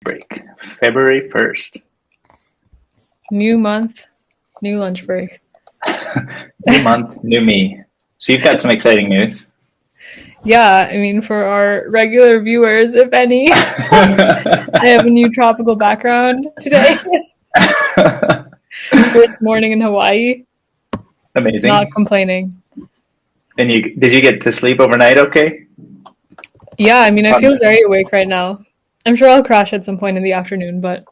Break, February 1st. New month, new lunch break. New month, new me. So you've got some exciting news. Yeah, I mean, for our regular viewers, if any, I have a new tropical background today. First morning in Hawaii. Amazing. Not complaining. And did you get to sleep overnight okay? Yeah, I mean, I feel very awake right now. I'm sure I'll crash at some point in the afternoon, but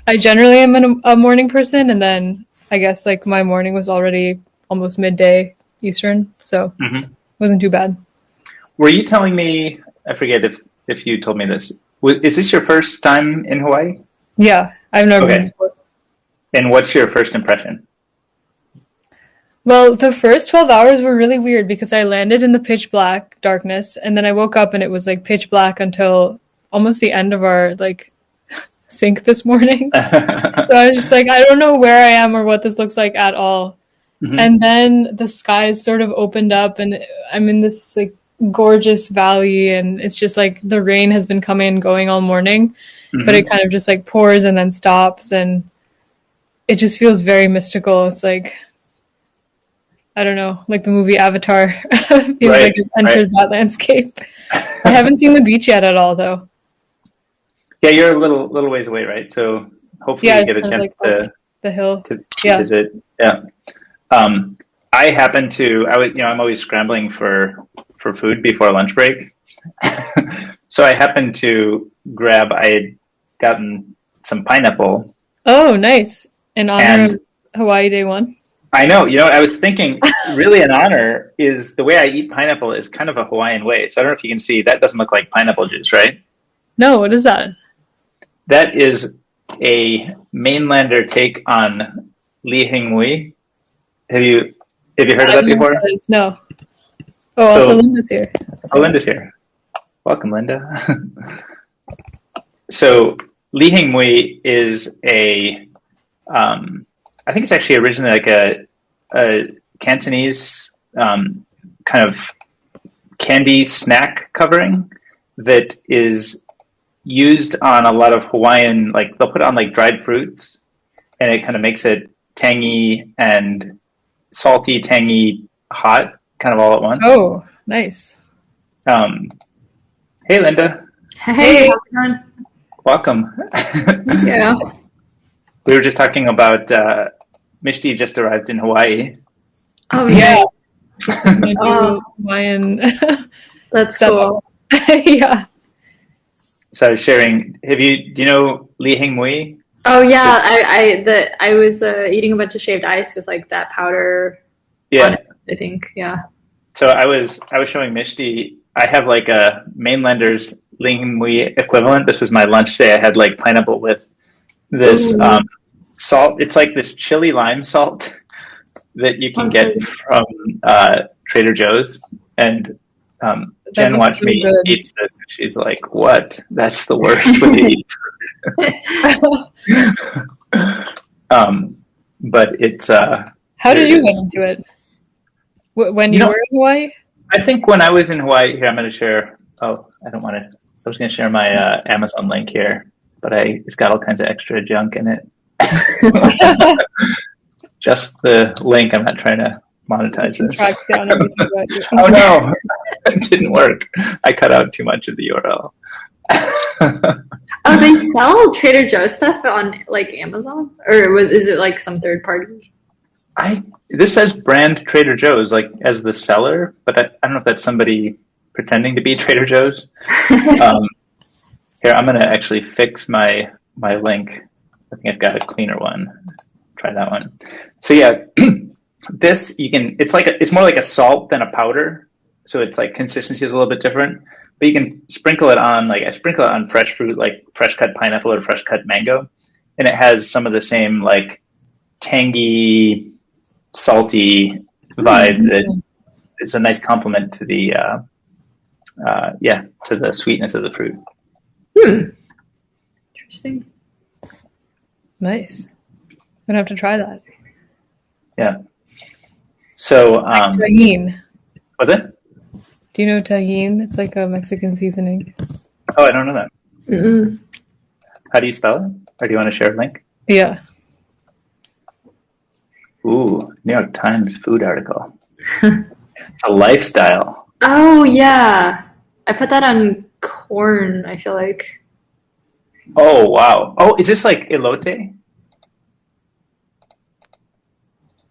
I generally am a morning person, and then I guess like my morning was already almost midday Eastern, so it wasn't too bad. Were you telling me, I forget if you told me this, is this your first time in Hawaii? Yeah, I've never been before. And what's your first impression? Well, the first 12 hours were really weird because I landed in the pitch black darkness, and then I woke up and it was like pitch black until almost the end of our like sync this morning. So I was just like, I don't know where I am or what this looks like at all. And then the skies sort of opened up and I'm in this like gorgeous valley, and it's just like the rain has been coming and going all morning, but it kind of just like pours and then stops, and it just feels very mystical. It's like, I don't know, like the movie Avatar. Feels like it entered that landscape. I haven't seen the beach yet at all, though. Yeah, you're a little ways away, right? So hopefully you get a chance to the hill to visit. Yeah. I happen to, I'm always scrambling for food before lunch break. So I happened to I had gotten some pineapple. Oh, nice. In honor of Hawaii Day 1. I know. I was thinking really an honor is the way I eat pineapple is kind of a Hawaiian way. So I don't know if you can see, that doesn't look like pineapple juice, right? No, what is that? That is a mainlander take on lihingui. Have you heard of that before? No. Oh, also Linda's here. Linda's here. Welcome, Linda. So lihingui is I think it's actually originally like a Cantonese kind of candy snack covering that is used on a lot of Hawaiian, like they'll put it on like dried fruits, and it kind of makes it tangy and salty, tangy, hot, kind of all at once. Oh, nice. Hey, Linda. Hey, how's it going? Welcome. Yeah. We were just talking about Mishti just arrived in Hawaii. Oh, yeah. Hawaiian. That's cool. Yeah. So I was sharing. Do you know lihingui? Oh yeah, I was eating a bunch of shaved ice with like that powder. Yeah, on it, I think. Yeah. So I was showing Mishti. I have like a mainlander's lihingui equivalent. This was my lunch today. I had like pineapple with this salt. It's like this chili lime salt that you can get from Trader Joe's. And Jen watched me eat this, and she's like, "What? That's the worst way to eat food." But it's. How did you get into it? When you were in Hawaii? I think when I was in Hawaii, here I'm going to share. Oh, I don't want to. I was going to share my Amazon link here, but it's got all kinds of extra junk in it. Just the link. I'm not trying to monetize this. Track down Oh no, it didn't work. I cut out too much of the URL. Oh, they sell Trader Joe's stuff on like Amazon, or is it like some third party? This says brand Trader Joe's like as the seller, but I don't know if that's somebody pretending to be Trader Joe's. Here, I'm going to actually fix my link. I think I've got a cleaner one. Try that one. So yeah, this it's more like a salt than a powder. So it's like consistency is a little bit different, but you can sprinkle it on, like I sprinkle it on fresh fruit, like fresh cut pineapple or fresh cut mango. And it has some of the same like tangy, salty vibe that is a nice complement to the, to the sweetness of the fruit. Interesting. Nice. I'm gonna have to try that. Yeah. So tahine. Was it? Do you know tahine? It's like a Mexican seasoning. Oh, I don't know that. How do you spell it? Or do you want to share a link? Yeah. Ooh, New York Times food article. It's a lifestyle. Oh yeah, I put that on corn. I feel like. Oh, wow. Oh, is this like elote?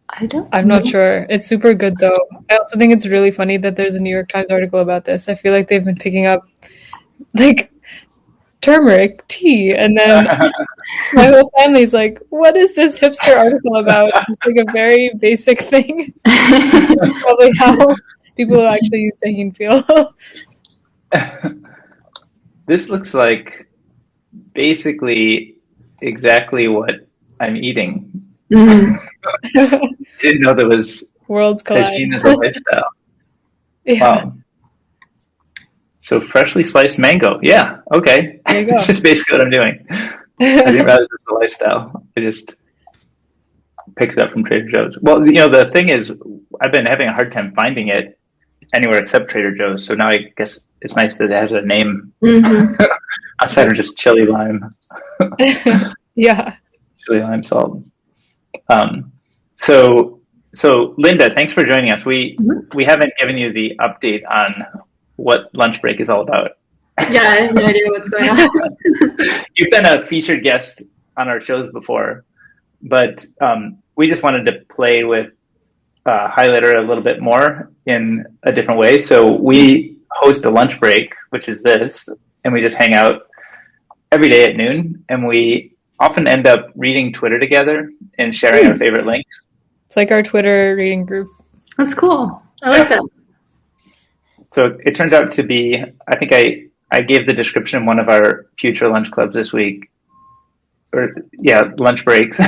I don't. I'm not sure. It's super good though. I also think it's really funny that there's a New York Times article about this. I feel like they've been picking up like turmeric tea, and then my whole family's like, "What is this hipster article about?" It's like a very basic thing. Probably how people actually use tahini feel. This looks like basically exactly what I'm eating. Mhm. I didn't know there was Worlds collide. tagine as a lifestyle. Yeah, Wow. So freshly sliced mango. Yeah, okay. there you go. This is basically what I'm doing. I didn't realize it was a lifestyle. I just picked it up from Trader Joe's. Well, the thing is, I've been having a hard time finding it anywhere except Trader Joe's. So now I guess it's nice that it has a name Mhm. outside of just chili lime, Yeah. chili lime salt. So Linda, thanks for joining us. We haven't given you the update on what Lunchbreak is all about. Yeah, I have no idea what's going on. You've been a featured guest on our shows before, but we just wanted to play with Highlighter a little bit more in a different way. So we host a lunch break, which is this, and we just hang out every day at noon, and we often end up reading Twitter together and sharing our favorite links. It's like our Twitter reading group. That's cool. I like that. So it turns out to be, I think I gave the description in one of our future lunch clubs this week, lunch breaks,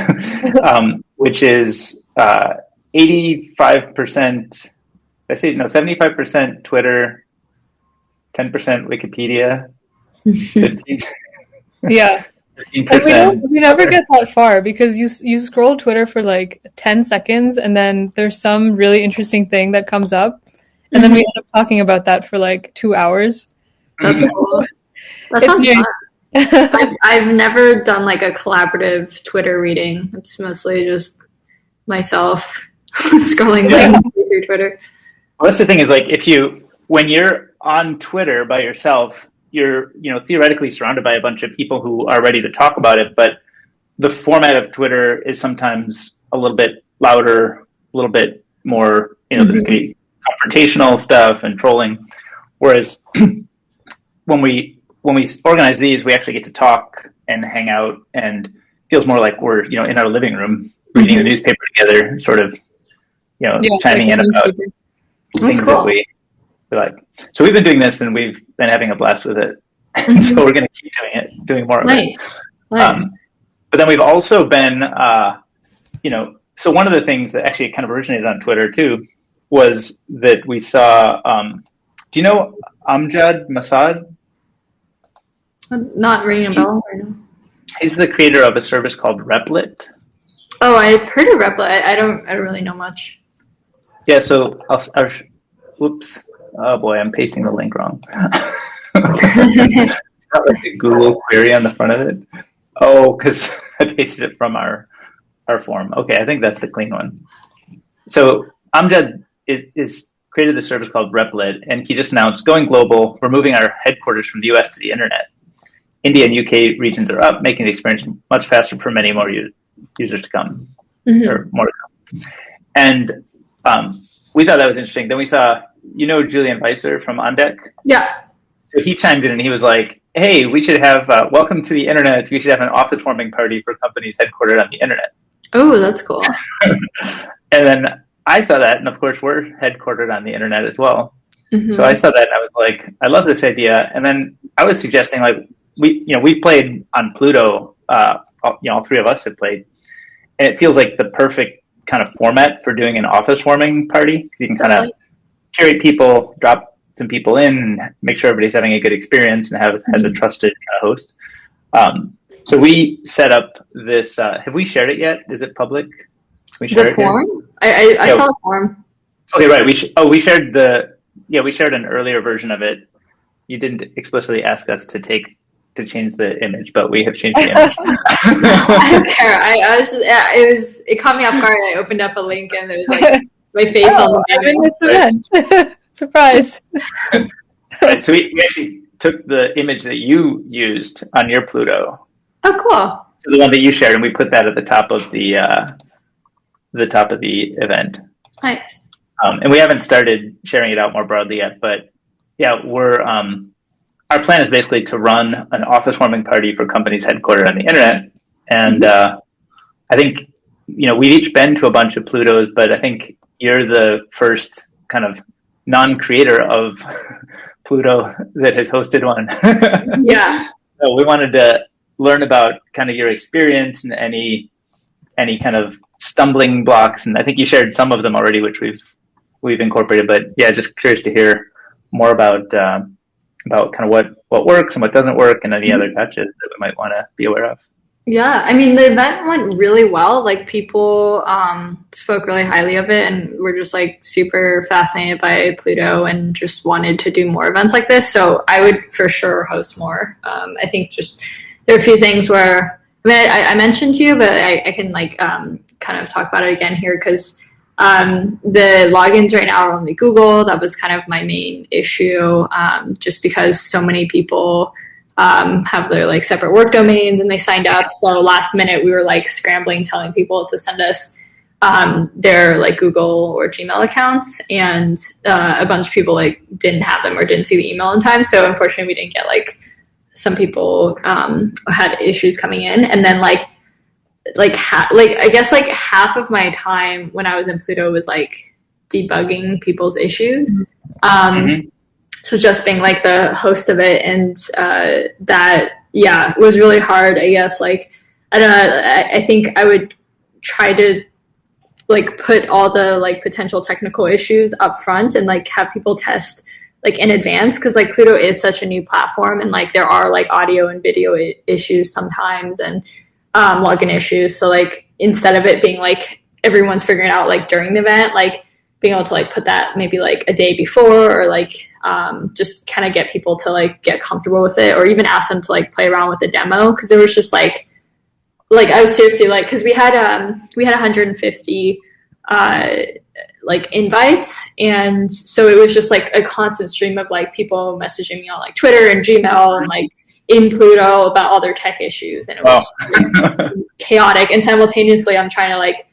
which is 85%, 75% Twitter, 10% Wikipedia, 15. Yeah. 15%. We never get that far because you scroll Twitter for like 10 seconds and then there's some really interesting thing that comes up and then we end up talking about that for like 2 hours. That's cool. That It's sounds nice. fun. I've never done like a collaborative Twitter reading. It's mostly just myself scrolling through Twitter. Well, that's the thing is like when you're on Twitter by yourself, you're theoretically surrounded by a bunch of people who are ready to talk about it, but the format of Twitter is sometimes a little bit louder, a little bit more, there can be confrontational stuff and trolling. Whereas when we organize these, we actually get to talk and hang out, and it feels more like we're in our living room reading a newspaper together, sort of chiming in about things that we like. So we've been doing this, and we've been having a blast with it. So we're going to keep doing more of it. Nice. But then we've also been, so one of the things that actually kind of originated on Twitter too was that we saw. Do you know Amjad Masad? Not ringing a bell right now. He's the creator of a service called Replit. Oh, I've heard of Replit. I don't really know much. Yeah, so whoops. Oh boy, I'm pasting the link wrong. It's not like a Google query on the front of it. Oh, because I pasted it from our form. Okay, I think that's the clean one. So Amjad is created this service called Replit, and he just announced going global. We're moving our headquarters from the US to the internet. India and UK regions are up, making the experience much faster for many more users to come, or more to come. And we thought that was interesting. Then we saw, Julian Weiser from On Deck? Yeah. So he chimed in and he was like, hey, we should have, welcome to the internet. We should have an office warming party for companies headquartered on the internet. Oh, that's cool. And then I saw that, and of course we're headquartered on the internet as well. So I saw that and I was like, I love this idea. And then I was suggesting, like, we played on Pluto, all three of us have played, and it feels like the perfect kind of format for doing an office warming party, because you can kind of curate people, drop some people in, and make sure everybody's having a good experience and has a trusted host. So we set up this. Have we shared it yet? Is it public? Can we share the form? I saw the form. Okay, right. We shared we shared an earlier version of it. You didn't explicitly ask us to take to change the image, but we have changed the image. I don't care. I was just, yeah, it caught me off guard. I opened up a link and there was like my face on the I'm in this right. event. Surprise. Right, so we actually took the image that you used on your Pluto. Oh, cool. So the one that you shared, and we put that at the top of the event. Nice. And we haven't started sharing it out more broadly yet, but yeah, our plan is basically to run an office warming party for companies headquartered on the internet. And I think, we've each been to a bunch of Plutos, but I think you're the first kind of non-creator of Pluto that has hosted one. Yeah. So we wanted to learn about kind of your experience and any kind of stumbling blocks. And I think you shared some of them already, which we've incorporated, but yeah, just curious to hear more about kind of what works and what doesn't work and any other touches that we might want to be aware of. Yeah, I mean, the event went really well. Like, people spoke really highly of it and were just like super fascinated by Pluto and just wanted to do more events like this. So I would for sure host more. I think just there are a few things where, I mean, I mentioned to you, but I can like kind of talk about it again here because the logins right now are only Google. That was kind of my main issue, just because so many people have their like separate work domains and they signed up. So last minute we were like scrambling, telling people to send us their like Google or Gmail accounts, and a bunch of people like didn't have them or didn't see the email in time. So unfortunately we didn't get like, some people had issues coming in, and then I guess like half of my time when I was in Pluto was like debugging people's issues. So just being like the host of it, and that, yeah, was really hard, I guess. Like, I don't know, I think I would try to like put all the like potential technical issues up front and like have people test like in advance, because like Pluto is such a new platform, and like there are like audio and video issues sometimes, and login issues. So like instead of it being like everyone's figuring it out like during the event, like being able to like put that maybe like a day before, or like just kind of get people to like get comfortable with it, or even ask them to like play around with the demo, because there was just like I was seriously like, because we had 150 like invites, and so it was just like a constant stream of like people messaging me on like Twitter and Gmail and like in Pluto about all their tech issues, and it was chaotic. And simultaneously I'm trying to like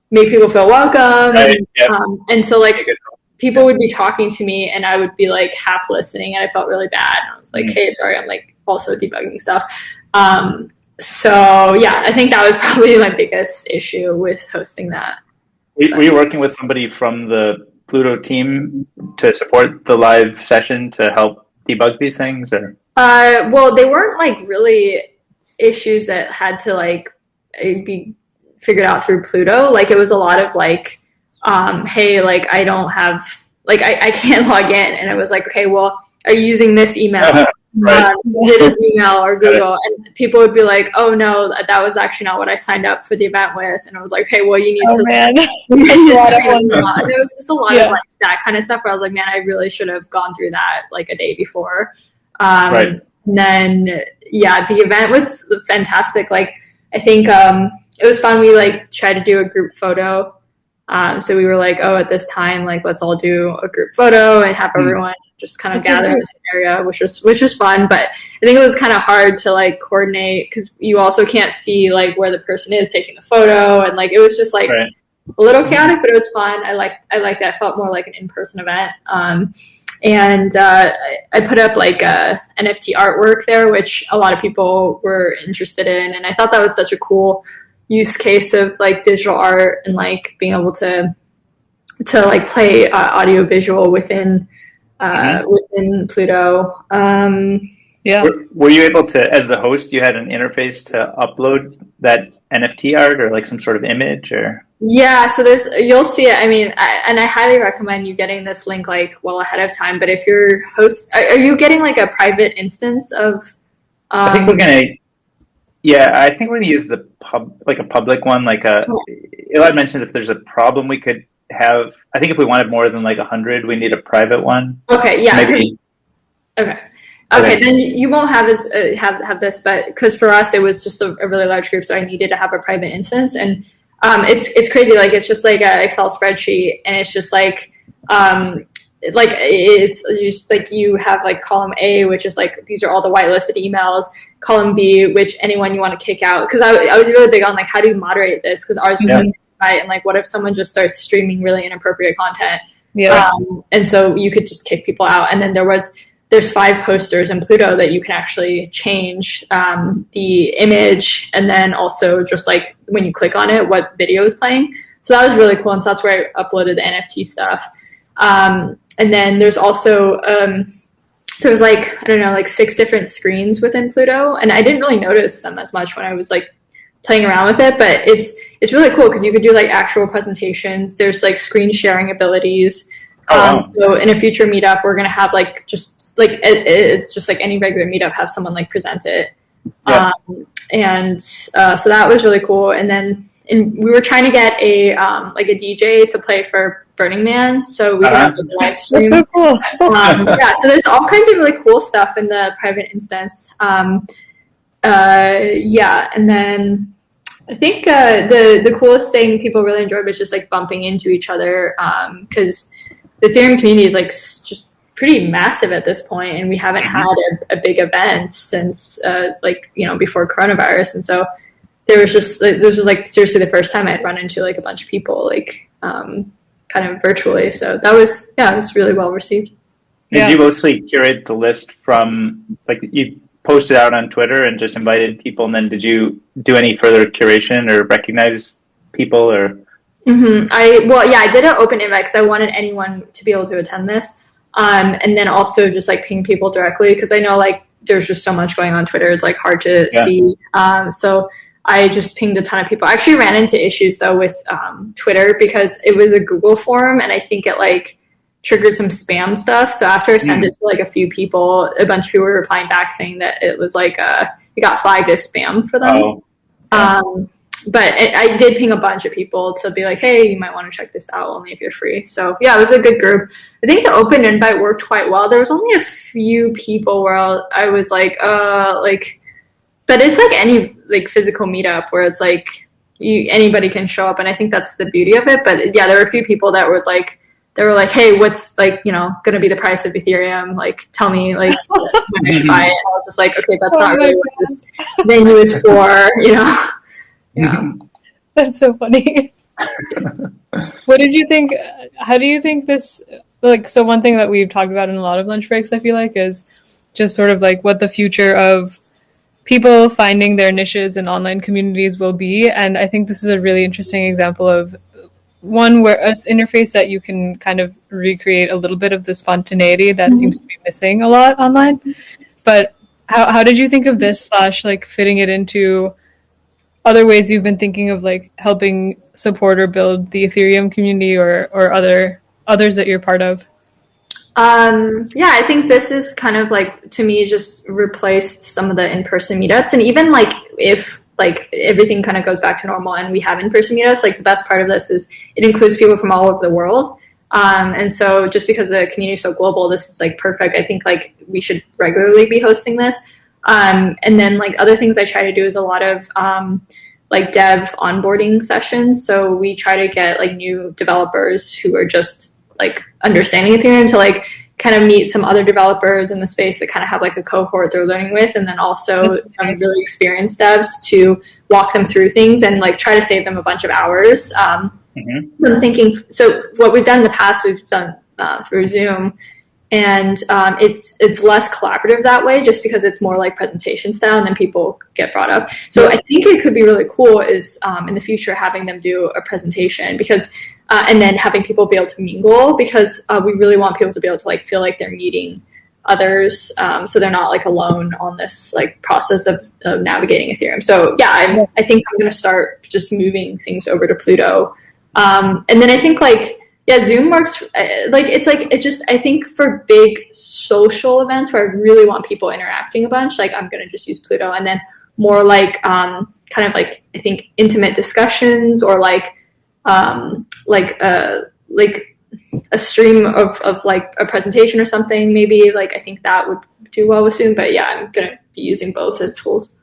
make people feel welcome, right, and so like people would be talking to me and I would be like half listening, and I felt really bad. I was like, hey, sorry, I'm like also debugging stuff. So yeah, I think that was probably my biggest issue with hosting that. Were you working with somebody from the Pluto team to support the live session to help debug these things, or? Well, they weren't like really issues that had to like be figured out through Pluto. Like, it was a lot of like, hey, like I don't have, like I can't log in, and it was like, okay, well, are you using this email? Right. This email or Google, and people would be like, oh no, that was actually not what I signed up for the event with, and I was like, okay, well, you need to. Man. And there was just a lot of like that kind of stuff where I was like, man, I really should have gone through that like a day before. Right. And then yeah, the event was fantastic. Like, I think it was fun. We like tried to do a group photo. So we were like, oh, at this time, like, let's all do a group photo and have everyone just kind of gather in this area, which was fun. But I think it was kind of hard to like coordinate, because you also can't see like where the person is taking the photo, and like it was just like a little chaotic, but it was fun. I liked that. It felt more like an in-person event. And I put up like a NFT artwork there, which a lot of people were interested in, and I thought that was such a cool use case of like digital art, and like being able to like play audio visual within within Pluto. Were you able to, as the host, you had an interface to upload that NFT art or like some sort of image, or? Yeah, so you'll see it. I mean, I highly recommend you getting this link like well ahead of time. But if you're are you getting like a private instance of? I think we're gonna. Yeah, I think we're gonna use the a public one. Like Eli mentioned, if there's a problem, we could have. I think if we wanted more than like 100, we need a private one. Okay. Yeah. Maybe. Okay. Okay, then you won't have have this, but because for us it was just a really large group, so I needed to have a private instance, and it's crazy. Like it's just like an Excel spreadsheet, and it's just it's just like you have like column A, which is like these are all the whitelisted emails. Column B, which anyone you want to kick out, because I was really big on like how do you moderate this, because ours was right, and like what if someone just starts streaming really inappropriate content, and so you could just kick people out. And then there's 5 posters in Pluto that you can actually change the image, and then also just like when you click on it, what video is playing. So that was really cool, and so that's where I uploaded the NFT stuff. And then there's also there was like, I don't know, like 6 different screens within Pluto, and I didn't really notice them as much when I was like playing around with it, but it's really cool because you could do like actual presentations. There's like screen sharing abilities. So in a future meetup, we're gonna have like it's just like any regular meetup, have someone like present it. So that was really cool. And then we were trying to get a like a DJ to play for Burning Man, so we could have a live stream. That's so cool. So there's all kinds of really cool stuff in the private instance. And then I think the coolest thing people really enjoyed was just like bumping into each other, because the Ethereum community is like just pretty massive at this point, and we haven't had a big event since before coronavirus, and so this was like seriously the first time I'd run into like a bunch of people like kind of virtually. So that was it was really well received. Did you mostly curate the list from like you posted out on Twitter and just invited people, and then did you do any further curation or recognize people or? I did an open invite because I wanted anyone to be able to attend this, and then also just like ping people directly, because I know like there's just so much going on Twitter, it's like hard to see. So I just pinged a ton of people. I actually ran into issues though with Twitter because it was a Google form, and I think it like triggered some spam stuff. So after I sent it to like a few people, a bunch of people were replying back saying that it was like it got flagged as spam for them. But I did ping a bunch of people to be like, hey, you might want to check this out only if you're free. So yeah, it was a good group. I think the open invite worked quite well. There was only a few people where I was like, but it's like any like physical meetup where it's like anybody can show up, and I think that's the beauty of it. But yeah, there were a few people that was like, they were like, hey, what's like, going to be the price of Ethereum? Like, tell me like when I should buy it. And I was just like, okay, that's not really what this venue is for, Yeah. That's so funny. What did you think? How do you think this, like, so one thing that we've talked about in a lot of lunch breaks, I feel like, is just sort of like what the future of people finding their niches in online communities will be. And I think this is a really interesting example of one where an interface that you can kind of recreate a little bit of the spontaneity that seems to be missing a lot online. But how did you think of this / like fitting it into other ways you've been thinking of like helping support or build the Ethereum community or others that you're part of? I think this is kind of like, to me, just replaced some of the in-person meetups. And even like if like everything kind of goes back to normal and we have in-person meetups, like the best part of this is it includes people from all over the world. And so just because the community is so global, this is like perfect. I think like we should regularly be hosting this. And then like other things I try to do is a lot of like dev onboarding sessions. So we try to get like new developers who are just like understanding Ethereum to like kind of meet some other developers in the space that kind of have like a cohort they're learning with, and then also some really experienced devs to walk them through things and like try to save them a bunch of hours. I'm thinking, so what we've done in the past, we've done through Zoom, and it's less collaborative that way, just because it's more like presentation style and then people get brought up. So I think it could be really cool is in the future having them do a presentation, because and then having people be able to mingle, because we really want people to be able to like feel like they're meeting others, so they're not like alone on this like process of navigating Ethereum. So yeah, I think I'm going to start just moving things over to Pluto, and then I think like Zoom works. It's just, I think for big social events where I really want people interacting a bunch, like I'm going to just use Pluto. And then more like kind of like, I think intimate discussions or like a stream of like a presentation or something, maybe, like I think that would do well with soon. But yeah, I'm gonna be using both as tools.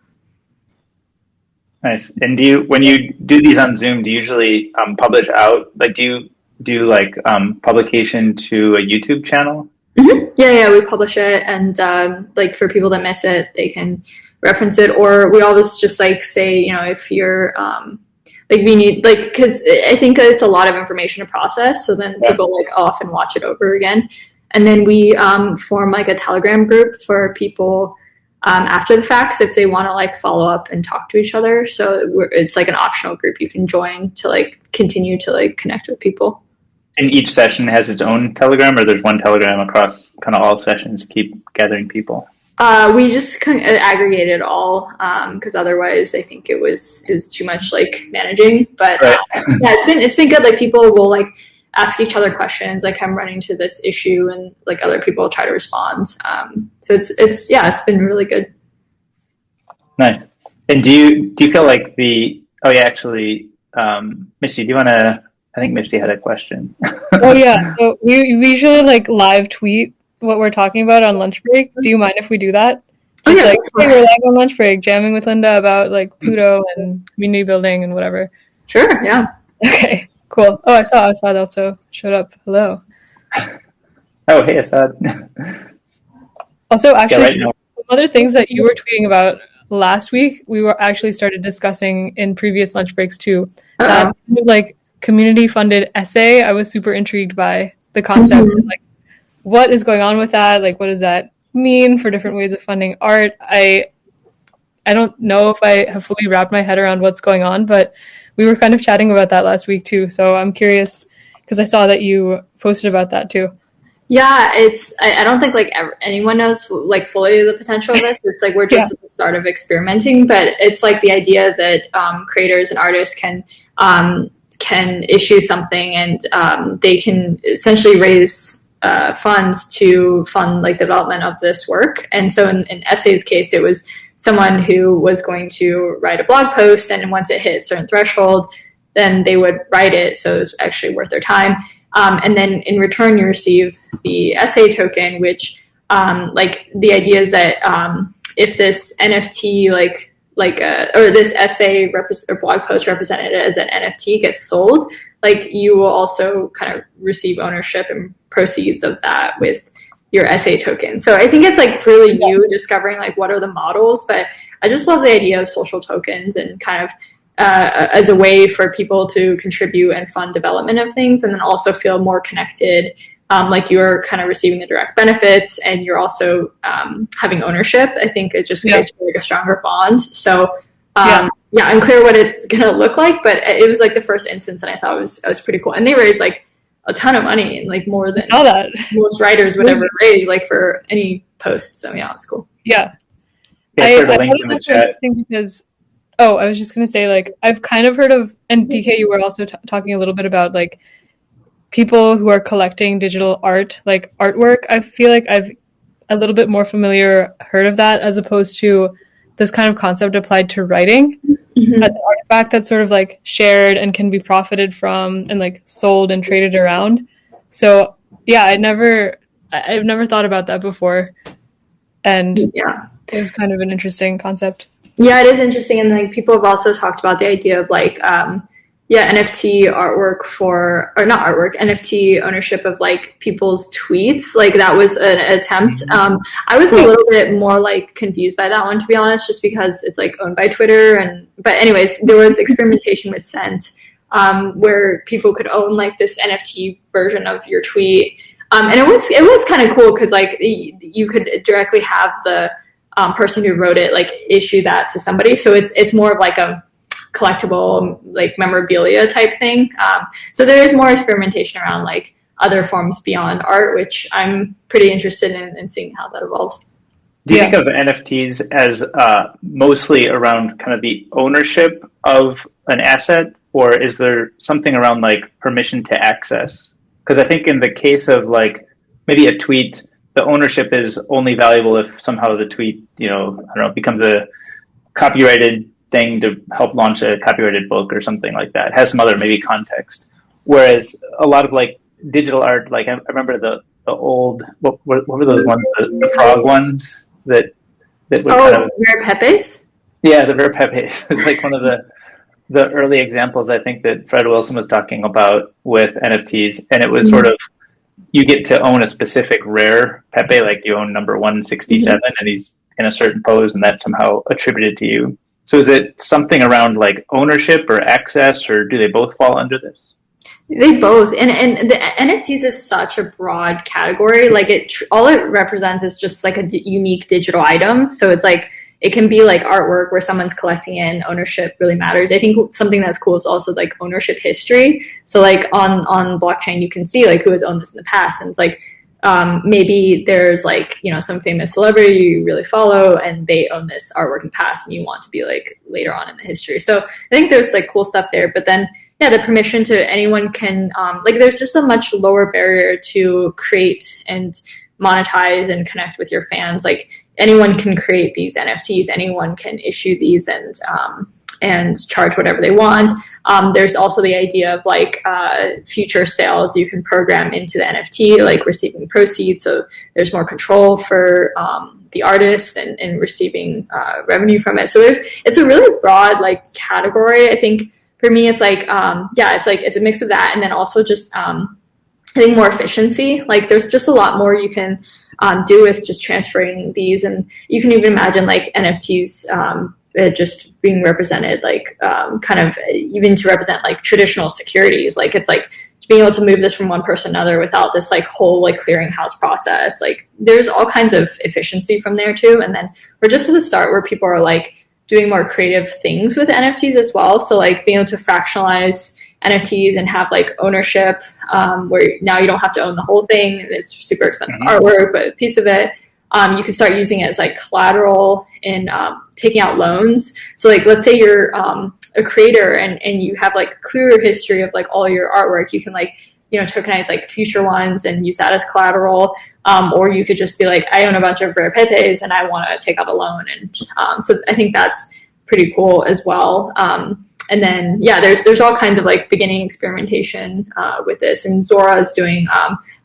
Nice. And when you do these on Zoom, do you usually publish out? Like, do you do like publication to a YouTube channel? Mm-hmm. Yeah, we publish it, and like for people that miss it, they can reference it, or we always just like say, if you're like we need like, because I think it's a lot of information to process, so then people like often watch it over again, and then we form like a Telegram group for people after the fact, so if they want to like follow up and talk to each other. So it's like an optional group you can join to like continue to like connect with people. And each session has its own Telegram, or there's one Telegram across kind of all sessions to keep gathering people? We just kind of aggregate it all because otherwise I think it was too much like managing. But right. Yeah, it's been good. Like people will like ask each other questions, like I'm running to this issue, and like other people try to respond. So it's been really good. Nice. And do you feel like Mishti, do you want to? I think Mishti had a question. Oh yeah, so we usually like live tweet what we're talking about on lunch break. Do you mind if we do that? Just hey, we're live on lunch break, jamming with Linda about like Pluto and community building and whatever. Sure, yeah. Okay, cool. Oh, I saw Assad also showed up. Hello. Oh, hey Assad. Also, actually, some other things that you were tweeting about last week, we were actually started discussing in previous lunch breaks too. That like community funded essay, I was super intrigued by the concept. Mm-hmm. Like, what is going on with that? Like, what does that mean for different ways of funding art? I don't know if I have fully wrapped my head around what's going on, but we were kind of chatting about that last week too. So I'm curious because I saw that you posted about that too. Yeah, I don't think like anyone knows like fully the potential of this. It's like we're just at the start of experimenting, but it's like the idea that creators and artists can issue something and they can essentially raise funds to fund like development of this work. And so in Essay's case, it was someone who was going to write a blog post, and once it hit a certain threshold, then they would write it, so it was actually worth their time. And then in return, you receive the essay token, which like the idea is that if this NFT or this essay or blog post represented as an NFT gets sold, like you will also kind of receive ownership and proceeds of that with your essay token. So I think it's like really new discovering like what are the models, but I just love the idea of social tokens and kind of as a way for people to contribute and fund development of things, and then also feel more connected, like you're kind of receiving the direct benefits and you're also having ownership. I think it just creates like a stronger bond. So unclear what it's gonna look like, but it was like the first instance, and I thought it was pretty cool. And they raised like a ton of money, and like more than most writers would ever raise like for any post. So yeah, it was cool. Yeah, I thought it was interesting because I was just gonna say like I've kind of heard of, and DK, you were also talking a little bit about like people who are collecting digital art, like artwork. I feel like I've a little bit more heard of that as opposed to this kind of concept applied to writing as an artifact that's sort of like shared and can be profited from and like sold and traded around. So yeah, I've never thought about that before, and it was kind of an interesting concept. Yeah, it is interesting, and like people have also talked about the idea of like NFT artwork NFT ownership of like people's tweets. Like that was an attempt. I was a little bit more like confused by that one, to be honest, just because it's like owned by Twitter. But anyways, there was experimentation with Cent, where people could own like this NFT version of your tweet. And it was kind of cool because like you could directly have the person who wrote it like issue that to somebody. So it's more of like a collectible like memorabilia type thing. So there is more experimentation around like other forms beyond art, which I'm pretty interested in seeing how that evolves. Do you think of NFTs as mostly around kind of the ownership of an asset, or is there something around like permission to access? Because I think in the case of like maybe a tweet, the ownership is only valuable if somehow the tweet, becomes a copyrighted thing to help launch a copyrighted book or something like that. It has some other maybe context. Whereas a lot of like digital art, like I remember old what were those ones, the frog ones that would kind of Rare Pepes. Yeah, the rare Pepes. It's like one of the early examples I think that Fred Wilson was talking about with NFTs, and it was sort of you get to own a specific rare Pepe, like you own number 167, and he's in a certain pose, and that's somehow attributed to you. So is it something around like ownership or access, or do they both fall under this? They both, and the NFTs is such a broad category. Like all it represents is just like a unique digital item. So it's like it can be like artwork where someone's collecting it, and ownership really matters. I think something that's cool is also like ownership history. So like on blockchain, you can see like who has owned this in the past, and it's like maybe there's like, you know, some famous celebrity you really follow and they own this artwork in the past and you want to be like later on in the history. So I think there's like cool stuff there, but then yeah, the permission to anyone can like there's just a much lower barrier to create and monetize and connect with your fans. Like anyone can create these NFTs, anyone can issue these and charge whatever they want. There's also the idea of like future sales you can program into the NFT, like receiving proceeds. So there's more control for the artist and receiving revenue from it. So it's a really broad like category. I think for me, it's like, it's a mix of that. And then also just, I think more efficiency. Like there's just a lot more you can do with just transferring these. And you can even imagine like NFTs, just being represented like kind of even to represent like traditional securities. Like it's like being able to move this from one person to another without this like whole like clearinghouse process. Like there's all kinds of efficiency from there too. And then we're just at the start where people are like doing more creative things with NFTs as well. So like being able to fractionalize NFTs and have like ownership where now you don't have to own the whole thing. It's super expensive artwork, but a piece of it. You can start using it as like collateral in taking out loans. So like, let's say you're a creator and you have like clear history of like all your artwork. You can like, you know, tokenize like future ones and use that as collateral. Or you could just be like, I own a bunch of rare Pepes and I want to take out a loan. And so I think that's pretty cool as well. And then, yeah, there's all kinds of like beginning experimentation with this. And Zora is doing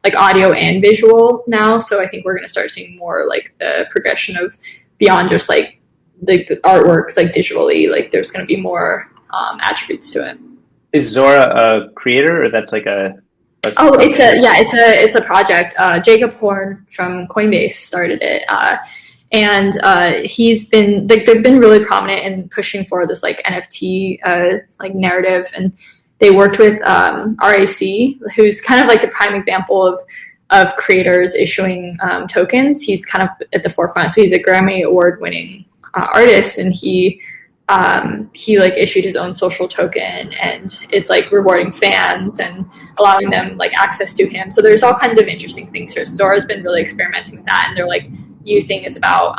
like audio and visual now. So I think we're going to start seeing more like the progression of beyond just like the artworks, like digitally, like there's going to be more attributes to it. Is Zora a creator, or that's like it's a project. Jacob Horn from Coinbase started it. And he's been like they've been really prominent in pushing for this like NFT like narrative, and they worked with RAC, who's kind of like the prime example of creators issuing tokens. He's kind of at the forefront, so he's a Grammy Award winning artist, and he like issued his own social token, and it's like rewarding fans and allowing them like access to him. So there's all kinds of interesting things here. Zora's been really experimenting with that, and they're like new thing is about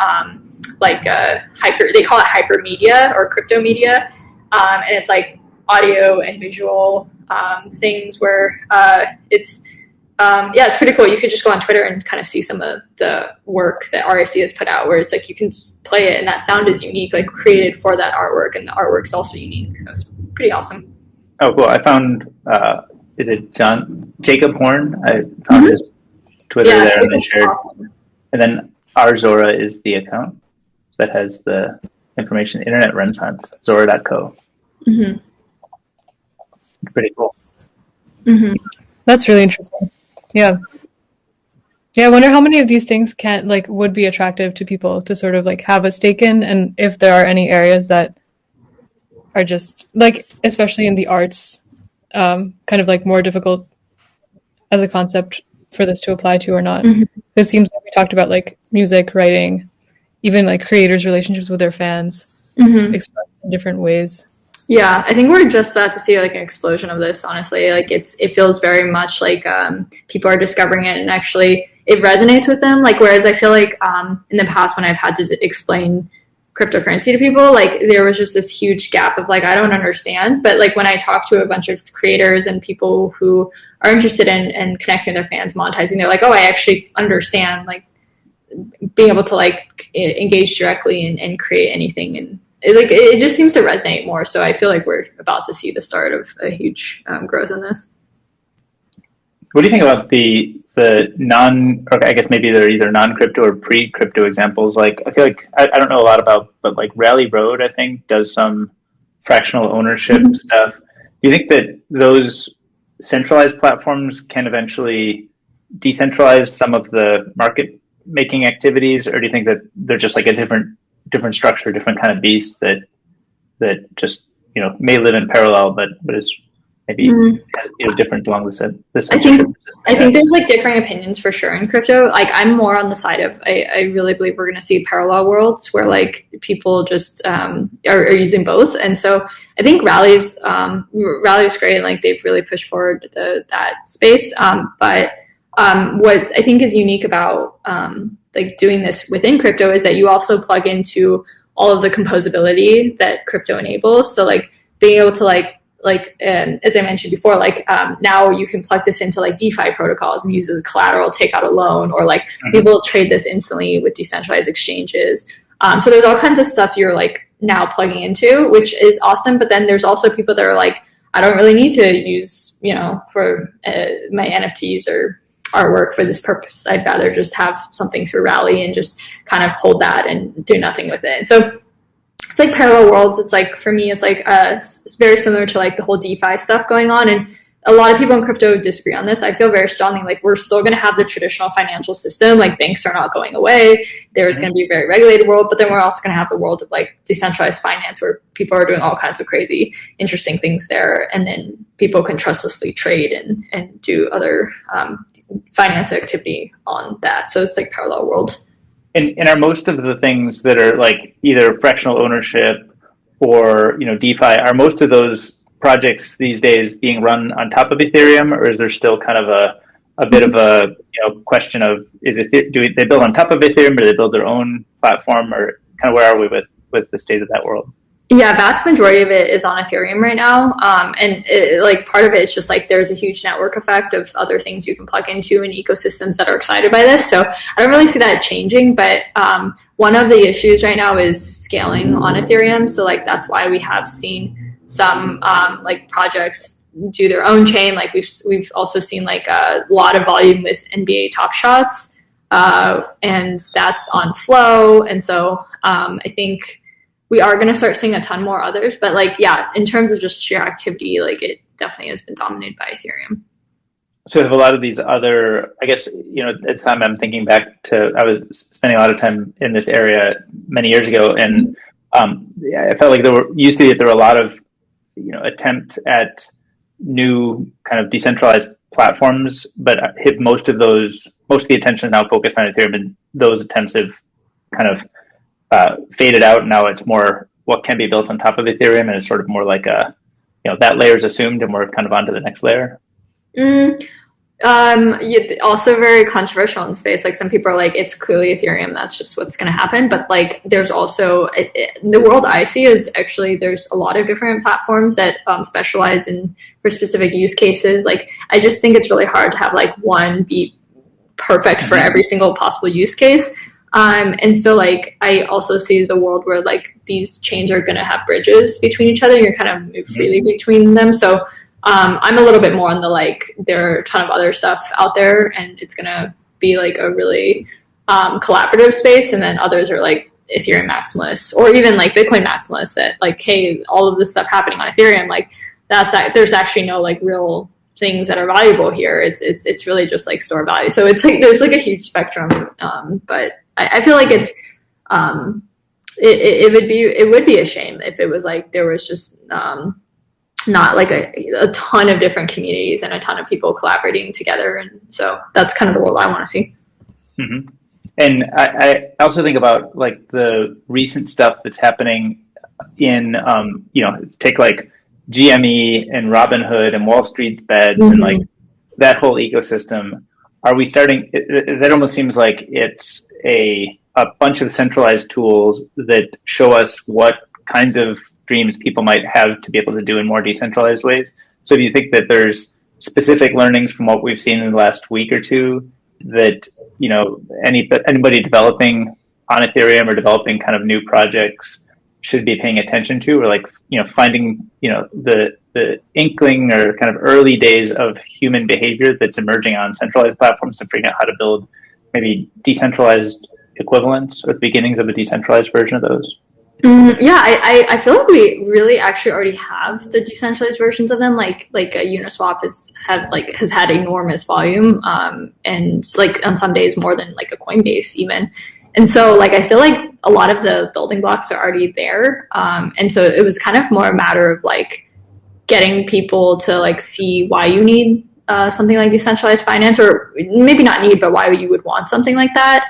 they call it hypermedia or crypto media, and it's like audio and visual things where it's pretty cool. You could just go on Twitter and kind of see some of the work that RAC has put out, where it's like you can just play it and that sound is unique, like created for that artwork, and the artwork's also unique. So it's pretty awesome. Oh, cool. I found is it Jacob Horn? I found his Twitter there and then shared. Awesome. And then our Zora is the account that has the information. Internet Renaissance, Zora.co. Mm-hmm. Pretty cool. Mm-hmm. That's really interesting. Yeah. I wonder how many of these things would be attractive to people to sort of like have a stake in, and if there are any areas that are just like, especially in the arts, kind of like more difficult as a concept for this to apply to or not. Mm-hmm. It seems like we talked about like music, writing, even like creators' relationships with their fans, expressed in different ways. Yeah, I think we're just about to see like an explosion of this, honestly. Like it feels very much like people are discovering it, and actually it resonates with them. Like whereas I feel like in the past when I've had to explain cryptocurrency to people, like there was just this huge gap of like I don't understand. But like when I talk to a bunch of creators and people who are interested in connecting with their fans, monetizing, they're like, oh, I actually understand like being able to like engage directly and create anything, and it just seems to resonate more. So I feel like we're about to see the start of a huge growth in this. What do you think about the the or I guess maybe they're either non-crypto or pre-crypto examples. Like I feel like I don't know a lot about, but like Rally Road, I think, does some fractional ownership stuff. Do you think that those centralized platforms can eventually decentralize some of the market making activities, or do you think that they're just like a different structure, different kind of beast that just may live in parallel, but is maybe different along the I think there's like differing opinions for sure in crypto. Like I'm more on the side of I really believe we're going to see parallel worlds where like people just are using both, and so I think Rally's great, and like they've really pushed forward that space. But what I think is unique about like doing this within crypto is that you also plug into all of the composability that crypto enables. So like being able to as I mentioned before, now you can plug this into like DeFi protocols and use it as collateral, take out a loan, or like people trade this instantly with decentralized exchanges. So there's all kinds of stuff you're like now plugging into, which is awesome. But then there's also people that are like, I don't really need to use, for my NFTs or artwork for this purpose. I'd rather just have something through Rally and just kind of hold that and do nothing with it. And so it's like parallel worlds. It's like, for me, it's like it's very similar to like the whole DeFi stuff going on. And a lot of people in crypto disagree on this. I feel very strongly like we're still going to have the traditional financial system. Like banks are not going away. There's going to be a very regulated world, but then we're also going to have the world of like decentralized finance where people are doing all kinds of crazy, interesting things there. And then people can trustlessly trade and do other finance activity on that. So it's like parallel world. And are most of the things that are like either fractional ownership or DeFi, are most of those projects these days being run on top of Ethereum, or is there still kind of a bit of a question of do they build on top of Ethereum, or do they build their own platform, or kind of where are we with the state of that world? Yeah, vast majority of it is on Ethereum right now. And part of it is just like there's a huge network effect of other things you can plug into and ecosystems that are excited by this. So I don't really see that changing, but one of the issues right now is scaling on Ethereum. So like that's why we have seen some projects do their own chain. Like we've also seen like a lot of volume with NBA Top Shots, and that's on Flow. And so I think we are going to start seeing a ton more others, but in terms of just sheer activity, like it definitely has been dominated by Ethereum. So have a lot of these other, I guess, at the time I'm thinking back to, I was spending a lot of time in this area many years ago, and I felt like there were a lot of, attempts at new kind of decentralized platforms, but most of the attention is now focused on Ethereum, and those attempts have kind of faded out. Now it's more what can be built on top of Ethereum, and it's sort of more like that layer is assumed and we're kind of on to the next layer. Also very controversial in the space. Like some people are like, it's clearly Ethereum, that's just what's going to happen. But like there's also the world I see is actually there's a lot of different platforms that specialize for specific use cases. Like I just think it's really hard to have like one be perfect for every single possible use case. And so like I also see the world where like these chains are going to have bridges between each other and you're kind of move freely between them. So I'm a little bit more on the there are a ton of other stuff out there and it's going to be like a really collaborative space, and then others are like Ethereum maximalists or even like Bitcoin maximalists that like, hey, all of this stuff happening on Ethereum, like there's actually no like real things that are valuable here. It's really just like store value. So it's like there's like a huge spectrum, but I feel like it's it would be a shame if it was like there was just not like a ton of different communities and a ton of people collaborating together, and so that's kind of the world I want to see. Mm-hmm. And I also think about like the recent stuff that's happening in take like GME and Robinhood and Wall Street Bets and like that whole ecosystem. Are we starting? That almost seems like it's a bunch of centralized tools that show us what kinds of dreams people might have to be able to do in more decentralized ways. So do you think that there's specific learnings from what we've seen in the last week or two that, anybody developing on Ethereum or developing kind of new projects should be paying attention to, or like, finding, the the inkling or kind of early days of human behavior that's emerging on centralized platforms and figuring out how to build maybe decentralized equivalents or the beginnings of a decentralized version of those? Yeah, I feel like we really actually already have the decentralized versions of them. Like Uniswap has had enormous volume, and like on some days more than like a Coinbase even. And so like I feel like a lot of the building blocks are already there, and so it was kind of more a matter of like getting people to like see why you need something like decentralized finance, or maybe not need, but why you would want something like that.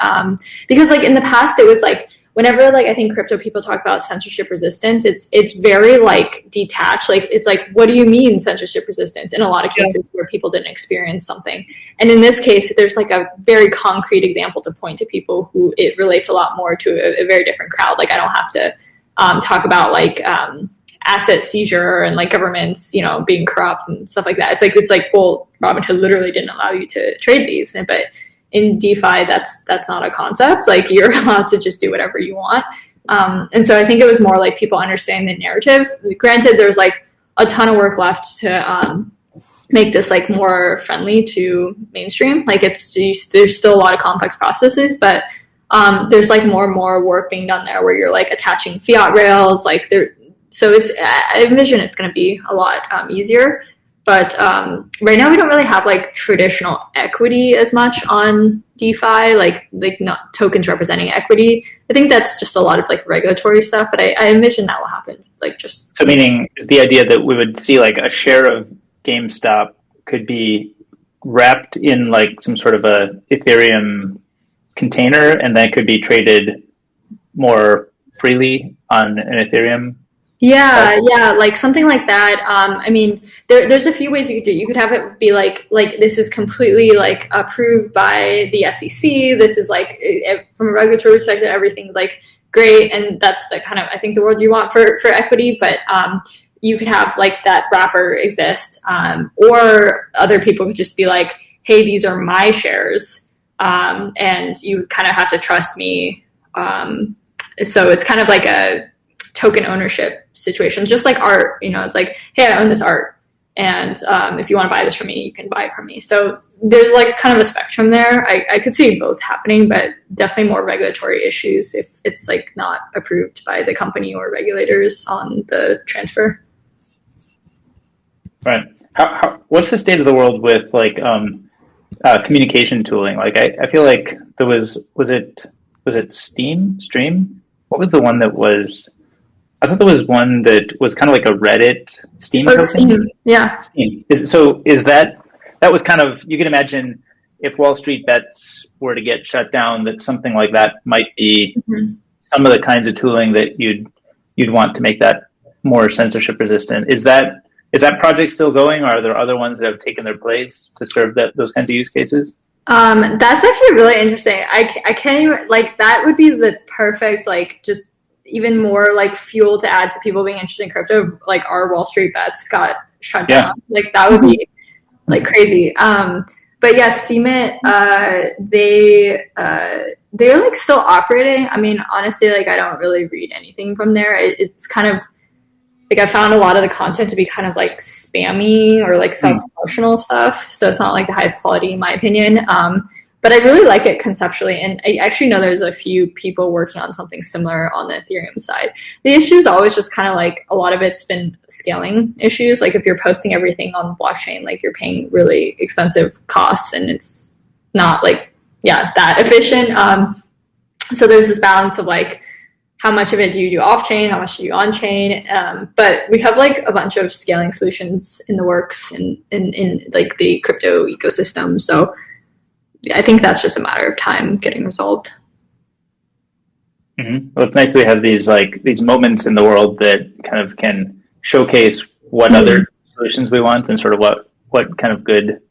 Because like in the past, it was like whenever like I think crypto people talk about censorship resistance, it's very like detached. Like it's like, what do you mean censorship resistance? In a lot of cases where people didn't experience something, and in this case, there's like a very concrete example to point to people who it relates a lot more to a very different crowd. Like I don't have to talk about like asset seizure and like governments, you know, being corrupt and stuff like that. It's like, well, Robinhood literally didn't allow you to trade these, but in DeFi, that's not a concept. Like you're allowed to just do whatever you want. And so I think it was more like people understanding the narrative. Granted, there's like a ton of work left to make this like more friendly to mainstream. Like there's still a lot of complex processes, but there's like more and more work being done there where you're like attaching fiat rails, like there. So I envision it's going to be a lot easier. But right now we don't really have like traditional equity as much on DeFi, like not tokens representing equity. I think that's just a lot of like regulatory stuff, but I envision that will happen. Like just so meaning the idea that we would see like a share of GameStop could be wrapped in like some sort of a Ethereum container, and then it could be traded more freely on an Ethereum. Yeah, like something like that. I mean, there's a few ways you could do it. You could have it be like this is completely like approved by the SEC. This is like from a regulatory perspective, everything's like great, and that's the kind of I think the world you want for equity. But you could have like that wrapper exist, or other people could just be like, hey, these are my shares, and you kind of have to trust me. So it's kind of like a token ownership situation, just like art. You know, it's like, hey, I own this art, and if you want to buy this from me, you can buy it from me. So there's like kind of a spectrum there. I could see both happening, but definitely more regulatory issues if it's like not approved by the company or regulators on the transfer. Right. What's the state of the world with like communication tooling? Like I feel like there was it Stream? What was the one that was? I thought there was one that was kind of like a Reddit Steam token. Steam, yeah. Steam. Is that was kind of, you can imagine if Wall Street Bets were to get shut down, that something like that might be some of the kinds of tooling that you'd want to make that more censorship resistant. Is that project still going, or are there other ones that have taken their place to serve those kinds of use cases? That's actually really interesting. I can't even, like, that would be the perfect, like, just even more like fuel to add to people being interested in crypto. Like our Wall Street Bets got shut down. Like that would be like crazy. But yeah, Steemit, they're like still operating. I mean, honestly, like I don't really read anything from there. It's kind of like I found a lot of the content to be kind of like spammy or like self-promotional stuff. So it's not like the highest quality in my opinion. But I really like it conceptually, and I actually know there's a few people working on something similar on the Ethereum side. The issue is always just kind of like a lot of it's been scaling issues. Like if you're posting everything on the blockchain, like you're paying really expensive costs, and it's not like, that efficient. So there's this balance of like, how much of it do you do off-chain, how much do you on-chain? But we have like a bunch of scaling solutions in the works in like the crypto ecosystem. So I think that's just a matter of time getting resolved. Mm-hmm. Well, it's nice to have these moments in the world that kind of can showcase what other solutions we want and sort of what kind of good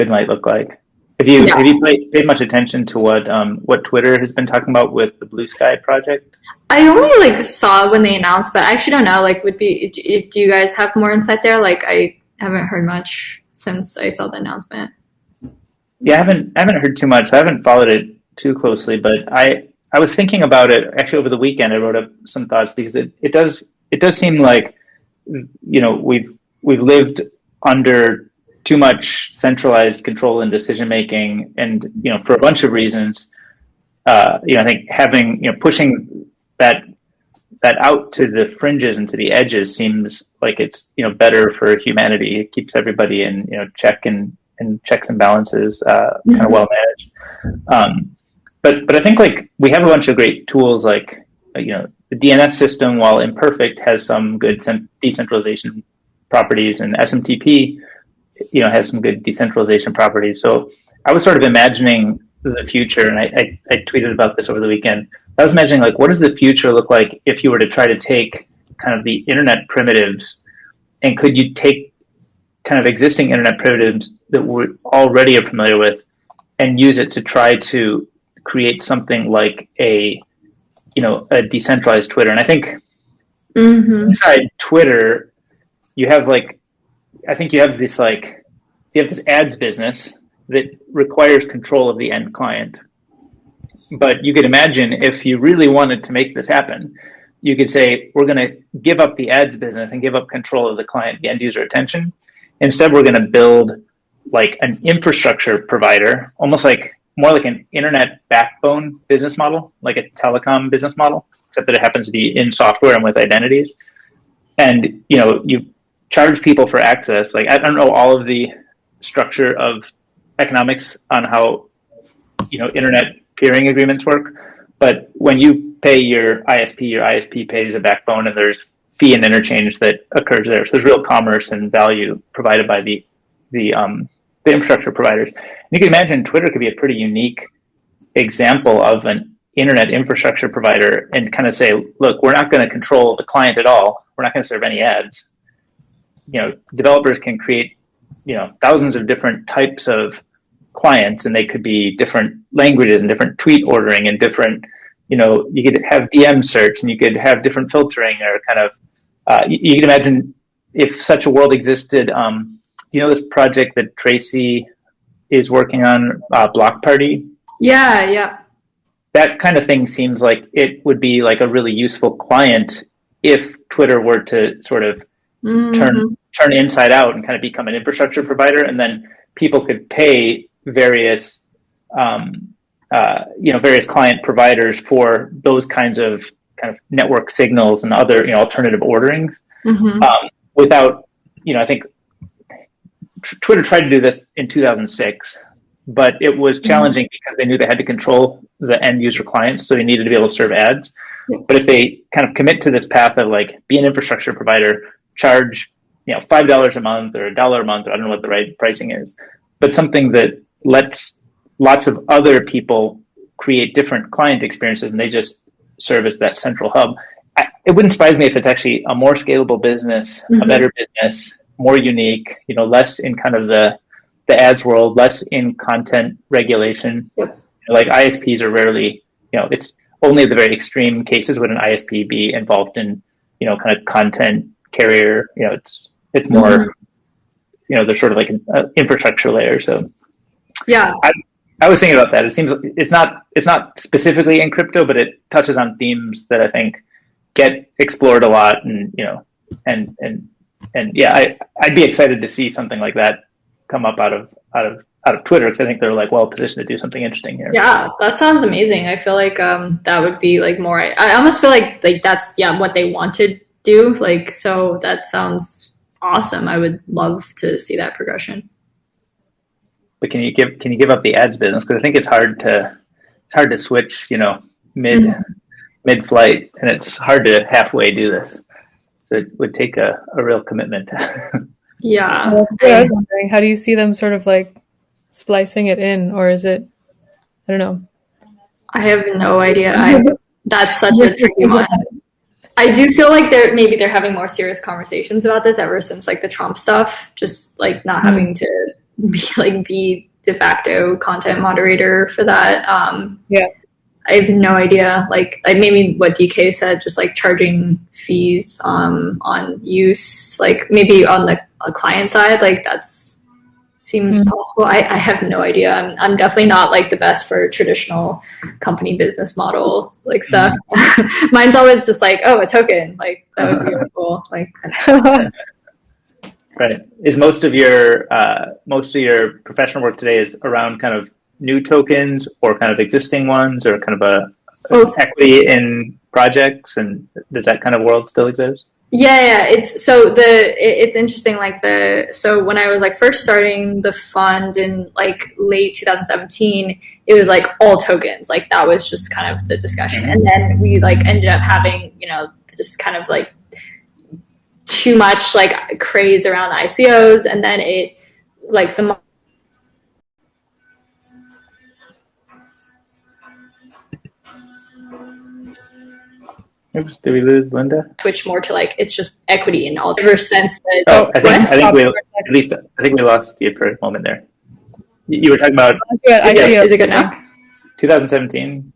might look like. Have you paid much attention to what Twitter has been talking about with the Blue Sky project? I only like saw when they announced, but I actually don't know. Like, do you guys have more insight there? Like, I haven't heard much since I saw the announcement. Yeah, I haven't heard too much. I haven't followed it too closely, but I was thinking about it actually over the weekend. I wrote up some thoughts because it does seem like, you know, we've lived under too much centralized control and decision making, and for a bunch of reasons, I think having pushing that out to the fringes and to the edges seems like it's better for humanity. It keeps everybody in check and checks and balances kind of well managed. But I think like we have a bunch of great tools like the DNS system, while imperfect, has some good decentralization properties, and SMTP has some good decentralization properties. So I was sort of imagining the future, and I tweeted about this over the weekend. I was imagining like, what does the future look like if you were to try to take kind of the internet primitives, and could you take kind of existing internet primitives that we already are familiar with and use it to try to create something like a decentralized Twitter? And I think inside Twitter, you have you have this ads business that requires control of the end client. But you could imagine if you really wanted to make this happen, you could say, we're going to give up the ads business and give up control of the client, the end user attention. Instead, we're going to build like an infrastructure provider, almost like more like an internet backbone business model, like a telecom business model, except that it happens to be in software and with identities. And, you charge people for access. Like, I don't know all of the structure of economics on how, internet peering agreements work. But when you pay your ISP pays a backbone, and there's fee and interchange that occurs there. So there's real commerce and value provided by the infrastructure providers. And you can imagine Twitter could be a pretty unique example of an internet infrastructure provider, and kind of say, look, we're not going to control the client at all. We're not going to serve any ads. Developers can create, thousands of different types of clients, and they could be different languages and different tweet ordering and different, you could have DM search, and you could have different filtering, or kind of, you can imagine if such a world existed. This project that Tracy is working on, Block Party? Yeah. That kind of thing seems like it would be like a really useful client if Twitter were to sort of turn inside out and kind of become an infrastructure provider, and then people could pay various various client providers for those kinds of kind of network signals and other alternative orderings, without I think Twitter tried to do this in 2006, but it was challenging because they knew they had to control the end user clients, so they needed to be able to serve ads. But if they kind of commit to this path of like, be an infrastructure provider, charge $5 a month or $1 a month, or I don't know what the right pricing is, but something that lets lots of other people create different client experiences, and they just serve as that central hub. It wouldn't surprise me if it's actually a more scalable business, a better business, more unique, less in kind of the ads world, less in content regulation. Like ISPs are rarely, it's only the very extreme cases would an ISP be involved in, kind of content carrier. It's more, they're sort of like an infrastructure layer. So yeah, I was thinking about that. It seems it's not specifically in crypto, but it touches on themes that I think get explored a lot, and yeah, I'd be excited to see something like that come up out of Twitter, because I think they're like well positioned to do something interesting here. Yeah, that sounds amazing. I feel like that would be like more. I almost feel like that's what they want to do. Like, so that sounds awesome. I would love to see that progression. But can you give up the ads business? Because I think it's hard to switch, mid flight, and it's hard to halfway do this. So it would take a real commitment. Yeah. I was wondering, how do you see them sort of like splicing it in, or is it? I don't know. I have no idea. That's such a tricky one. I do feel like they're having more serious conversations about this ever since like the Trump stuff, just like not having to be like the de facto content moderator for that. Yeah. I have no idea. Like maybe what DK said, just like charging fees on use, like maybe on the client side, like that's seems possible. I have no idea. I'm definitely not like the best for traditional company business model like stuff. Mine's always just like, oh, a token, like that would be really cool. Like Right. Is most of your professional work today is around kind of new tokens or kind of existing ones or kind of a Both. equity in projects, and does that kind of world still exist? Yeah. It's interesting. So when I was like first starting the fund in like late 2017, it was like all tokens. Like that was just kind of the discussion, Mm-hmm. and then we like ended up having just kind of like too much like craze around the ICOs, and then it like the Oops, did we lose Linda? switch more to like it's just equity in all ever since the I think we lost you for a moment there. You were talking about is it good now? 2017.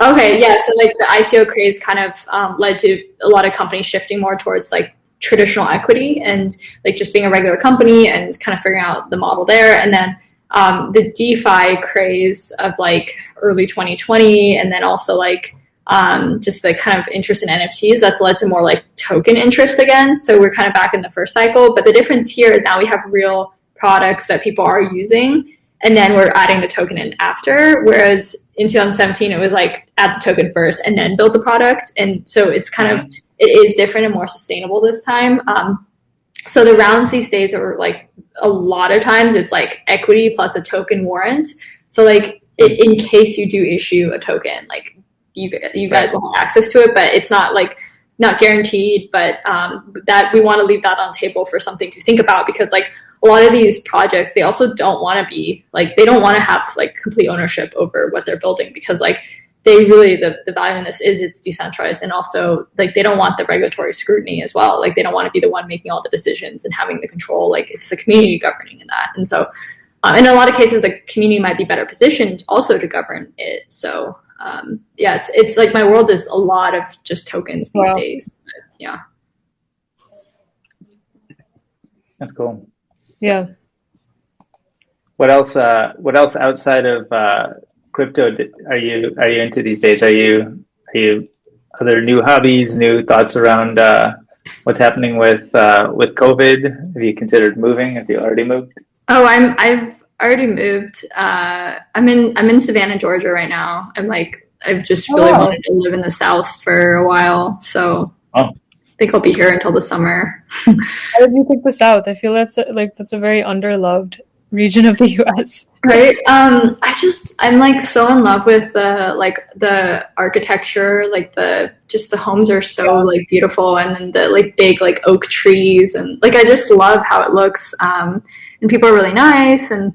Okay, yeah. So like the ICO craze kind of led to a lot of companies shifting more towards like traditional equity and like just being a regular company and kind of figuring out the model there. And then the DeFi craze of like early 2020, and then also like just the kind of interest in NFTs that's led to more like token interest again. So we're kind of back in the first cycle. But the difference here is now we have real products that people are using, and then we're adding the token in after. Whereas in 2017, it was like add the token first and then build the product. And so it's kind of, it is different and more sustainable this time. So the rounds these days are like a lot of times it's like equity plus a token warrant. So like in case you do issue a token, like you guys will have access to it, but it's not like not guaranteed, but that we want to leave that on the table for something to think about, because like a lot of these projects, they also don't want to be like, they don't want to have like complete ownership over what they're building, because like they really, the value in this is it's decentralized, and also like they don't want the regulatory scrutiny as well. Like they don't want to be the one making all the decisions and having the control. Like it's the community governing in that. And so in a lot of cases, the community might be better positioned also to govern it. So yeah, it's like my world is a lot of just tokens these days. But, yeah. That's cool. Yeah. What else outside of crypto are you into these days? Are there new hobbies, new thoughts around what's happening with COVID? Have you considered moving? Have you already moved? Oh, I've already moved. I'm in Savannah, Georgia right now. I've just really wanted to live in the South for a while, so I think I'll be here until the summer. How did you pick the South? I feel that's a very underloved region of the U.S. Right. I'm like so in love with the architecture, like the homes are so like beautiful, and then the like big like oak trees, and like I just love how it looks. And people are really nice, and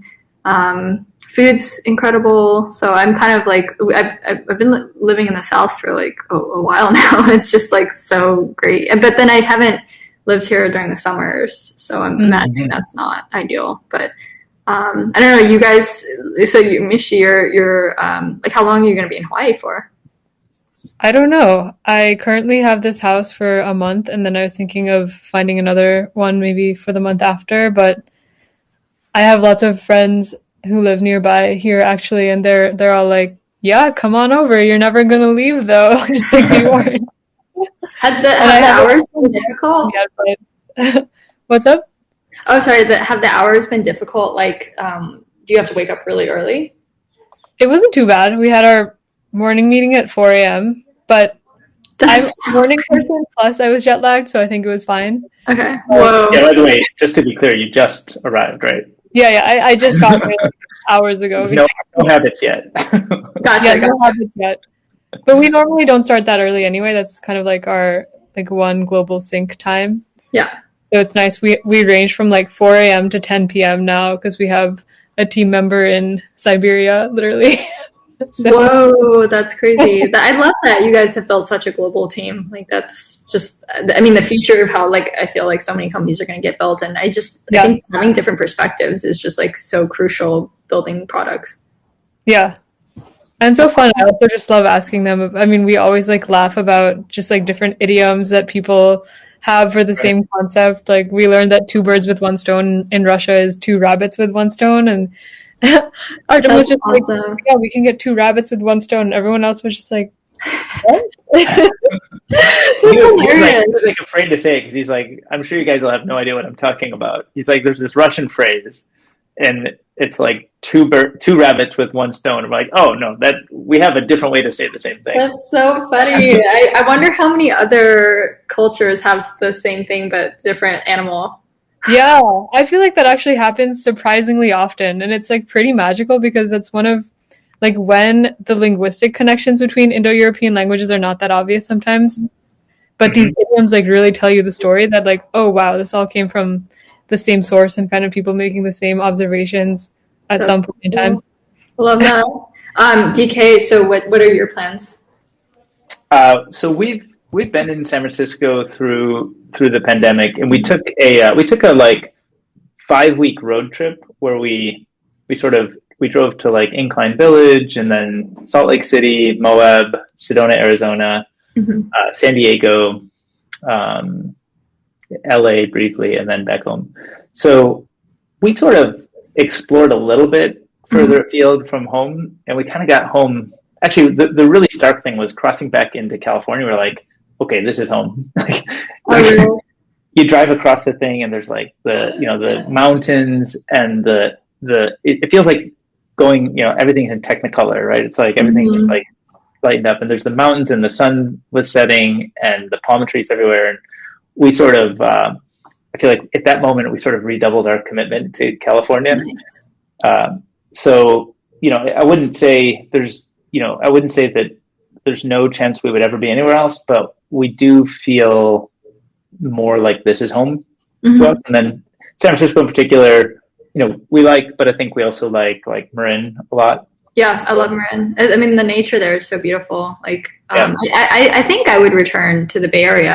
food's incredible. So I'm kind of like I've been living in the South for like a while now. It's just like so great. But then I haven't lived here during the summers, so I'm imagining that's not ideal. But I don't know, you guys. So Mishti, you're like, how long are you going to be in Hawaii for? I don't know. I currently have this house for a month, and then I was thinking of finding another one maybe for the month after. But I have lots of friends who live nearby here actually, and they're all like, "Yeah, come on over. You're never gonna leave though." Just like be warned. Have the hours been difficult? Yeah, but what's up? Oh, sorry. Have the hours been difficult? Like, do you have to wake up really early? It wasn't too bad. We had our morning meeting at 4 a.m., but I'm a morning person, plus I was jet lagged, so I think it was fine. Okay. Whoa. Yeah, by the way, just to be clear, you just arrived, right? Yeah. I just got here hours ago. No habits yet. Gotcha. Yeah, no habits yet. But we normally don't start that early anyway. That's kind of like our like one global sync time. Yeah. So it's nice. We range from like 4 a.m. to 10 p.m. now because we have a team member in Siberia, literally. So. Whoa, that's crazy. I love that you guys have built such a global team. Like that's just, I mean, the future of how like I feel like so many companies are going to get built, and I think having different perspectives is just like so crucial building products. Yeah. And so fun. I also just love asking them. I mean, we always like laugh about just like different idioms that people have for the same concept. Like we learned that 2 birds with 1 stone in Russia is 2 rabbits with 1 stone, and Artem was just awesome. Like, yeah, we can get 2 rabbits with 1 stone. And everyone else was just like, He was like afraid to say it because he's like, I'm sure you guys will have no idea what I'm talking about. He's like, there's this Russian phrase, and it's like two rabbits with one stone. I'm like, oh no, that we have a different way to say the same thing. That's so funny. I wonder how many other cultures have the same thing but different animal. Yeah, I feel like that actually happens surprisingly often, and it's like pretty magical because it's one of like when the linguistic connections between Indo-European languages are not that obvious sometimes, but these idioms like really tell you the story that like, oh wow, this all came from the same source and kind of people making the same observations at some point in time. Love that. DK, so what are your plans? So we've been in San Francisco through the pandemic, and we took a like 5-week road trip where we drove to like Incline Village and then Salt Lake City, Moab, Sedona, Arizona, San Diego, LA briefly, and then back home. So we sort of explored a little bit further afield from home, and we kind of got home. Actually, the really stark thing was crossing back into California. We're like, okay, this is home. You drive across the thing, and there's like the mountains and it feels like going, everything's in Technicolor, right? It's like everything just like lightened up, and there's the mountains, and the sun was setting, and the palm trees everywhere. And we sort of, I feel like at that moment we sort of redoubled our commitment to California. So I wouldn't say that there's no chance we would ever be anywhere else, but we do feel more like this is home to us. And then San Francisco in particular, we like, but I think we also like Marin a lot. Yeah, I love Marin. I mean, the nature there is so beautiful. Like, I think I would return to the Bay Area.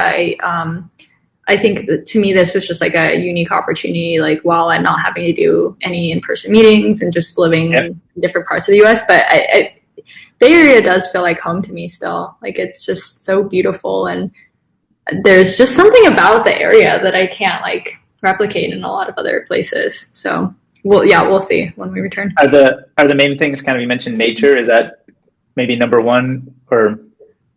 I think that to me, this was just like a unique opportunity, like while I'm not having to do any in-person meetings and just living in different parts of the US. But Bay Area does feel like home to me still. Like, it's just so beautiful. And there's just something about the area that I can't like replicate in a lot of other places. So we'll see when we return. Are the main things kind of, you mentioned nature, is that maybe number one? Or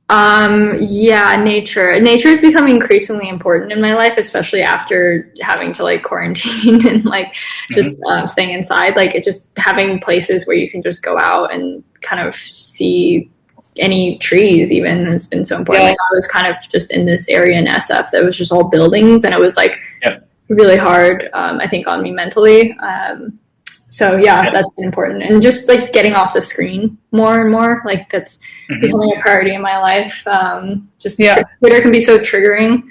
nature is becoming increasingly important in my life, especially after having to like quarantine and like just staying inside. Like, it just having places where you can just go out and kind of see any trees even has been so important. Like, I was kind of just in this area in SF that was just all buildings, and it was like really hard, I think, on me mentally. That's been important. And just like getting off the screen more and more, like that's becoming a priority in my life. Twitter can be so triggering.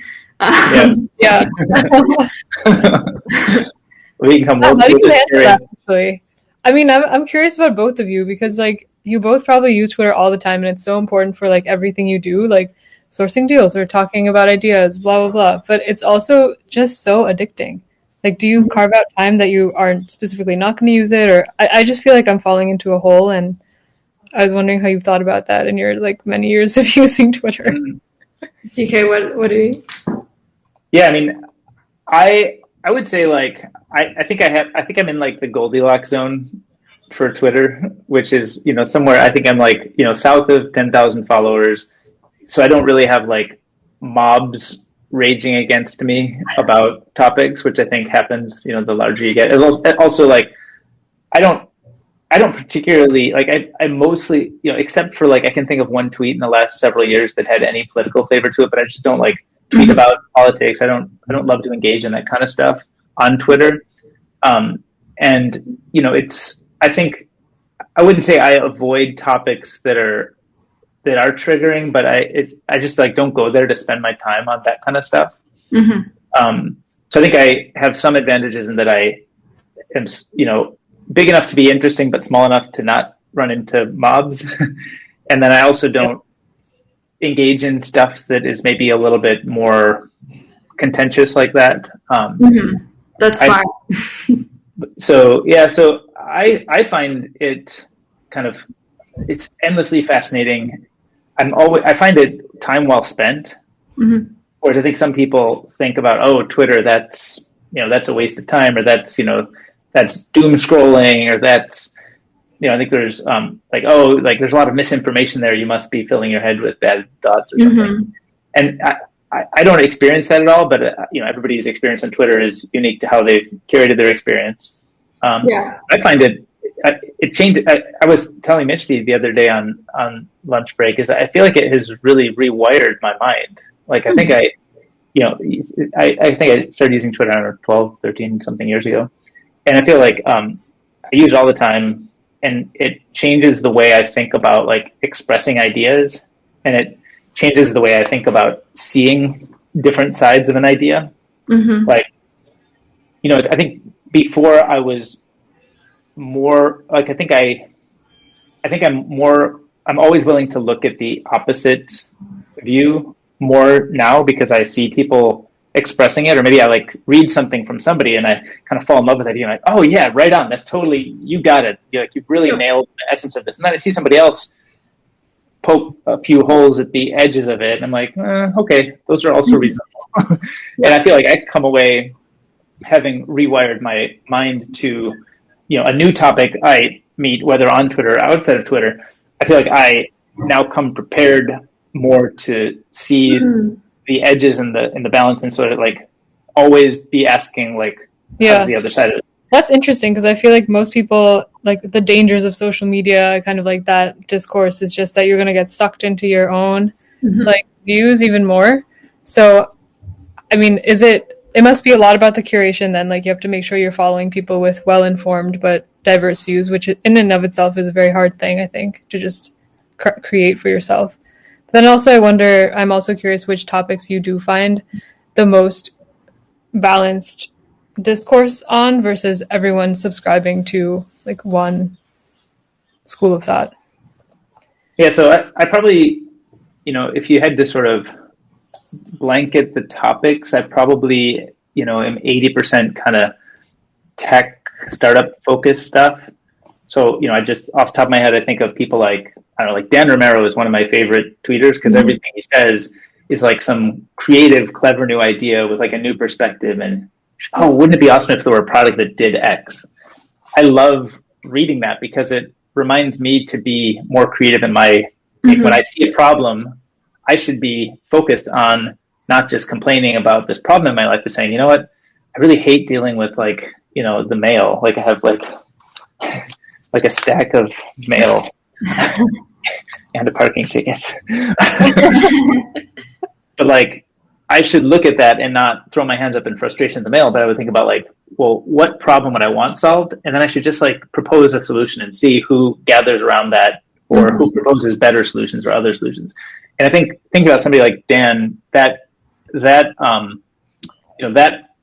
We can come How do you handle that, actually? I mean, I'm curious about both of you because like you both probably use Twitter all the time, and it's so important for like everything you do, like sourcing deals or talking about ideas, blah blah blah. But it's also just so addicting. Like, do you carve out time that you aren't specifically not going to use it? Or I just feel like I'm falling into a hole, and I was wondering how you've thought about that in your like many years of using Twitter. DK, what do you? Yeah, I mean, I would say like I think I'm in like the Goldilocks zone for Twitter, which is somewhere, I think I'm like south of 10,000 followers, so I don't really have like mobs raging against me about topics, which I think happens the larger you get. Also, like I don't particularly like, I mostly except for like I can think of one tweet in the last several years that had any political flavor to it, but I just don't like tweet about politics. I don't love to engage in that kind of stuff on Twitter. And I think I wouldn't say I avoid topics that are triggering, but I just like don't go there to spend my time on that kind of stuff. So I think I have some advantages in that I am big enough to be interesting, but small enough to not run into mobs. And then I also don't engage in stuff that is maybe a little bit more contentious like that. That's fine. So I find it it's endlessly fascinating. I find it time well spent. Whereas I think some people think about, Twitter, that's a waste of time, or that's doom scrolling, or that's I think there's there's a lot of misinformation there. You must be filling your head with bad thoughts or something. Mm-hmm. And I don't experience that at all, but everybody's experience on Twitter is unique to how they've curated their experience. I find it changed. I was telling Mishti the other day on lunch break is I feel like it has really rewired my mind. Like I think I think I started using Twitter, I don't know, 12, 13 something years ago. And I feel like I use it all the time, and it changes the way I think about like expressing ideas, and it changes the way I think about seeing different sides of an idea. Mm-hmm. Like, I think before I was more like, I'm always willing to look at the opposite view more now because I see people expressing it, or maybe I like read something from somebody and I kind of fall in love with it. Like, oh yeah, right on. That's totally, you got it. You've really nailed the essence of this. And then I see somebody else poke a few holes at the edges of it, and I'm like, okay, those are also reasonable. And I feel like I come away having rewired my mind to, a new topic I meet, whether on Twitter or outside of Twitter. I feel like I now come prepared more to see the edges and the balance, and sort of like always be asking like, how's the other side of it? That's interesting because I feel like most people, like the dangers of social media, kind of like that discourse is just that you're going to get sucked into your own like views even more. So, I mean, it must be a lot about the curation then. Like you have to make sure you're following people with well-informed but diverse views, which in and of itself is a very hard thing, I think, to just create for yourself. But then also I'm also curious which topics you do find the most balanced discourse on versus everyone subscribing to like one school of thought. Yeah, so I probably, if you had to sort of blanket the topics, I probably, am 80% kind of tech startup focused stuff. So, I just off the top of my head, I think of people like, I don't know, like Dan Romero is one of my favorite tweeters because everything he says is like some creative, clever new idea with like a new perspective. And wouldn't it be awesome if there were a product that did X? I love reading that because it reminds me to be more creative in my, when I see a problem, I should be focused on not just complaining about this problem in my life, but saying, you know what, I really hate dealing with like, the mail. Like I have like a stack of mail and a parking ticket. But like, I should look at that and not throw my hands up in frustration at the mail, but I would think about like, well, what problem would I want solved? And then I should just like propose a solution and see who gathers around that, or who proposes better solutions or other solutions. And I think about somebody like Dan, that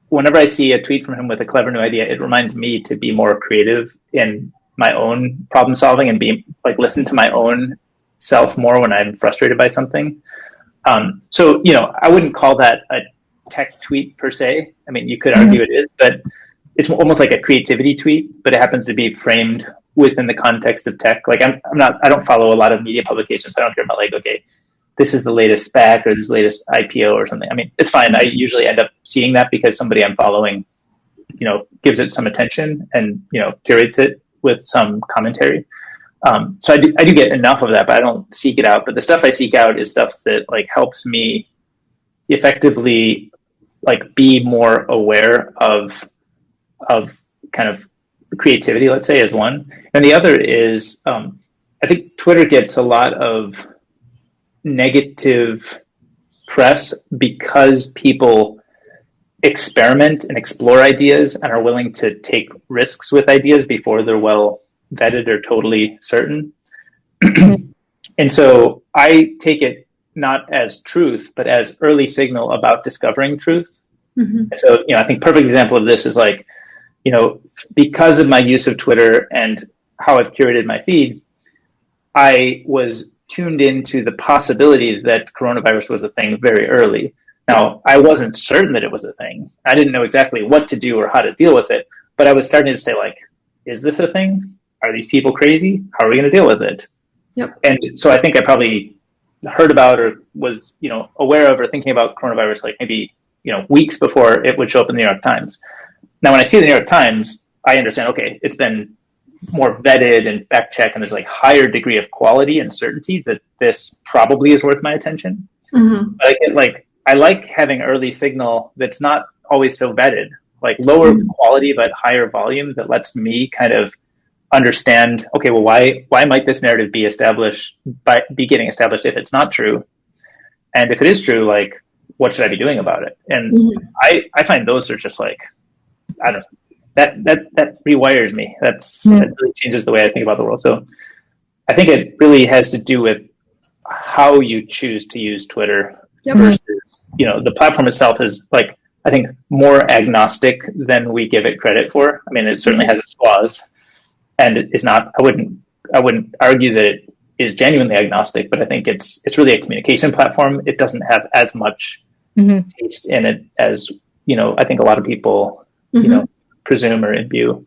whenever I see a tweet from him with a clever new idea, it reminds me to be more creative in my own problem solving and be like, listen to my own self more when I'm frustrated by something. So, I wouldn't call that a tech tweet per se. I mean, you could argue it is, but it's almost like a creativity tweet, but it happens to be framed within the context of tech. Like I don't follow a lot of media publications. So I don't care about like, okay, this is the latest SPAC or this latest IPO or something. I mean, it's fine. I usually end up seeing that because somebody I'm following, gives it some attention and, curates it with some commentary. So I do get enough of that, but I don't seek it out. But the stuff I seek out is stuff that like helps me effectively like be more aware of kind of creativity, let's say, as one. And the other is I think Twitter gets a lot of negative press because people experiment and explore ideas and are willing to take risks with ideas before they're well vetted or totally certain. And so I take it not as truth, but as early signal about discovering truth. So, I think perfect example of this is like, because of my use of Twitter and how I've curated my feed, I was tuned into the possibility that coronavirus was a thing very early. Now, I wasn't certain that it was a thing. I didn't know exactly what to do or how to deal with it, but I was starting to say like, is this a thing? Are these people crazy? How are we going to deal with it? Yep. And so I think I probably heard about or was, aware of or thinking about coronavirus like maybe, weeks before it would show up in the New York Times. Now, when I see the New York Times, I understand, okay, it's been more vetted and fact check, and there's like higher degree of quality and certainty that this probably is worth my attention. Mm-hmm. But I like having early signal that's not always so vetted, like lower quality but higher volume, that lets me kind of understand, okay, well, why might this narrative be getting established if it's not true, and if it is true, like what should I be doing about it? And I find those are just like, I don't know, that rewires me. That really changes the way I think about the world. So I think it really has to do with how you choose to use Twitter versus, the platform itself is like, I think, more agnostic than we give it credit for. I mean, it certainly has its flaws, and it is not, I wouldn't argue that it is genuinely agnostic, but I think it's really a communication platform. It doesn't have as much taste in it as, I think a lot of people, presume or imbue.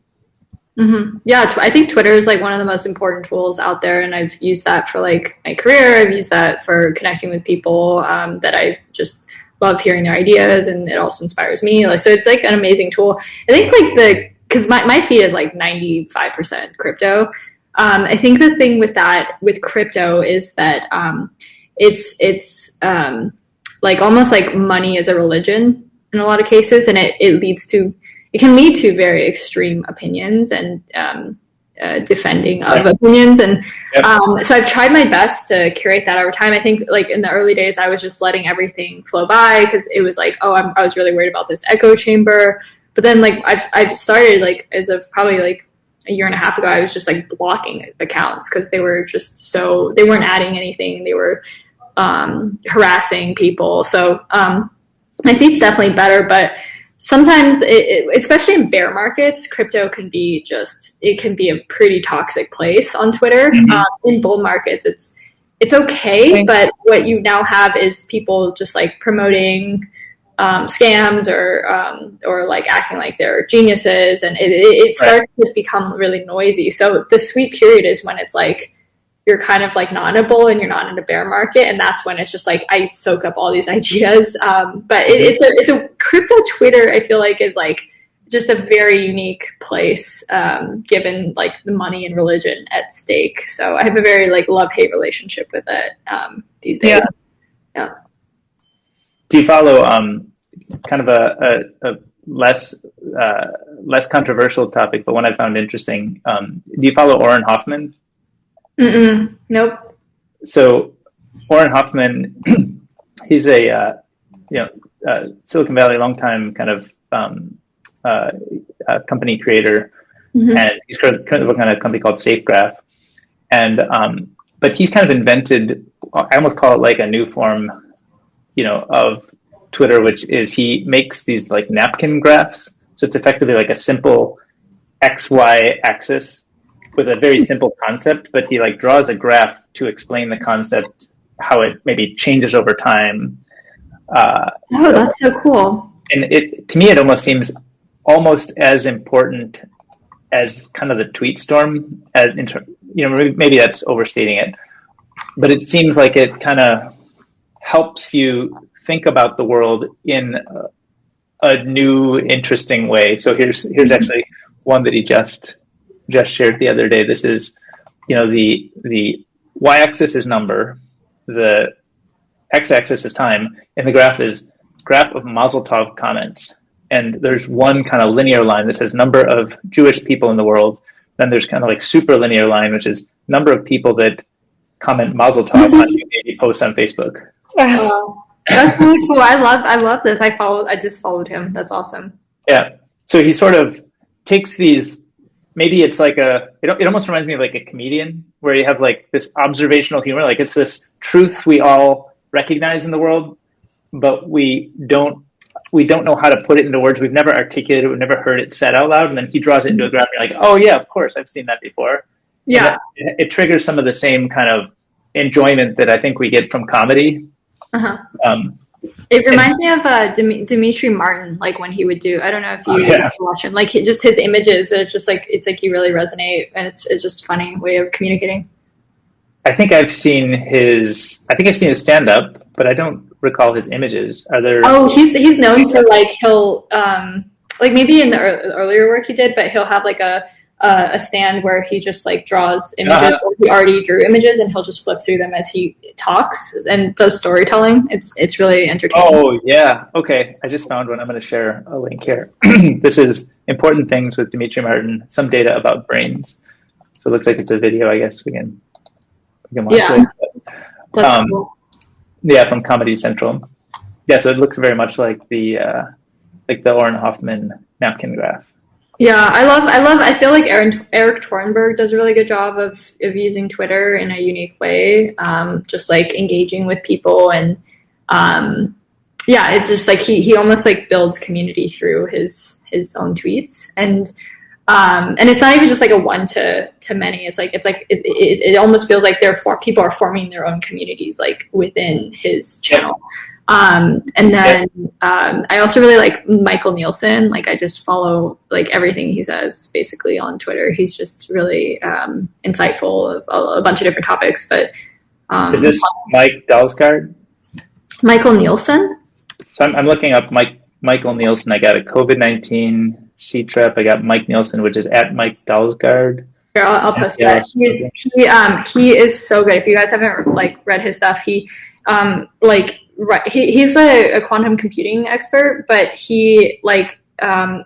Yeah, I think Twitter is like one of the most important tools out there, and I've used that for like my career. I've used that for connecting with people that I just love hearing their ideas, and it also inspires me. So it's like an amazing tool. I think because my feed is like 95% crypto. I think the thing with crypto is that it's like almost like money is a religion in a lot of cases, and it can lead to very extreme opinions and defending of opinions. And so I've tried my best to curate that over time. I think like in the early days, I was just letting everything flow by because it was like, I was really worried about this echo chamber. But then like I've started like as of probably like a year and a half ago, I was just like blocking accounts because they were just they weren't adding anything. They were harassing people. So my feed's definitely better, but sometimes, especially in bear markets, crypto can be a pretty toxic place on Twitter. In bull markets, it's okay, but what you now have is people just like promoting scams or like acting like they're geniuses, and it starts to become really noisy. So the sweet period is when it's like you're kind of like not in a bull and you're not in a bear market, and that's when it's just like I soak up all these ideas. But it's a crypto Twitter, I feel like, is like just a very unique place, given like the money and religion at stake. So I have a very like love-hate relationship with it these days. Yeah. Do you follow kind of a less controversial topic, but one I found interesting? Do you follow Oren Hoffman? Nope. So Oren Hoffman, he's a Silicon Valley longtime kind of company creator, and he's currently working on a company called SafeGraph. And but he's kind of invented, I almost call it like a new form, of Twitter, which is he makes these like napkin graphs. So it's effectively like a simple XY axis with a very simple concept, but he like draws a graph to explain the concept, how it maybe changes over time. That's so cool. And to me, it almost seems almost as important as kind of the tweet storm. Maybe that's overstating it, but it seems like it kind of helps you think about the world in a new, interesting way. So here's actually one that he just shared the other day. This is, the y-axis is number, the x-axis is time, and the graph is graph of Mazel Tov comments. And there's one kind of linear line that says number of Jewish people in the world. Then there's kind of like super linear line, which is number of people that comment Mazel Tov on maybe posts on Facebook. Wow. That's really cool. I love this. I just followed him. That's awesome. Yeah. So he sort of takes these, maybe it's like it almost reminds me of like a comedian where you have like this observational humor, like it's this truth we all recognize in the world, but we don't know how to put it into words. We've never articulated it. We've never heard it said out loud. And then he draws it into a graph. And you're like, oh yeah, of course. I've seen that before. Yeah. It triggers some of the same kind of enjoyment that I think we get from comedy. It reminds me of Dimitri Martin, like when he would do, I don't know if you used to watch him, like just his images, it's just like, it's like you really resonate, and it's just a funny way of communicating. I think I've seen his stand-up, but I don't recall his images. Are there? Oh, he's known for like, he'll, like maybe in the earlier work he did, but he'll have like a a stand where he just like draws images, or he already drew images, and he'll just flip through them as he talks and does storytelling. It's really entertaining. Oh yeah, okay. I just found one. I'm going to share a link here. This is Important Things with Dimitri Martin. Some data about brains. So it looks like it's a video. I guess we can watch it. That's cool. Yeah, from Comedy Central. Yeah, so it looks very much like the Orrin Hoffman napkin graph. Yeah, I feel like Eric Tornberg does a really good job of using Twitter in a unique way, just like engaging with people, and yeah, it's just like he almost like builds community through his own tweets, and it's not even just like a one to many. It's like it almost feels like people are forming their own communities like within his channel. And then I also really like Michael Nielsen. Like I just follow like everything he says basically on Twitter. He's just really insightful of a bunch of different topics. But is this Mike Dalsgaard? Michael Nielsen? So I'm looking up Michael Nielsen. I got a COVID-19 C-Trep. I got Mike Nielsen, which is at Mike Dalsgaard. Here, I'll post that. He is so good. If you guys haven't like read his stuff, he's a quantum computing expert, but he like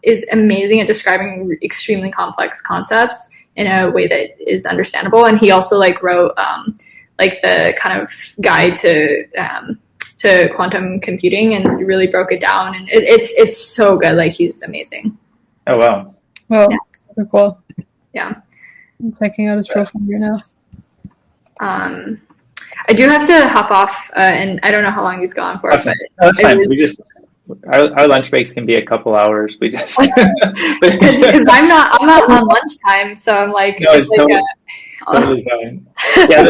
is amazing at describing extremely complex concepts in a way that is understandable. And he also like wrote like the kind of guide to quantum computing and really broke it down. And it's so good. Like he's amazing. Oh wow! Well, yeah. Super cool. Yeah, I'm checking out his profile here now. I do have to hop off, and I don't know how long he's gone for. That's fine. We just our lunch breaks can be a couple hours. We just because I'm not on lunchtime, so I'm like, no, it's totally fine. Yeah,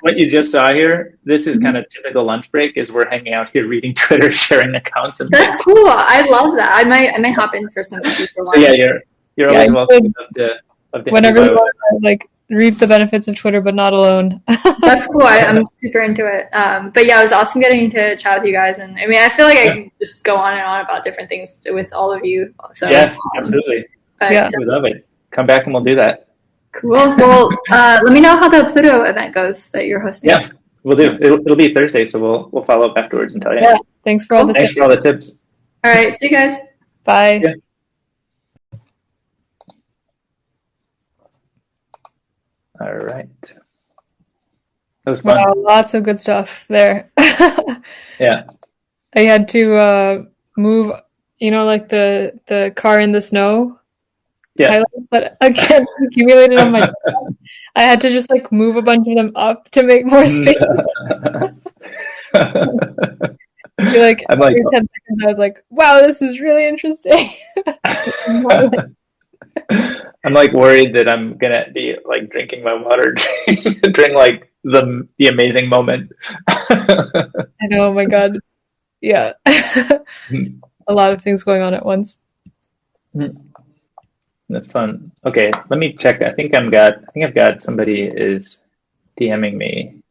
what you just saw here, this is kind of typical lunch break. Is we're hanging out here reading Twitter, sharing accounts, and that's things. Cool. I love that. I might hop in for some future lunch. So yeah, you're always welcome to whenever you want to, like reap the benefits of Twitter, but not alone. That's cool. I'm super into it. But yeah, it was awesome getting to chat with you guys. And I mean, I feel like I can just go on and on about different things with all of you. So yes, absolutely. We love it. Come back and we'll do that. Cool. Well, let me know how the Pluto event goes that you're hosting. Yeah, we'll do. It'll be Thursday, so we'll follow up afterwards and tell you. Yeah. Thanks for all the tips. All right. See you guys. Bye. Yeah. All right. That was fun. Wow, lots of good stuff there. Yeah. I had to move, like the car in the snow. Yeah. But again, accumulated on my desk. I had to just like move a bunch of them up to make more space. Like every 10 seconds I was like, wow, this is really interesting. I'm like worried that I'm gonna be like drinking my water during like the amazing moment. I know, oh my god. Yeah. A lot of things going on at once. That's fun. Okay, let me check. I think I've got somebody is DMing me.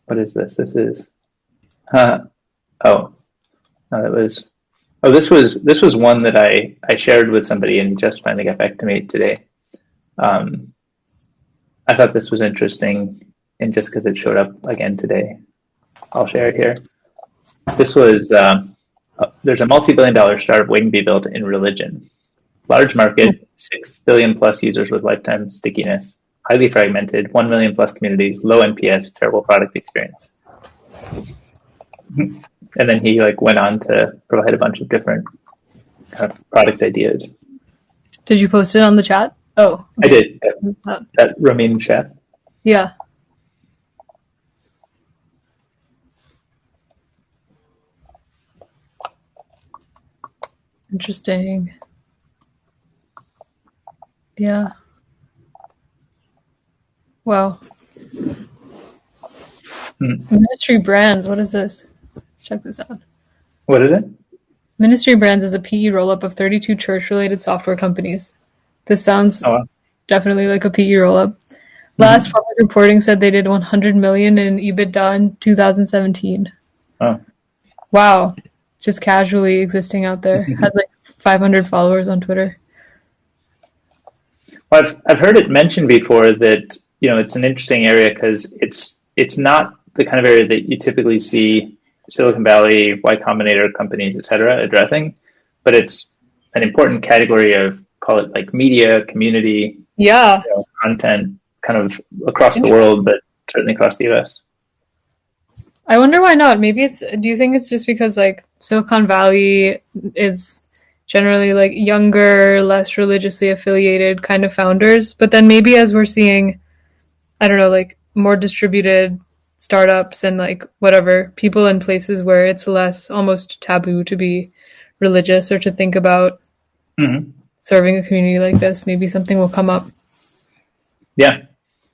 What is this? This is this was one that I shared with somebody and just finally got back to me today. I thought this was interesting, and just because it showed up again today, I'll share it here. This was there's a multi-billion-dollar startup waiting to be built in religion. Large market, 6 billion plus users with lifetime stickiness, highly fragmented, 1 million plus communities, low NPS, terrible product experience. And then he like went on to provide a bunch of different kind of product ideas. Did you post it on the chat? Oh, okay. I did. That Ramin chat. Yeah. Interesting. Yeah. Wow. Ministry Brands. What is this? Let's check this out. What is it? Ministry Brands is a PE roll-up of 32 church-related software companies. This sounds definitely like a PE roll-up. Last public reporting said they did 100 million in EBITDA in 2017. Oh. Wow. Just casually existing out there. Has like 500 followers on Twitter. Well, I've heard it mentioned before that, it's an interesting area because it's not the kind of area that you typically see Silicon Valley, Y Combinator companies, et cetera, addressing, but it's an important category of, call it like media, community, Yeah. content kind of across the world, but certainly across the US. I wonder why not. Do you think it's just because like Silicon Valley is generally like younger, less religiously affiliated kind of founders, but then maybe as we're seeing, I don't know, like more distributed startups and like whatever, people in places where it's less almost taboo to be religious or to think about Mm-hmm. serving a community like this, maybe something will come up. Yeah.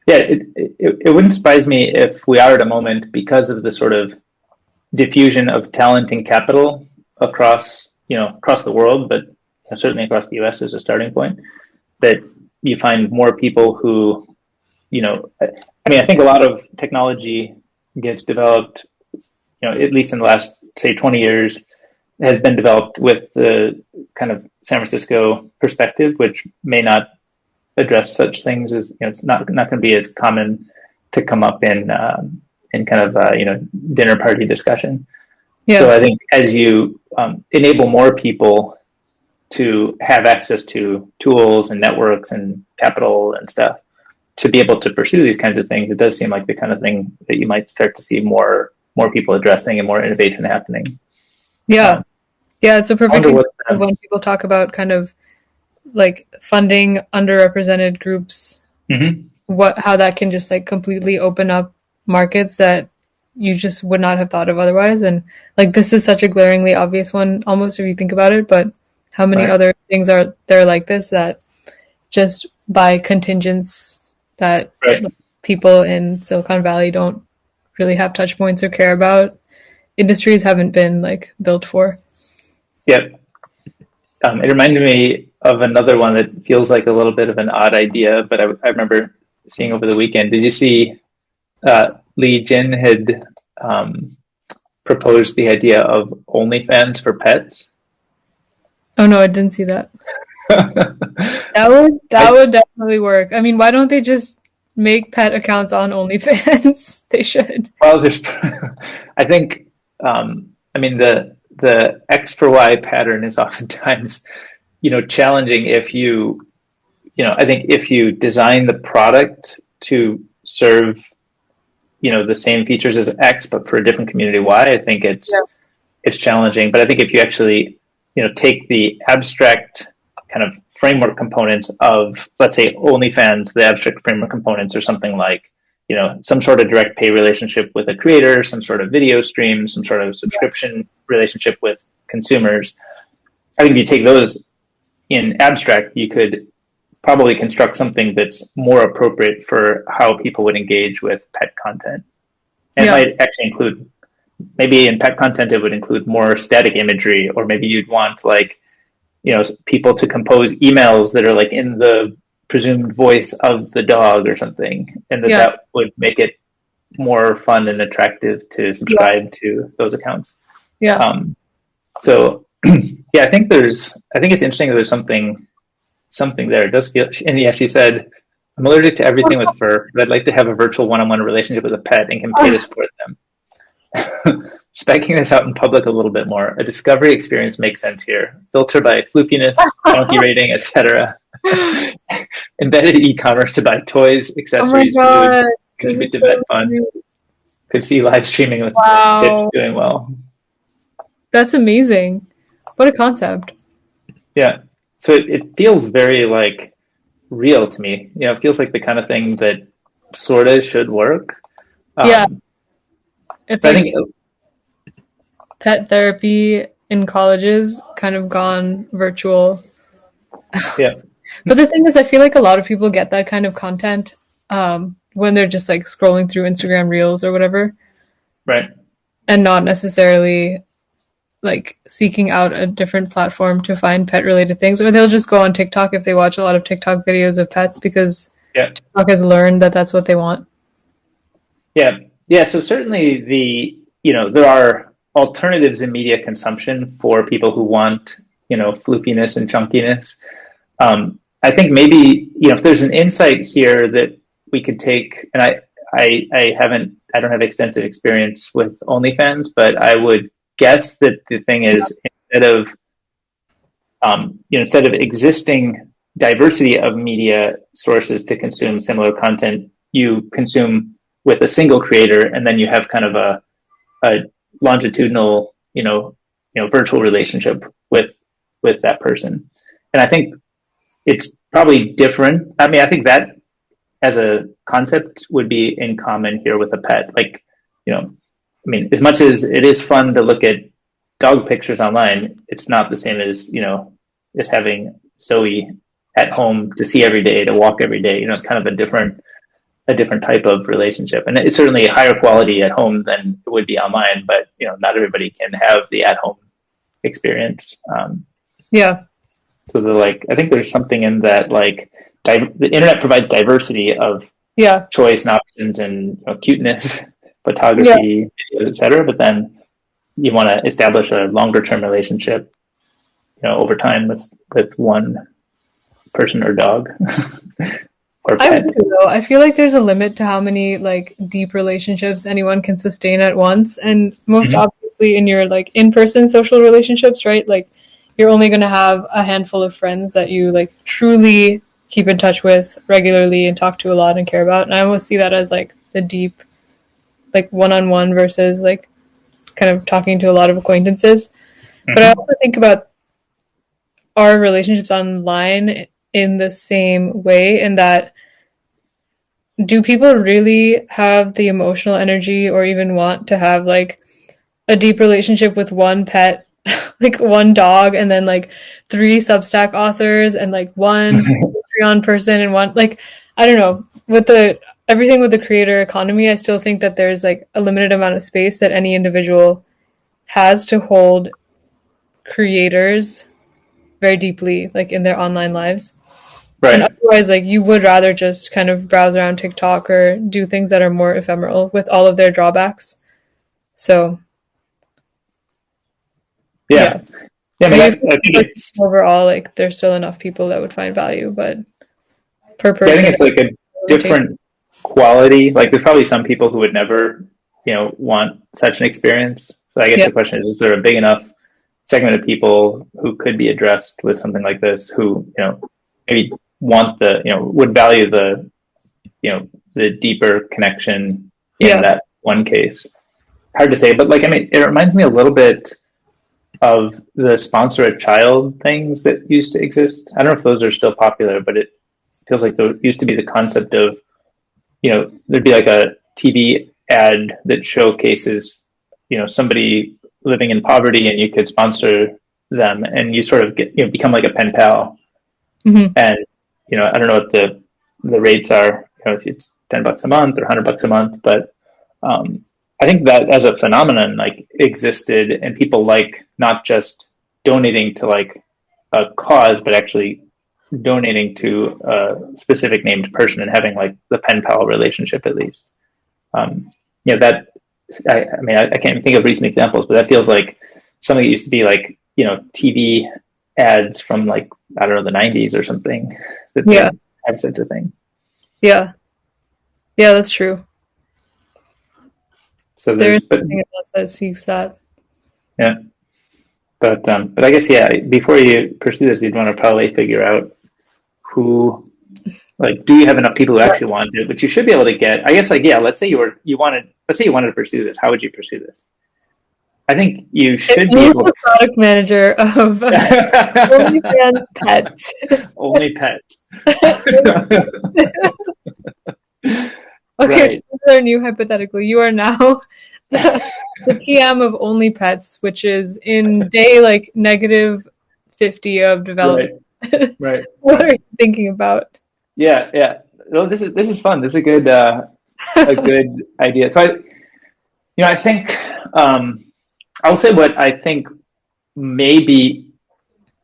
Yeah, it wouldn't surprise me if we are at a moment because of the sort of diffusion of talent and capital across the world, but certainly across the US as a starting point, that you find more people who, I think a lot of technology gets developed, at least in the last, say, 20 years, has been developed with the kind of San Francisco perspective, which may not address such things as, it's not going to be as common to come up in kind of dinner party discussion. Yeah. So I think as you enable more people to have access to tools and networks and capital and stuff to be able to pursue these kinds of things, it does seem like the kind of thing that you might start to see more people addressing and more innovation happening. Yeah. Yeah, it's a perfect example what, when people talk about kind of like funding underrepresented groups, how that can just like completely open up markets that you just would not have thought of otherwise. And like this is such a glaringly obvious one almost if you think about it, but how many other things are there like this that just by contingents that people in Silicon Valley don't really have touch points or care about, industries haven't been like built for. Yeah. It reminded me of another one that feels like a little bit of an odd idea, but I remember seeing over the weekend. Did you see Li Jin had proposed the idea of OnlyFans for pets? Oh no, I didn't see that. That would definitely work. I mean, why don't they just make pet accounts on OnlyFans? They should. Well, I think, the X for Y pattern is oftentimes, challenging if I think if you design the product to serve, the same features as X, but for a different community Y, I think it's challenging. But I think if you actually, take the abstract kind of framework components of, let's say, OnlyFans, the abstract framework components are something like, some sort of direct pay relationship with a creator, some sort of video stream, some sort of subscription relationship with consumers. I think if you take those in abstract, you could probably construct something that's more appropriate for how people would engage with pet content. And it might actually include, maybe in pet content, it would include more static imagery, or maybe you'd want like, people to compose emails that are like in the presumed voice of the dog or something, and that would make it more fun and attractive to subscribe to those accounts. So I think it's interesting that there's something there. It does feel, and she said, I'm allergic to everything with fur, but I'd like to have a virtual one-on-one relationship with a pet and can pay to support them. Spiking this out in public a little bit more. A discovery experience makes sense here. Filter by floofiness, donkey rating, etc. Embedded e-commerce to buy toys, accessories, food, contribute to vet fund. Could see live streaming with tips doing well. That's amazing. What a concept. Yeah. So it feels very like real to me. It feels like the kind of thing that sort of should work. It's like, I think pet therapy in colleges kind of gone virtual. Yeah. But the thing is, I feel like a lot of people get that kind of content when they're just like scrolling through Instagram Reels or whatever. Right. And not necessarily like seeking out a different platform to find pet related things, or they'll just go on TikTok if they watch a lot of TikTok videos of pets because TikTok has learned that that's what they want. Yeah. Yeah. So certainly there are alternatives in media consumption for people who want, floofiness and chunkiness. I think maybe, if there's an insight here that we could take, and I don't have extensive experience with OnlyFans, but I would guess that the thing is, instead of existing diversity of media sources to consume similar content, you consume with a single creator, and then you have kind of a longitudinal, virtual relationship with that person. And I think it's probably different. I mean, I think that as a concept would be in common here with a pet. Like, as much as it is fun to look at dog pictures online, it's not the same as, as having Zoe at home to see every day, to walk every day. It's kind of a different type of relationship. And it's certainly higher quality at home than it would be online, but, not everybody can have the at-home experience. Yeah. So I think there's something in that, the internet provides diversity of choice and options and cuteness, photography, et cetera. But then you want to establish a longer term relationship, over time with one person or dog or pet. I feel like there's a limit to how many deep relationships anyone can sustain at once, and most obviously in your in-person social relationships, right? You're only going to have a handful of friends that you truly keep in touch with regularly and talk to a lot and care about. And I almost see that as the deep, one-on-one versus kind of talking to a lot of acquaintances. But I also think about our relationships online in the same way, in that, do people really have the emotional energy or even want to have a deep relationship with one pet, one dog, and then 3 Substack authors and one Patreon person and one, I don't know, with everything with the creator economy, I still think that there's a limited amount of space that any individual has to hold creators very deeply in their online lives. Right. And otherwise, you would rather just kind of browse around TikTok or do things that are more ephemeral with all of their drawbacks. So yeah. I mean, I think overall, there's still enough people that would find value, but per person, I think it's a different quality. There's probably some people who would never, want such an experience. So I guess the question is there a big enough segment of people who could be addressed with something like this, who, maybe want would value the deeper connection in that one case? Hard to say, but it reminds me a little bit of the sponsor a child things that used to exist. I don't know if those are still popular, but it feels like there used to be the concept of, there'd be a TV ad that showcases, somebody living in poverty, and you could sponsor them, and you sort of get, become like a pen pal. And, I don't know what the rates are, if it's $10 a month or $100 a month, but, I think that as a phenomenon, existed, and people not just donating to a cause, but actually donating to a specific named person and having the pen pal relationship, at least. That, I can't even think of recent examples, but that feels like something that used to be TV ads from I don't know, the 90s or something that have such a thing. Yeah, that's true. So there's something else that seeks that. Yeah. But I guess, before you pursue this, you'd want to probably figure out who, do you have enough people who actually want it? But you should be able to get, I guess, let's say you wanted to pursue this. How would you pursue this? I think you should be able to. Product manager of OnlyFans Pets. Only pets. Okay, right. So this is our new hypothetical. You are now the PM of Only Pets, which is in day negative 50 of development. Right. What are you thinking about? Yeah. Well, this is fun. This is a good idea. So I think I'll say what I think maybe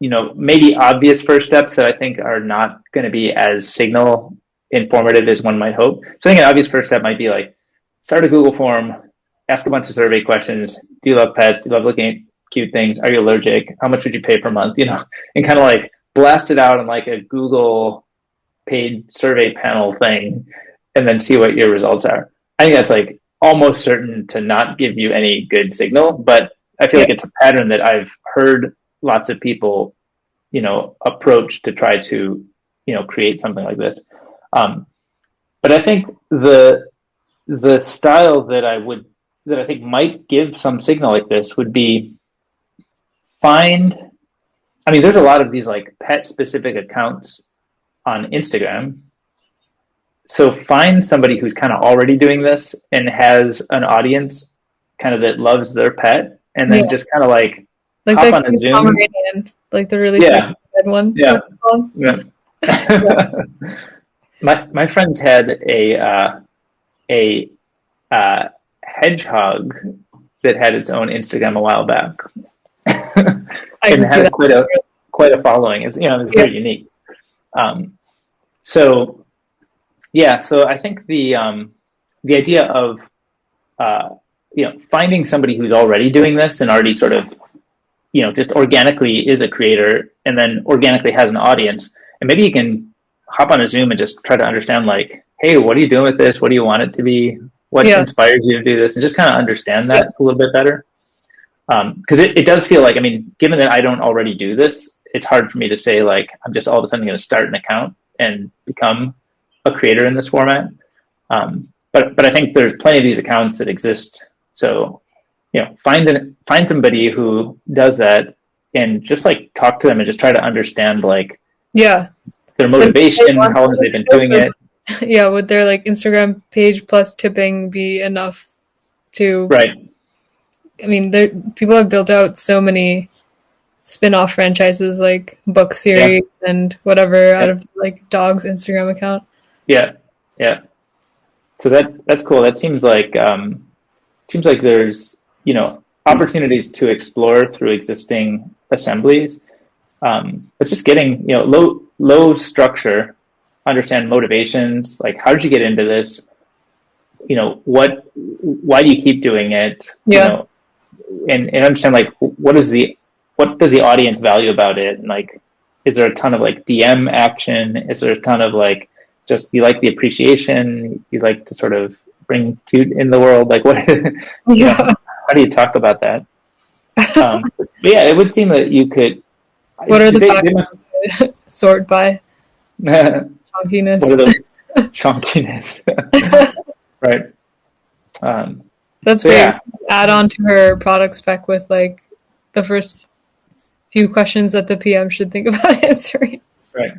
obvious first steps that I think are not going to be as signal informative as one might hope. So I think an obvious first step might be start a Google form, ask a bunch of survey questions. Do you love pets? Do you love looking at cute things? Are you allergic? How much would you pay per month? And kind of blast it out on like a Google paid survey panel thing and then see what your results are. I think that's like almost certain to not give you any good signal, but I feel like it's a pattern that I've heard lots of people, approach to try to, create something like this. But I think the style that I think might give some signal like this would be there's a lot of these like pet specific accounts on Instagram. So find somebody who's kind of already doing this and has an audience kind of that loves their pet, and then just kind of like hop on a Zoom. Pomeranian, like the really good one. Yeah. My friends had a hedgehog that had its own Instagram a while back. And had quite a following. It's very unique. So I think the idea of finding somebody who's already doing this and already sort of just organically is a creator and then organically has an audience, and maybe you can hop on a Zoom and just try to understand like, hey, what are you doing with this? What do you want it to be? What inspires you to do this? And just kind of understand that a little bit better. Because it does feel like, given that I don't already do this, it's hard for me to say like, I'm just all of a sudden going to start an account and become a creator in this format. But I think there's plenty of these accounts that exist. So, find somebody who does that and just like talk to them and just try to understand like, their motivation, how long they've been doing it. Yeah, would their like Instagram page plus tipping be enough to? Right. People have built out so many spin-off franchises like book series and whatever out of like dog's Instagram account. Yeah. So that's cool. That seems like there's opportunities to explore through existing assemblies, but just getting low structure, understand motivations, like how did you get into this? Why do you keep doing it? And understand like what does the audience value about it? And like, is there a ton of like DM action? Is there a ton of like just you like the appreciation? You like to sort of bring cute in the world? Like what? How do you talk about that? But yeah, it would seem that you could. What are the sort by chonkiness? What are the chonkiness? Right. That's great. Yeah. Add on to her product spec with like the first few questions that the PM should think about answering. Right.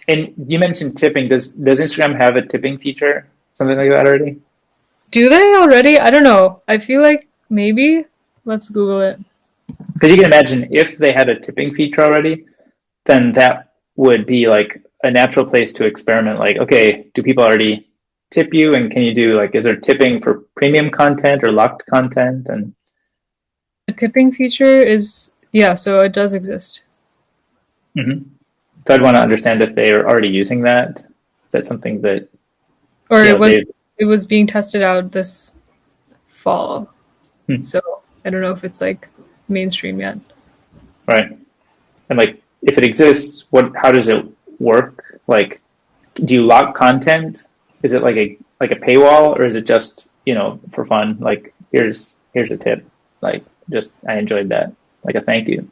And you mentioned tipping. Does Instagram have a tipping feature? Something like that already? Do they already? I don't know. I feel like maybe. Let's Google it. Because you can imagine if they had a tipping feature already, then that would be like a natural place to experiment. Like, okay, do people already tip you, and can you do like, is there tipping for premium content or locked content? And the tipping feature is so it does exist. Mm-hmm. So I'd want to understand if they are already using that. Is that something that, or it was being tested out this fall? So I don't know if it's like mainstream yet. Right. And like, if it exists, how does it work? Like, do you lock content? Is it like a paywall, or is it just, for fun? Like, here's a tip. Like, just, I enjoyed that. Like a thank you.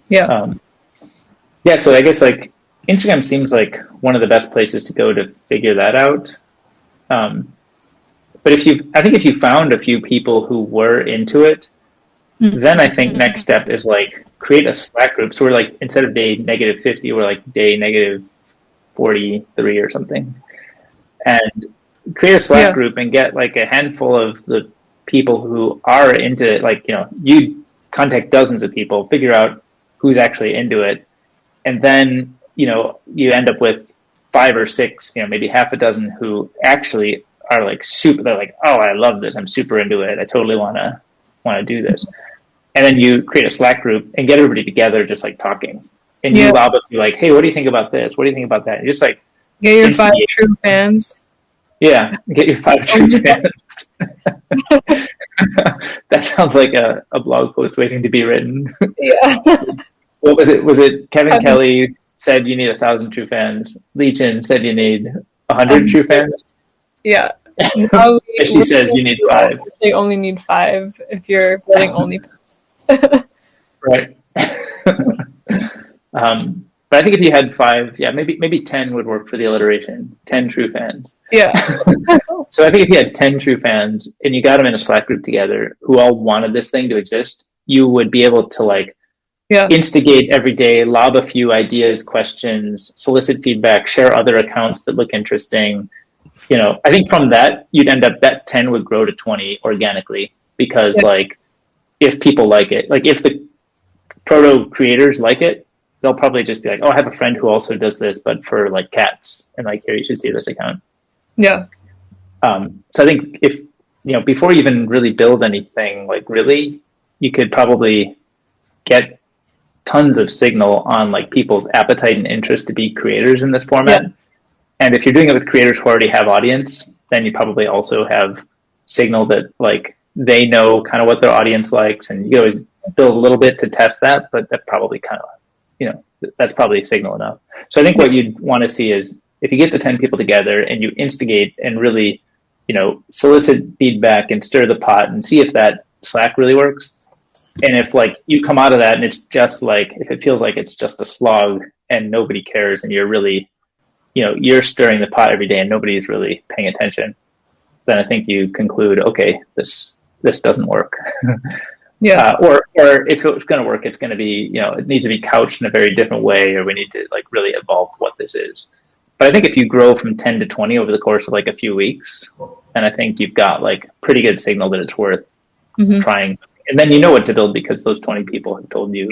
Yeah. So I guess like Instagram seems like one of the best places to go to figure that out. But I think if you found a few people who were into it, then I think next step is like create a Slack group. So we're like, instead of day -50, we're like day -43 or something. And create a Slack group and get like a handful of the people who are into it. Like, you contact dozens of people, figure out who's actually into it. And then, you end up with 5 or 6, maybe half a dozen who actually are like they're like, oh, I love this. I'm super into it. I totally want to do this. And then you create a Slack group and get everybody together, just like talking. And you allow them to be like, hey, what do you think about this? What do you think about that? And just like, get your 5 true fans. Yeah, get your 5 true fans. That sounds like a blog post waiting to be written. Yeah. What was it? Was it Kevin Kelly said you need 1,000 true fans? Legion said you need 100 true fans? Yeah. She says you need 5. They only need 5 if you're building only pets. Right. But I think if you had 5, yeah, maybe 10 would work for the alliteration. 10 true fans. Yeah. So I think if you had 10 true fans and you got them in a Slack group together who all wanted this thing to exist, you would be able to like instigate every day, lob a few ideas, questions, solicit feedback, share other accounts that look interesting. You know, I think from that, you'd end up that 10 would grow to 20 organically because like if people like it, like if the proto creators like it, they'll probably just be like, oh, I have a friend who also does this, but for like cats. And like, here, you should see this account. Yeah. So I think if, you know, before you even really build anything, like really, you could probably get tons of signal on like people's appetite and interest to be creators in this format. Yeah. And if you're doing it with creators who already have audience, then you probably also have signal that like they know kind of what their audience likes, and you can always build a little bit to test that, but that probably kind of, you know, that's probably signal enough. So I think what you'd want to see is if you get the 10 people together and you instigate and really, you know, solicit feedback and stir the pot and see if that Slack really works. And if like you come out of that and it's just like, if it feels like it's just a slog and nobody cares and you're really, you know, you're stirring the pot every day and nobody's really paying attention, then I think you conclude, okay, this doesn't work. Yeah. Or if it's going to work, it's going to be, you know, it needs to be couched in a very different way, or we need to like really evolve what this is. But I think if you grow from 10 to 20 over the course of like a few weeks, then I think you've got like pretty good signal that it's worth trying. And then you know what to build because those 20 people have told you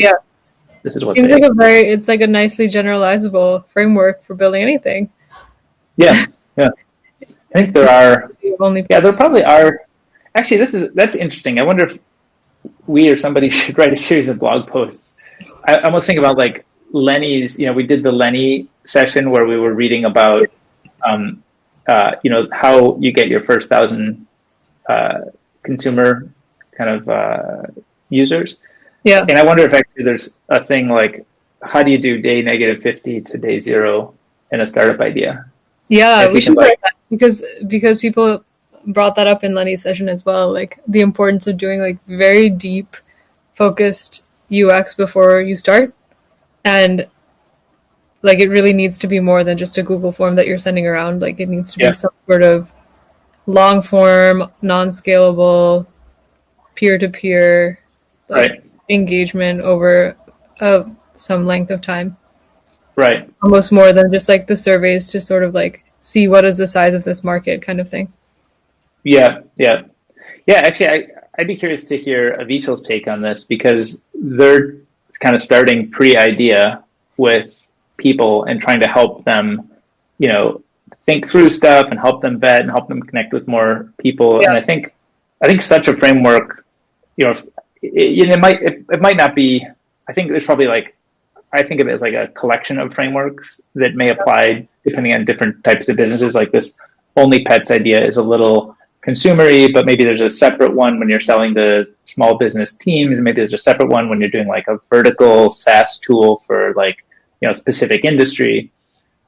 this is what seems like it's like a nicely generalizable framework for building anything. Yeah. I think there are there probably are. Actually, that's interesting. I wonder if we or somebody should write a series of blog posts. I almost think about like Lenny's, you know, we did the Lenny session where we were reading about, you know, how you get your first 1,000 consumer kind of users. Yeah. And I wonder if actually there's a thing like, how do you do day -50 to day 0 in a startup idea? Yeah, we should write that because people brought that up in Lenny's session as well, like the importance of doing like very deep focused UX before you start. And like it really needs to be more than just a Google form that you're sending around. Like it needs to be some sort of long form, non-scalable, peer-to-peer engagement over some length of time. Right. Almost more than just like the surveys to sort of like see what is the size of this market kind of thing. Yeah. Actually, I'd be curious to hear Avichal's take on this because they're kind of starting pre-idea with people and trying to help them, you know, think through stuff and help them vet and help them connect with more people. Yeah. And I think such a framework, you know, it might not be. I think there's probably like, I think of it as like a collection of frameworks that may apply depending on different types of businesses. Like this only pets idea is a little consumery, but maybe there's a separate one when you're selling to small business teams. Maybe there's a separate one when you're doing like a vertical SaaS tool for like, you know, specific industry.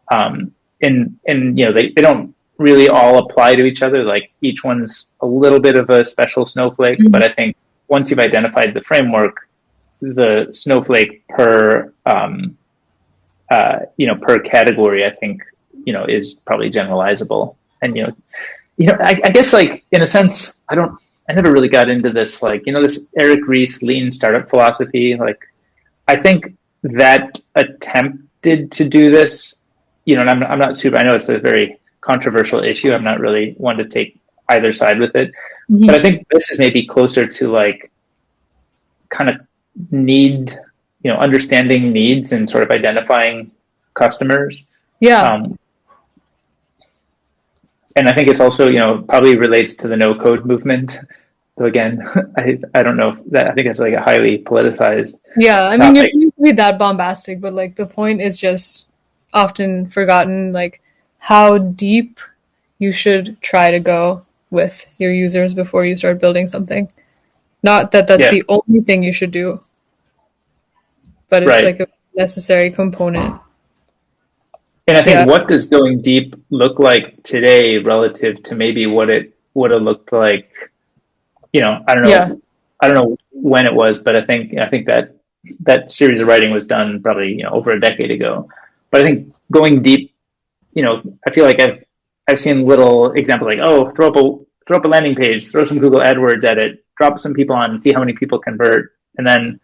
And you know, they don't really all apply to each other. Like each one's a little bit of a special snowflake, but I think once you've identified the framework, the snowflake per, you know, per category, I think, you know, is probably generalizable. And, you know, I guess like in a sense, I never really got into this, like, you know, this Eric Ries lean startup philosophy. Like, I think that attempted to do this, you know, and I'm not super, I know it's a very controversial issue. I'm not really one to take either side with it, but I think this is maybe closer to like kind of need, you know, understanding needs and sort of identifying customers. Yeah. And I think it's also, you know, probably relates to the no code movement. So again, I don't know if that, I think it's like a highly politicized. Yeah. I mean, you don't need to be that bombastic, but like the point is just often forgotten, like how deep you should try to go with your users before you start building something. Not that that's the only thing you should do. but it's Right. like a necessary component. And I think what does going deep look like today relative to maybe what it would have looked like, I don't know. Yeah. I don't know when it was, but I think that series of writing was done probably, over a decade ago. But I think going deep, I feel like I've seen little examples like, oh, throw up a landing page, throw some Google AdWords at it, drop some people on and see how many people convert. And then,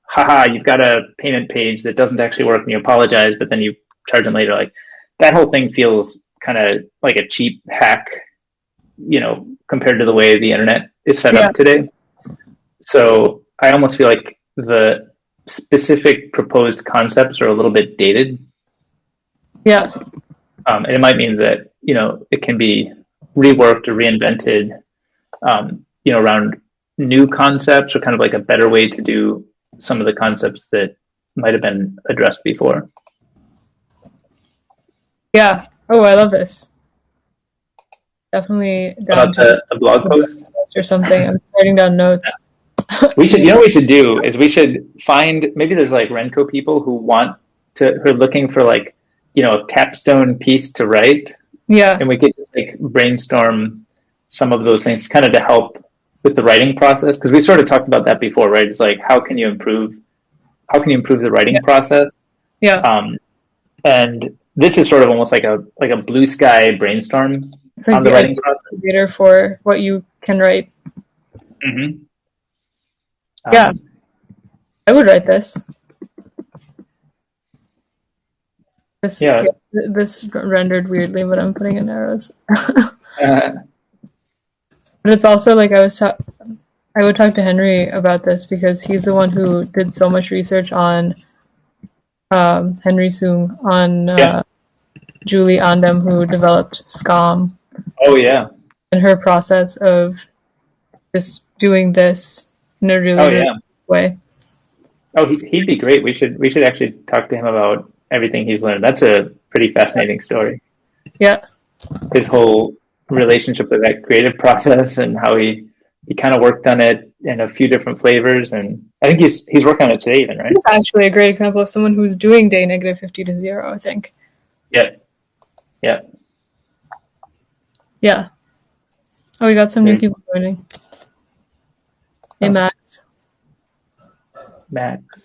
haha, you've got a payment page that doesn't actually work and you apologize, but then you charge them later. Like that whole thing feels kind of like a cheap hack, compared to the way the internet is set up today. So I almost feel like the specific proposed concepts are a little bit dated. Yeah. And it might mean that, it can be reworked or reinvented, around new concepts or kind of like a better way to do some of the concepts that might have been addressed before. Yeah. Oh, I love this. Definitely down about the blog post or something. I'm writing down notes. We should, what we should do is we should find, maybe there's like Renko people who are looking for like, a capstone piece to write. Yeah. And we could just like brainstorm some of those things kind of to help with the writing process. Cause we sort of talked about that before, right? It's like, how can you improve the writing process? Yeah. And this is sort of almost like a blue sky brainstorm it's like on the writing process. For what you can write. Mm-hmm. Yeah. I would write this. This rendered weirdly, but I'm putting in arrows. But it's also like I would talk to Henry about this because he's the one who did so much research on Henry Sung on Julie Andem, who developed SCOM. Oh yeah. And her process of just doing this in a really way. Oh, he'd be great. We should actually talk to him about everything he's learned. That's a pretty fascinating story. Yeah. His whole relationship with that creative process and how he kind of worked on it in a few different flavors. And I think he's working on it today even, right? It's actually a great example of someone who's doing day -50 to 0, I think. Yeah. Yeah. Yeah. Oh, we got some new people joining. Hey, Max.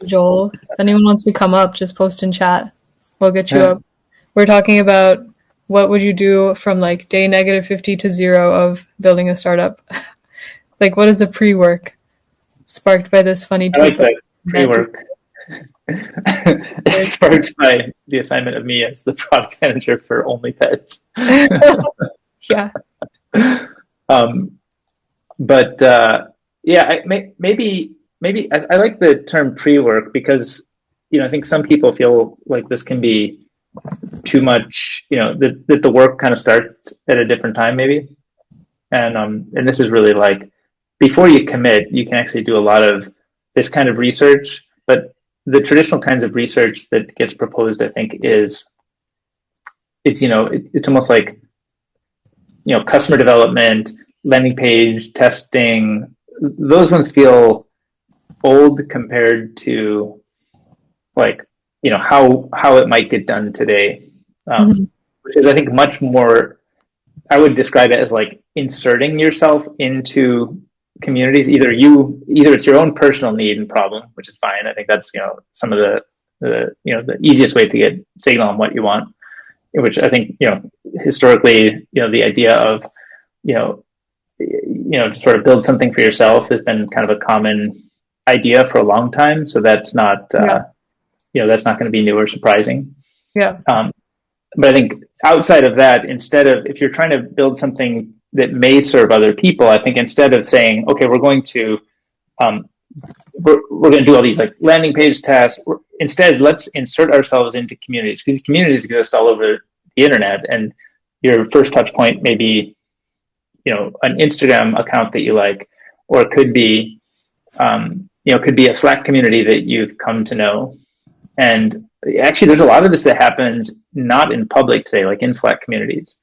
Joel. If anyone wants to come up, just post in chat. We'll get you up. We're talking about what would you do from like day -50 to 0 of building a startup. Like, what is the pre-work sparked by this funny tweet? I like that pre-work. Sparked by the assignment of me as the product manager for Only Pets. Yeah. Maybe I like the term pre-work because, I think some people feel like this can be too much, that the work kind of starts at a different time maybe. And this is really like, before you commit, you can actually do a lot of this kind of research, but the traditional kinds of research that gets proposed, I think, it's almost like, customer development, landing page testing. Those ones feel old compared to like, how it might get done today, which is, I think, much more, I would describe it as like inserting yourself into communities. Either it's your own personal need and problem, which is fine. I think that's, some of the easiest way to get signal on what you want, which I think, historically, the idea of, to sort of build something for yourself has been kind of a common idea for a long time. So that's not, that's not going to be new or surprising. Yeah. But I think outside of that, if you're trying to build something that may serve other people, I think instead of saying, okay, we're going to do all these like landing page tasks, instead let's insert ourselves into communities, because communities exist all over the internet, and your first touch point may be, an Instagram account that you like, or it could be, could be a Slack community that you've come to know. And actually, there's a lot of this that happens not in public today, like in Slack communities.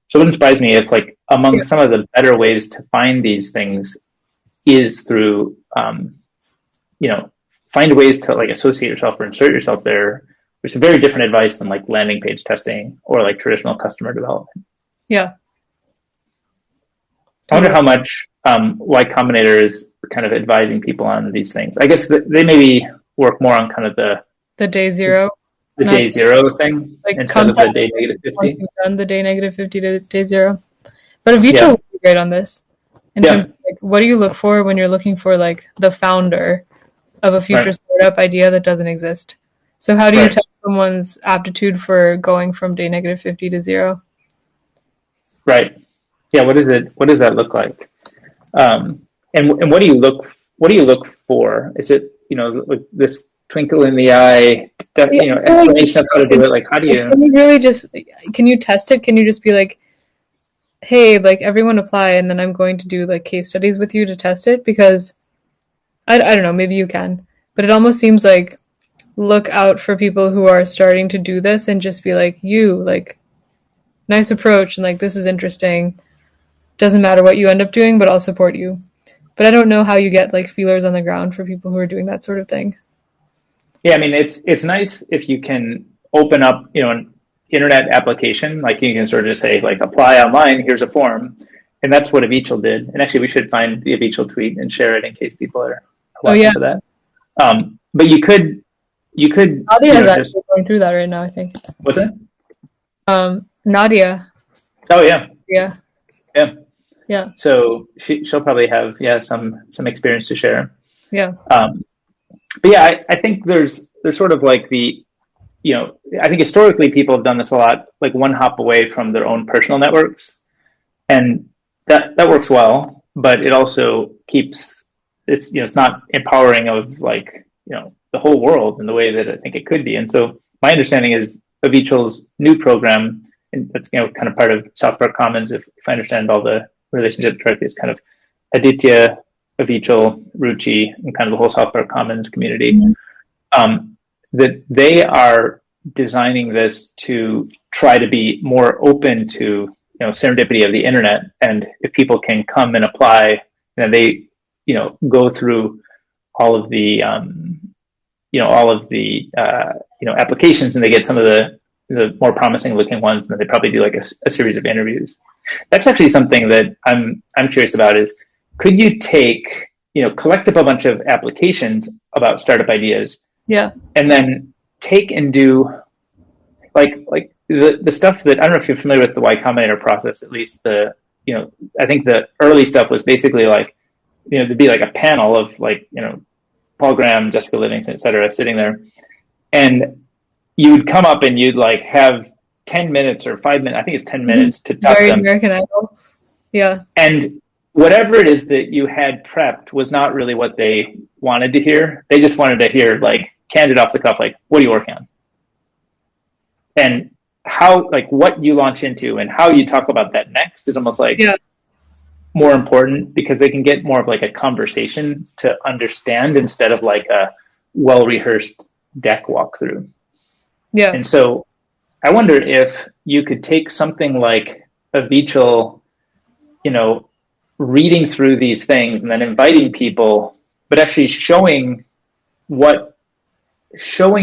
So it wouldn't surprise me if, like, among some of the better ways to find these things is through, find ways to like associate yourself or insert yourself there, which is very different advice than like landing page testing or like traditional customer development. Yeah. I wonder how much Y Combinator is kind of advising people on these things. I guess they maybe work more on kind of the day zero. The day zero thing, like instead of the day negative 50. Done the day negative 50 to day zero. But Avicho would be great on this. In terms of, like, what do you look for when you're looking for like the founder of a future startup idea that doesn't exist? So how do you test someone's aptitude for going from day negative 50 to zero? Right. Yeah. What is it? What does that look like? And what do you look for? Is it, like this twinkle in the eye, explanation of how to do it? Like, how do you? Can you really can you test it? Can you just be like, hey, like everyone apply, and then I'm going to do like case studies with you to test it? Because I don't know, maybe you can, but it almost seems like look out for people who are starting to do this and just be like, nice approach, and like, this is interesting. Doesn't matter what you end up doing, but I'll support you. But I don't know how you get like feelers on the ground for people who are doing that sort of thing. Yeah, I mean, it's nice if you can open up, an internet application, like you can sort of just say like apply online, here's a form, and that's what Avichel did. And actually, we should find the Avichel tweet and share it in case people are watching for that. But you could Nadia's actually going through that right now, I think. What's that? Nadia. Oh yeah. Yeah. Yeah. Yeah. So she'll probably have some experience to share. Yeah. But yeah, I think there's sort of like I think historically people have done this a lot, like one hop away from their own personal networks, and that works well, but it also keeps it's not empowering of like the whole world in the way that I think it could be. And so my understanding is Avichel's new program, and that's kind of part of Software Commons, if I understand all the relationship correctly, is kind of Aditya, Avichel, Ruchi, and kind of the whole Software Commons community. Mm-hmm. That they are designing this to try to be more open to serendipity of the internet, and if people can come and apply, they go through all of the applications, and they get some of the more promising looking ones, and they probably do like a series of interviews. That's actually something that I'm curious about. Is could you take collect up a bunch of applications about startup ideas, and then take and do like the stuff that, I don't know if you're familiar with the Y Combinator process. At least I think the early stuff was basically like there'd be like a panel of like Paul Graham, Jessica Livingston, etc., sitting there, and you'd come up and you'd like have 10 minutes or 5 minutes. I think it's 10 minutes to talk to them. American Idol. Yeah. And whatever it is that you had prepped was not really what they wanted to hear. They just wanted to hear like candid off the cuff, like, what are you working on? And how, like, what you launch into and how you talk about that next is almost like more important, because they can get more of like a conversation to understand instead of like a well-rehearsed deck walkthrough. Yeah. And so I wonder if you could take something like Avichel, reading through these things and then inviting people, but actually showing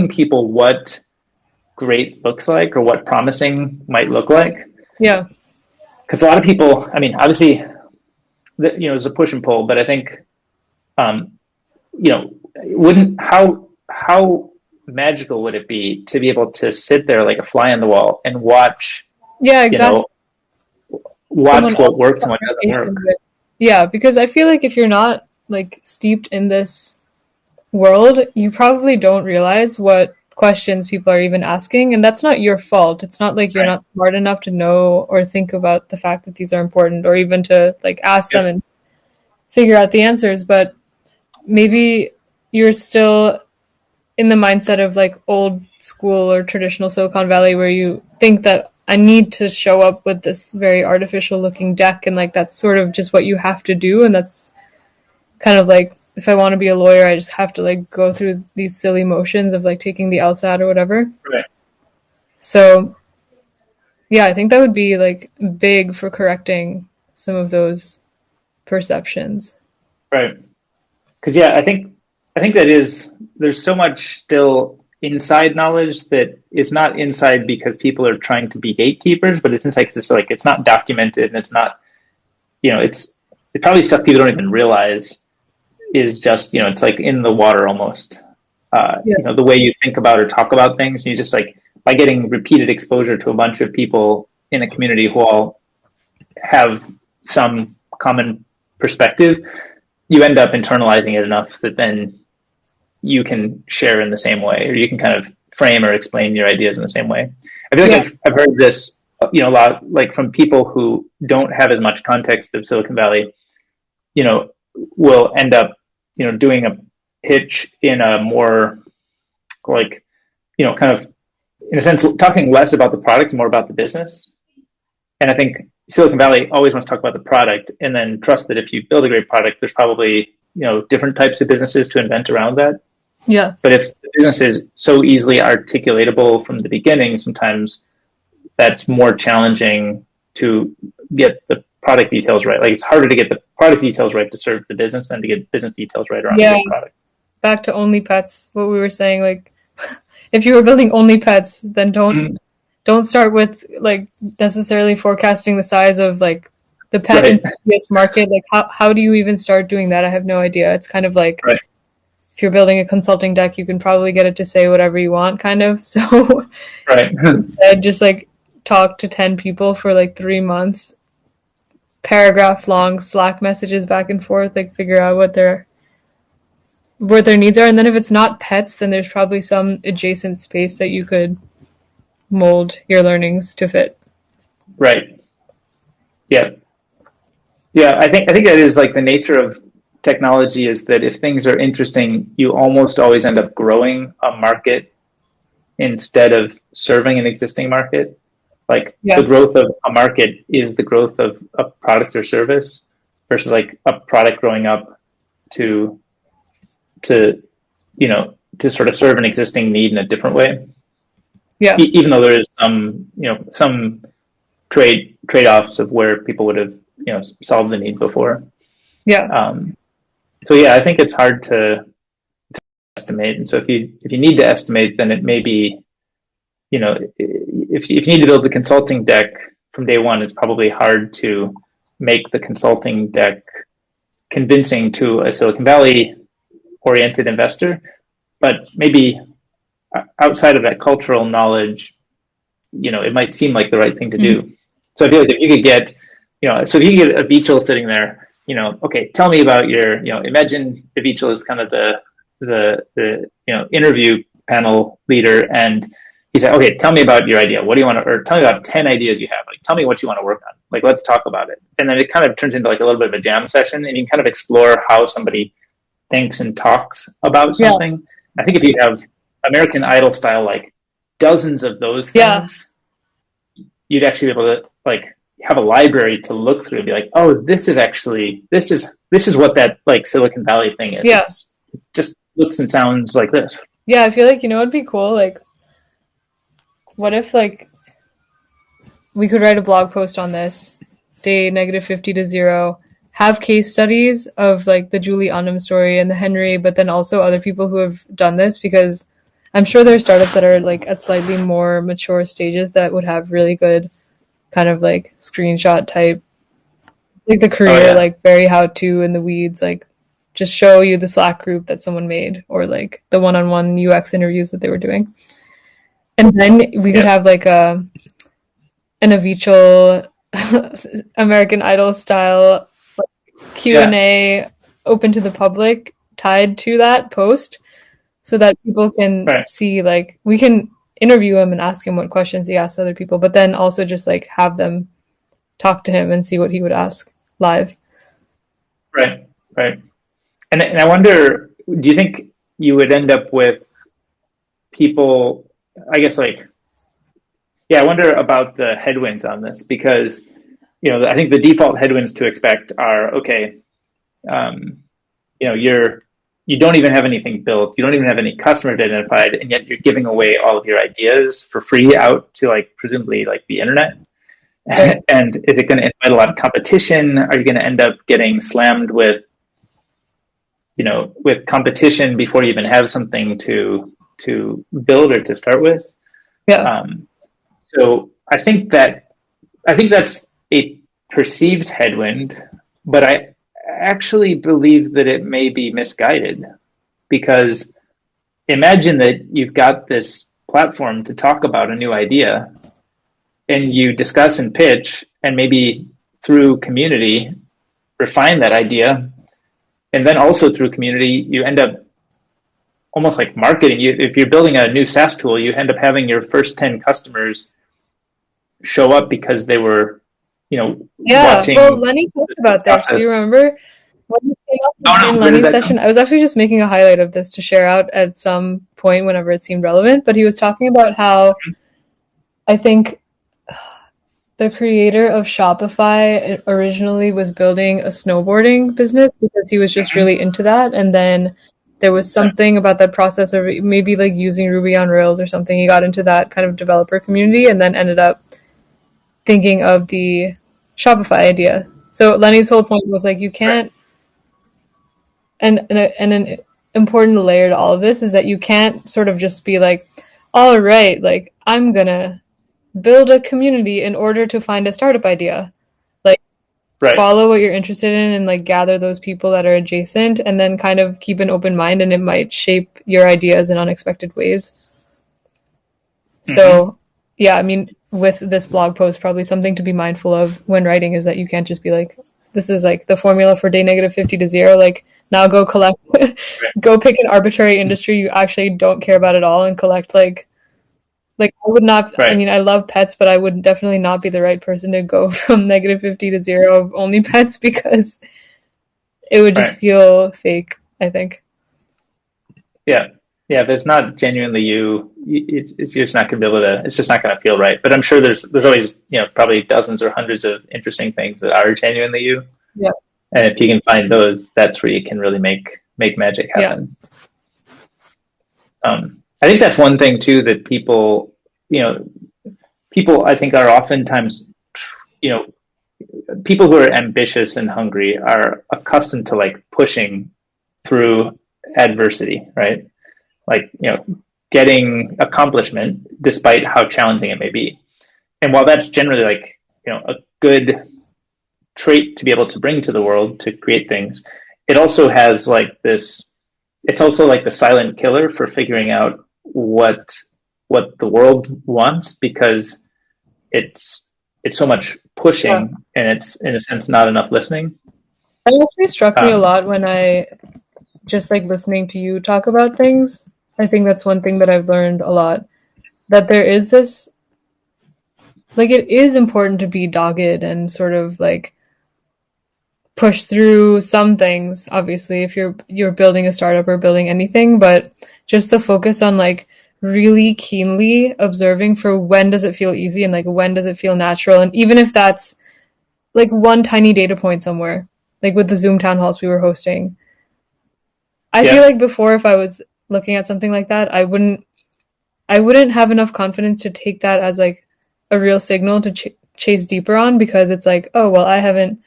people what great looks like, or what promising might look like. Yeah. Because a lot of people, I mean, obviously, there's a push and pull, but I think, how magical would it be to be able to sit there like a fly on the wall and watch? Yeah, exactly. Watch what works and what doesn't work. Yeah, because I feel like if you're not like steeped in this world, you probably don't realize what questions people are even asking, and that's not your fault. It's not like you're not smart enough to know or think about the fact that these are important, or even to like ask them and figure out the answers. But maybe you're still in the mindset of like old school or traditional Silicon Valley, where you think that I need to show up with this very artificial looking deck, and like that's sort of just what you have to do. And that's kind of like, if I want to be a lawyer, I just have to like go through these silly motions of like taking the LSAT or whatever. Right. So yeah, I think that would be like big for correcting some of those perceptions. Right. Because I think I think there's so much still inside knowledge that is not inside because people are trying to be gatekeepers, but it's inside because it's like it's not documented and it's not, it's probably stuff people don't even realize is just, it's like in the water almost. The way you think about or talk about things, you just like by getting repeated exposure to a bunch of people in a community who all have some common perspective, you end up internalizing it enough that then you can share in the same way, or you can kind of frame or explain your ideas in the same way. I feel like I've heard this, a lot, like from people who don't have as much context of Silicon Valley, will end up, doing a pitch in a more like, kind of in a sense, talking less about the product, more about the business. And I think Silicon Valley always wants to talk about the product and then trust that if you build a great product, there's probably, different types of businesses to invent around that. Yeah. But if the business is so easily articulatable from the beginning, sometimes that's more challenging to get the product details right. Like it's harder to get the product details right to serve the business than to get business details right around the product. Back to only pets, what we were saying, like if you were building only pets, then don't start with like necessarily forecasting the size of like the pet enthusiast market. Like how do you even start doing that? I have no idea. It's kind of like if you're building a consulting deck, you can probably get it to say whatever you want, kind of. So instead, just like talk to 10 people for like 3 months, paragraph long Slack messages back and forth, like figure out what their needs are. And then if it's not pets, then there's probably some adjacent space that you could mold your learnings to fit. Right. Yeah. Yeah. I think that is like the nature of technology, is that if things are interesting, you almost always end up growing a market instead of serving an existing market. Like the growth of a market is the growth of a product or service versus like a product growing up to sort of serve an existing need in a different way. Yeah. Even though there is some trade-offs of where people would have, solved the need before. Yeah. So yeah, I think it's hard to estimate. And so if you need to estimate, then it may be, if you need to build the consulting deck from day one, it's probably hard to make the consulting deck convincing to a Silicon Valley oriented investor. But maybe outside of that cultural knowledge, it might seem like the right thing to do. So I feel like if you could get, so if you get Avichal sitting there, okay, tell me about your, imagine Avichal is kind of the interview panel leader, and he said, okay, tell me about your idea. What do you want to, or tell me about 10 ideas you have. Like, tell me what you want to work on. Like, let's talk about it. And then it kind of turns into like a little bit of a jam session, and you can kind of explore how somebody thinks and talks about something. Yeah. I think if you have American Idol style, like dozens of those things, you'd actually be able to like have a library to look through and be like, oh, this is what that like Silicon Valley thing is. Yeah. It just looks and sounds like this. Yeah, I feel like, it'd be cool. Like, what if like we could write a blog post on this, day -50 to 0, have case studies of like the Julie Unum story and the Henry, but then also other people who have done this, because I'm sure there are startups that are like at slightly more mature stages that would have really good kind of like screenshot type, like the career, like very how to in the weeds, like just show you the Slack group that someone made, or like the one-on-one UX interviews that they were doing. And then we could have like an Avichal American Idol style like Q&A open to the public tied to that post, so that people can see, like, we can interview him and ask him what questions he asks other people, but then also just like have them talk to him and see what he would ask live. Right. And I wonder, do you think you would end up with people, I guess, like, I wonder about the headwinds on this, because, I think the default headwinds to expect are, okay, you don't even have anything built, you don't even have any customers identified, and yet you're giving away all of your ideas for free out to like presumably like the internet. And is it going to invite a lot of competition? Are you going to end up getting slammed with with competition before you even have something to build or to start with. Yeah. So I think that's a perceived headwind, but I actually believe that it may be misguided, because imagine that you've got this platform to talk about a new idea, and you discuss and pitch, and maybe through community refine that idea, and then also through community you end up almost like marketing. If you're building a new SaaS tool, you end up having your first 10 customers show up because they were watching. Well, Lenny talked about this. Do you remember when you came up in Lenny's session? I was actually just making a highlight of this to share out at some point whenever it seemed relevant, but he was talking about how I think the creator of Shopify originally was building a snowboarding business because he was just really into that, and then there was something about that process of maybe like using Ruby on Rails or something. He got into that kind of developer community and then ended up thinking of the Shopify idea. So Lenny's whole point was like, you can't, and an important layer to all of this is that you can't sort of just be like, all right, like I'm gonna build a community in order to find a startup idea. Like follow what you're interested in and like gather those people that are adjacent, and then kind of keep an open mind, and it might shape your ideas in unexpected ways. So yeah, I mean, with this blog post, probably something to be mindful of when writing is that you can't just be like, this is like the formula for day -50 to 0. Like now go collect, go pick an arbitrary industry you actually don't care about at all and collect like I would not, I mean, I love pets, but I would definitely not be the right person to go from -50 to 0 of only pets, because it would just feel fake, I think. Yeah. If it's not genuinely you, it's just not going to be able to, it's just not going to feel right. But I'm sure there's always, probably dozens or hundreds of interesting things that are genuinely you. Yeah. And if you can find those, that's where you can really make magic happen. Yeah. I think that's one thing too, that people I think are oftentimes, people who are ambitious and hungry are accustomed to like pushing through adversity, right? Like, getting accomplishment despite how challenging it may be. And while that's generally like, a good trait to be able to bring to the world to create things, it also has like this, it's also like the silent killer for figuring out what the world wants, because it's so much pushing and it's in a sense not enough listening. It actually struck me a lot when I just like listening to you talk about things. I think that's one thing that I've learned a lot, that there is this, like, it is important to be dogged and sort of like push through some things, obviously, if you're building a startup or building anything, but just the focus on like really keenly observing for when does it feel easy and like when does it feel natural. And even if that's like one tiny data point somewhere, like with the Zoom town halls we were hosting, I feel like before, if I was looking at something like that, I wouldn't have enough confidence to take that as like a real signal to chase deeper on, because it's like, oh, well, I haven't,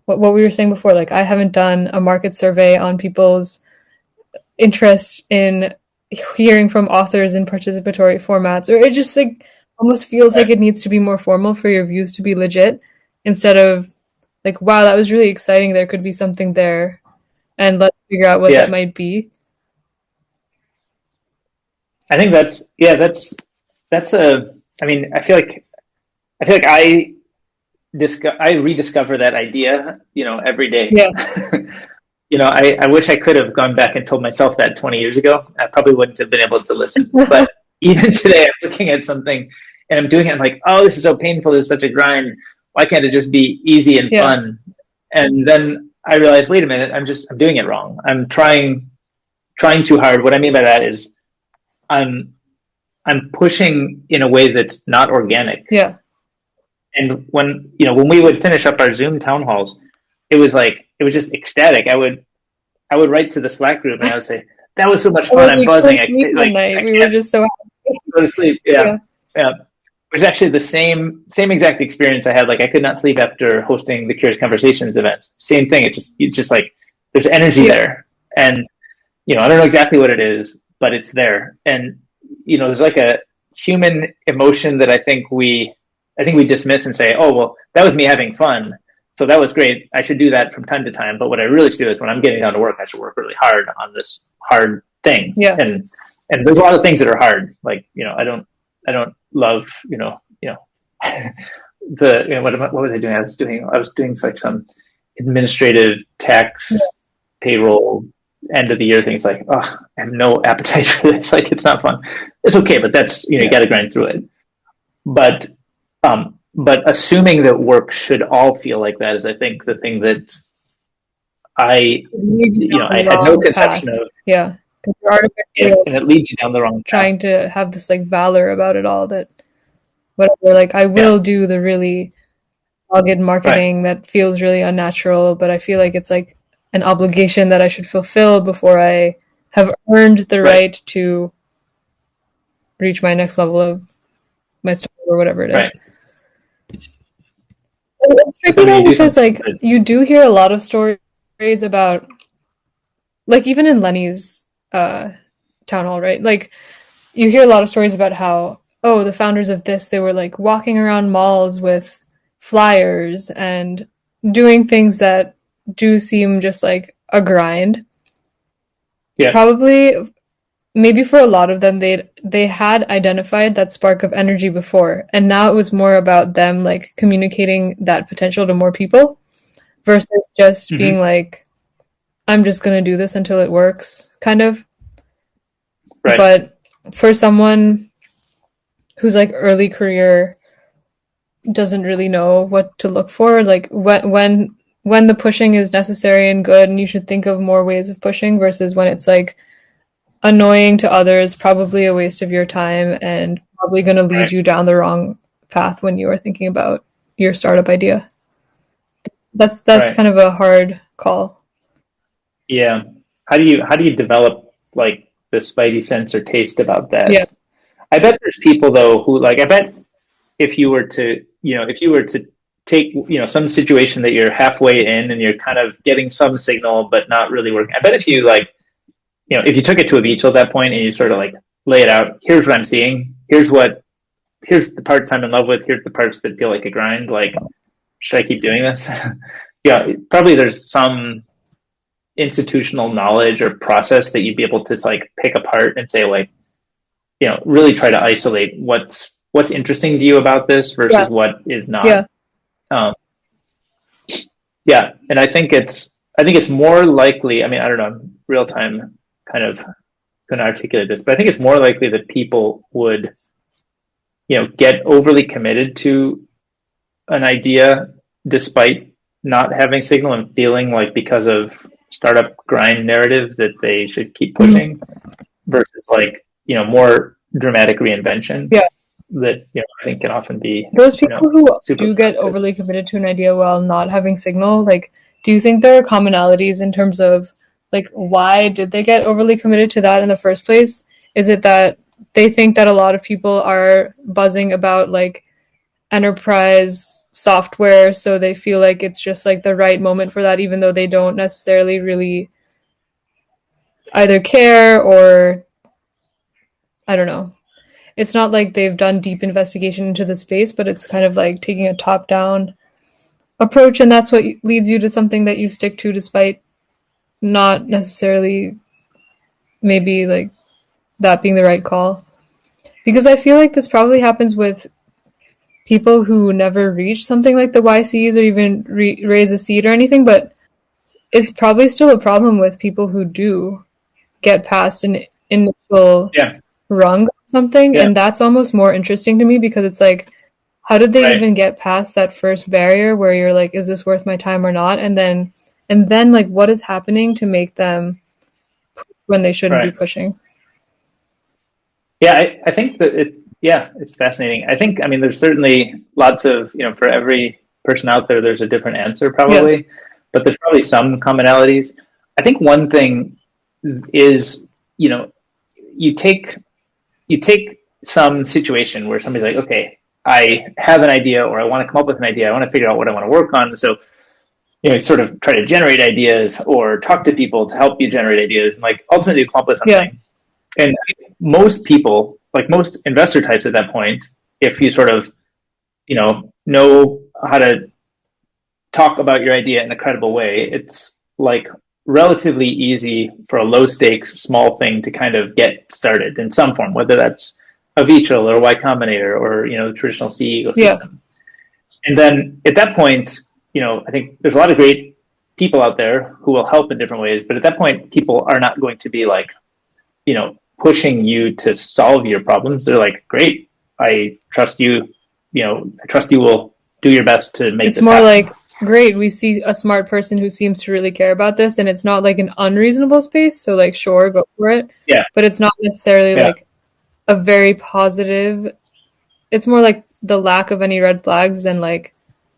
what we were saying before, like I haven't done a market survey on people's interest in hearing from authors in participatory formats, or it just like almost feels like it needs to be more formal for your views to be legit, instead of like, wow, that was really exciting, there could be something there, and let's figure out what that might be. I think that's I mean, I feel like I rediscover that idea, every day. Yeah. I wish I could have gone back and told myself that 20 years ago. I probably wouldn't have been able to listen. But even today, I'm looking at something and I'm doing it. I'm like, oh, this is so painful. This is such a grind. Why can't it just be easy and fun? And then I realized, wait a minute, I'm doing it wrong. I'm trying too hard. What I mean by that is I'm pushing in a way that's not organic. Yeah. And when we would finish up our Zoom town halls, it was just ecstatic. I would write to the Slack group and I would say, that was so much fun. I'm buzzing. We were just so happy. Go to sleep. Yeah. It was actually the same exact experience I had. Like I could not sleep after hosting the Curious Conversations event. Same thing. It's just like there's energy there. And, I don't know exactly what it is, but it's there. And, there's like a human emotion that I think we dismiss and say, oh, well, that was me having fun. So that was great. I should do that from time to time. But what I really should do is when I'm getting down to work, I should work really hard on this hard thing. Yeah. And there's a lot of things that are hard. Like, I don't love, what was I doing? I was doing like some administrative tax payroll end of the year things. Like, oh, I have no appetite for this. Like, it's not fun. It's okay, but that's, you got to grind through it. But assuming that work should all feel like that is, I think, the thing that I had no conception of. Yeah. And it leads you down the wrong path. Trying to have this like valor about it all, that whatever, like I will do the really dogged marketing that feels really unnatural, but I feel like it's like an obligation that I should fulfill before I have earned the right to reach my next level of my startup or whatever it is. Right. It's tricky though, because like you do hear a lot of stories about, like, even in Lenny's town hall, right? Like, you hear a lot of stories about how, oh, the founders of this, they were like walking around malls with flyers and doing things that do seem just like a grind. Yeah. Probably, maybe for a lot of them, they had identified that spark of energy before, and now it was more about them like communicating that potential to more people versus just being like, I'm just gonna do this until it works, kind of. Right. But for someone who's like early career, doesn't really know what to look for, like when the pushing is necessary and good, and you should think of more ways of pushing versus when it's like annoying to others, probably a waste of your time, and probably going to lead you down the wrong path when you are thinking about your startup idea. That's kind of a hard call. Yeah. How do you develop like the spidey sense or taste about that? Yeah. I bet there's people though who, like, I bet if you were to take, some situation that you're halfway in and you're kind of getting some signal but not really working, I bet if you if you took it to a beach at that point and you sort of like lay it out, here's what I'm seeing, here's the parts I'm in love with, here's the parts that feel like a grind, like, should I keep doing this? Yeah, probably there's some institutional knowledge or process that you'd be able to like pick apart and say, like, really try to isolate what's interesting to you about this versus what is not. And I think it's more likely, I mean, I don't know, I'm real time kind of going to articulate this, but I think it's more likely that people would, get overly committed to an idea despite not having signal and feeling like because of startup grind narrative that they should keep pushing versus like, more dramatic reinvention. Yeah. That I think can often be those people who do get overly committed to an idea while not having signal. Like, do you think there are commonalities in terms of like why did they get overly committed to that in the first place? Is it that they think that a lot of people are buzzing about like enterprise software, so they feel like it's just like the right moment for that, even though they don't necessarily really either care or, I don't know. It's not like they've done deep investigation into the space, but it's kind of like taking a top-down approach, and that's what leads you to something that you stick to despite not necessarily maybe like that being the right call. Because I feel like this probably happens with people who never reach something like the YCs or even raise a seed or anything, but it's probably still a problem with people who do get past an initial rung or something, and that's almost more interesting to me because it's like, how did they even get past that first barrier where you're like, is this worth my time or not? And then like, what is happening to make them push when they shouldn't be pushing? Yeah, I think that it's fascinating. I think, I mean, there's certainly lots of, for every person out there, there's a different answer probably, but there's probably some commonalities. I think one thing is, you take some situation where somebody's like, okay, I have an idea or I want to come up with an idea. I want to figure out what I want to work on. So sort of try to generate ideas or talk to people to help you generate ideas and like ultimately accomplish something. And most people, like most investor types at that point, if you sort of, know how to talk about your idea in a credible way, it's like relatively easy for a low stakes, small thing to kind of get started in some form, whether that's a VTRL or Y Combinator or, the traditional C ecosystem. And then at that point, I think there's a lot of great people out there who will help in different ways. But at that point, people are not going to be like, pushing you to solve your problems. They're like, great, I trust you. I trust you will do your best to make this happen. It's more like, great, we see a smart person who seems to really care about this, and it's not like an unreasonable space. So like, sure, go for it. Yeah. But it's not necessarily like a very positive. It's more like the lack of any red flags than like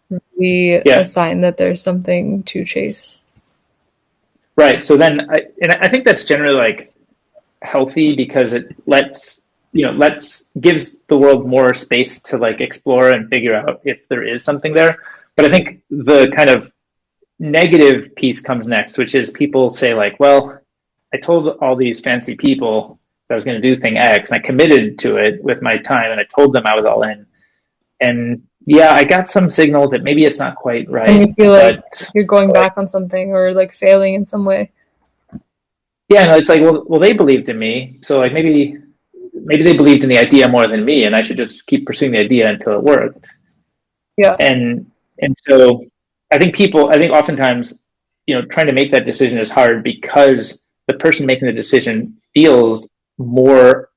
really a sign that there's something to chase. Right. So then, I think that's generally like healthy because it gives the world more space to like explore and figure out if there is something there. But I think the kind of negative piece comes next, which is people say like, well, I told all these fancy people that I was going to do thing X, and I committed to it with my time, and I told them I was all in. And yeah, I got some signal that maybe it's not quite right. And you feel like you're going back on something or like failing in some way. Yeah, no, it's like, well, they believed in me, so like maybe they believed in the idea more than me, and I should just keep pursuing the idea until it worked. Yeah. And so I think oftentimes, trying to make that decision is hard because the person making the decision feels more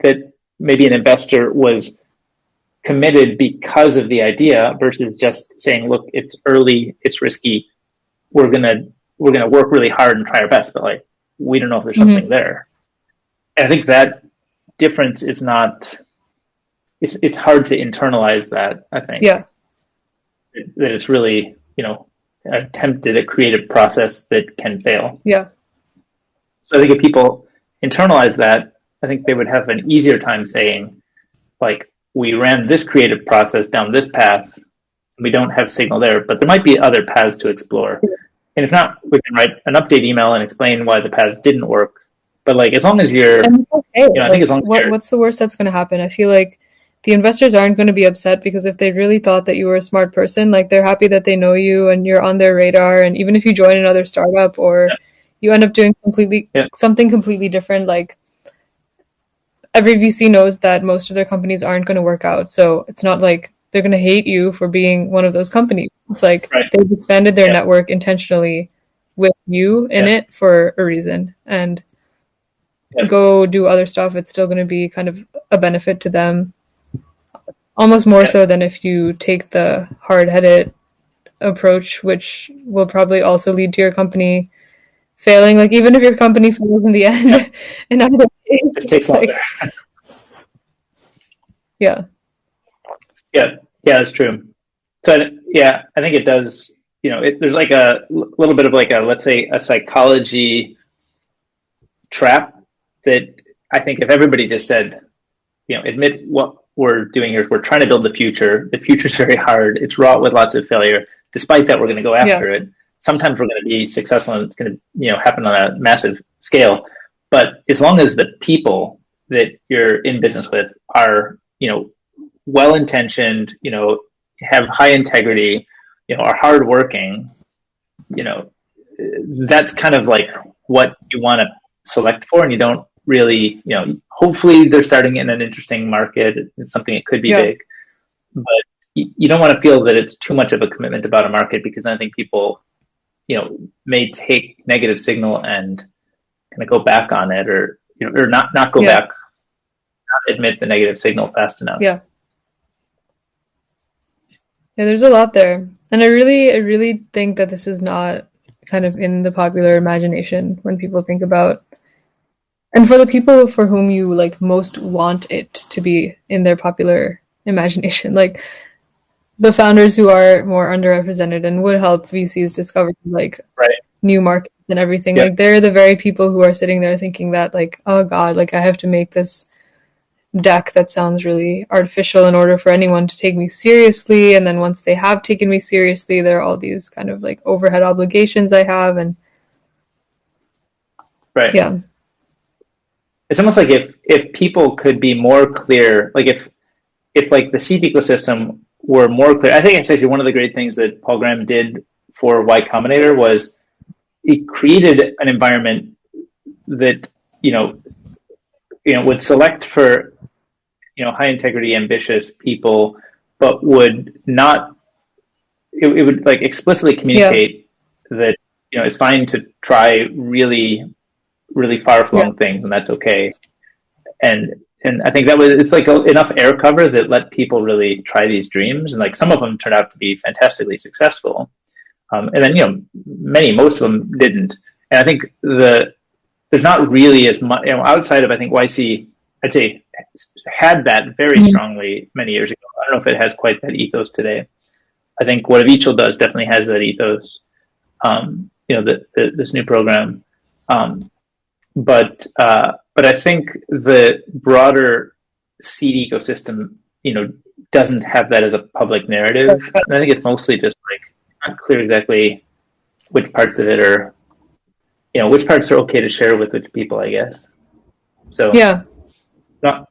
that maybe an investor was committed because of the idea versus just saying, look, it's early, it's risky, we're gonna work really hard and try our best, but like we don't know if there's something there. And I think that difference is not, it's hard to internalize that, I think. Yeah. That it's really, attempted a creative process that can fail. Yeah. So I think if people internalize that, I think they would have an easier time saying, like, we ran this creative process down this path, and we don't have signal there, but there might be other paths to explore. And if not, we can write an update email and explain why the paths didn't work. But like, as long as you're, I think as long as what's the worst that's going to happen? I feel like the investors aren't going to be upset because if they really thought that you were a smart person, like they're happy that they know you and you're on their radar. And even if you join another startup or you end up doing something completely different, like every VC knows that most of their companies aren't going to work out. So it's not like they're going to hate you for being one of those companies. It's like they've expanded their network intentionally with you in it for a reason. And go do other stuff, it's still going to be kind of a benefit to them. Almost more so than if you take the hard-headed approach, which will probably also lead to your company failing. Like even if your company fails in the end, in other ways, it takes longer. Yeah, that's true. So I think it does. There's like a little bit of like let's say a psychology trap that I think if everybody just said, admit what we're doing here, we're trying to build the future. The future's very hard. It's wrought with lots of failure. Despite that, we're going to go after it. Sometimes we're going to be successful and it's going to, happen on a massive scale. But as long as the people that you're in business with are, well-intentioned, have high integrity, are hardworking, that's kind of like what you want to select for. And you don't really, hopefully they're starting in an interesting market. It's something that could be big, but you don't want to feel that it's too much of a commitment about a market because I think people, may take negative signal and kind of go back on it or not go back, not admit the negative signal fast enough. Yeah, there's a lot there. And I really think that this is not kind of in the popular imagination when people think about, and for the people for whom you like most want it to be in their popular imagination, like the founders who are more underrepresented and would help VCs discover like new markets and everything. Like they're the very people who are sitting there thinking that like, oh God, like I have to make this deck that sounds really artificial in order for anyone to take me seriously. And then once they have taken me seriously, there are all these kind of like overhead obligations I have. And right. Yeah. It's almost like if people could be more clear, like if like the seed ecosystem were more clear. I think it's actually one of the great things that Paul Graham did for Y Combinator was he created an environment that would select for high integrity, ambitious people, but would not. It would like explicitly communicate that it's fine to try really, really far flung things, and that's okay. And I think it's like enough air cover that let people really try these dreams, and like some of them turned out to be fantastically successful, and then most of them didn't. And I think there's not really as much outside of, I think YC, I'd say, had that very strongly many years ago. I don't know if it has quite that ethos today. I think what Avichal does definitely has that ethos. This new program, but I think the broader seed ecosystem, doesn't have that as a public narrative. And I think it's mostly just like not clear exactly which parts of it are, which parts are okay to share with which people, I guess. So not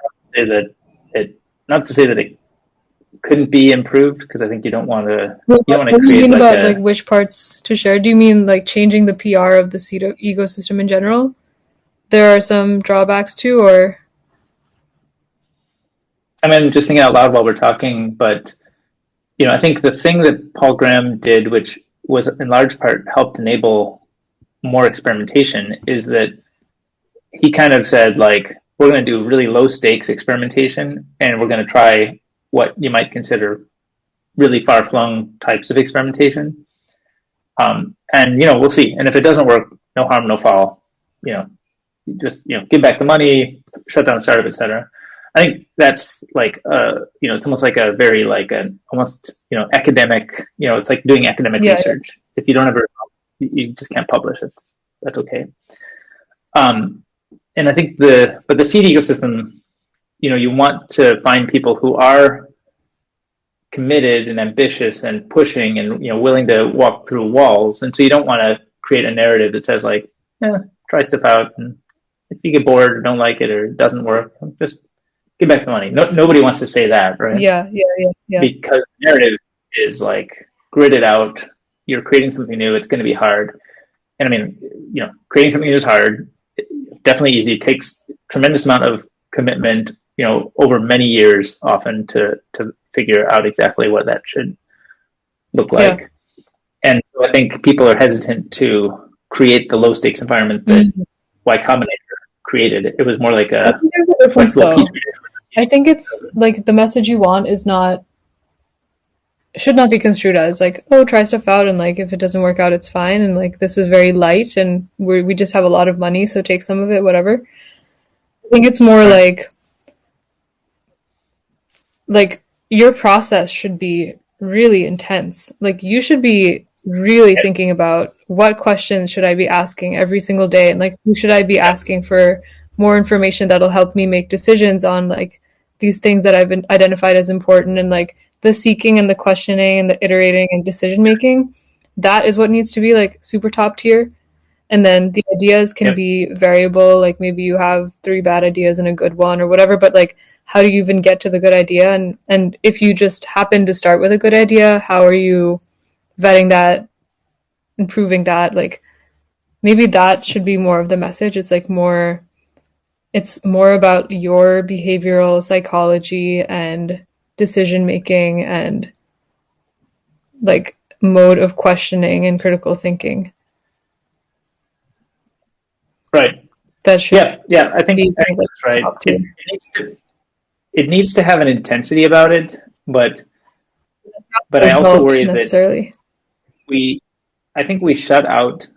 to say that it couldn't be improved, because I think you don't want to. What do you mean about like which parts to share? Do you mean like changing the PR of the seed ecosystem in general? There are some drawbacks too, or? I mean, just thinking out loud while we're talking, but I think the thing that Paul Graham did, which was in large part helped enable more experimentation, is that he kind of said, like, we're going to do really low stakes experimentation, and we're going to try what you might consider really far flung types of experimentation. And we'll see. And if it doesn't work, no harm, no foul. Just give back the money, shut down the startup, etc. I think that's like it's almost like a very like an almost academic. It's like doing academic research. If you don't ever, you just can't publish. That's okay. And I think the seed ecosystem, you want to find people who are committed and ambitious and pushing and willing to walk through walls. And so you don't want to create a narrative that says like, try stuff out, and if you get bored or don't like it or it doesn't work, just give back the money. Nobody wants to say that, right? Yeah. Because the narrative is like gridded out. You're creating something new. It's going to be hard. And I mean, creating something new is hard. Definitely easy. It takes tremendous amount of commitment, over many years often to figure out exactly what that should look like. Yeah. And so I think people are hesitant to create the low stakes environment that Y Combinator created. It was more like a flexible piece. I think it's like the message you want should not be construed as like, oh, try stuff out, and like if it doesn't work out, it's fine, and like this is very light, and we just have a lot of money, so take some of it, whatever. I think it's more like your process should be really intense. Like you should be really thinking about what questions should I be asking every single day, and like who should I be asking for more information that'll help me make decisions on like these things that I've identified as important, and like the seeking and the questioning and the iterating and decision making, that is what needs to be like super top tier. And then the ideas can be variable, like maybe you have 3 bad ideas and a good one or whatever, but like how do you even get to the good idea? And if you just happen to start with a good idea, how are you vetting that, improving that? Like maybe that should be more of the message. It's more about your behavioral psychology and decision making and like mode of questioning and critical thinking. Right. That should I think that's right. It needs to have an intensity about it, but I also worry that I think we shut out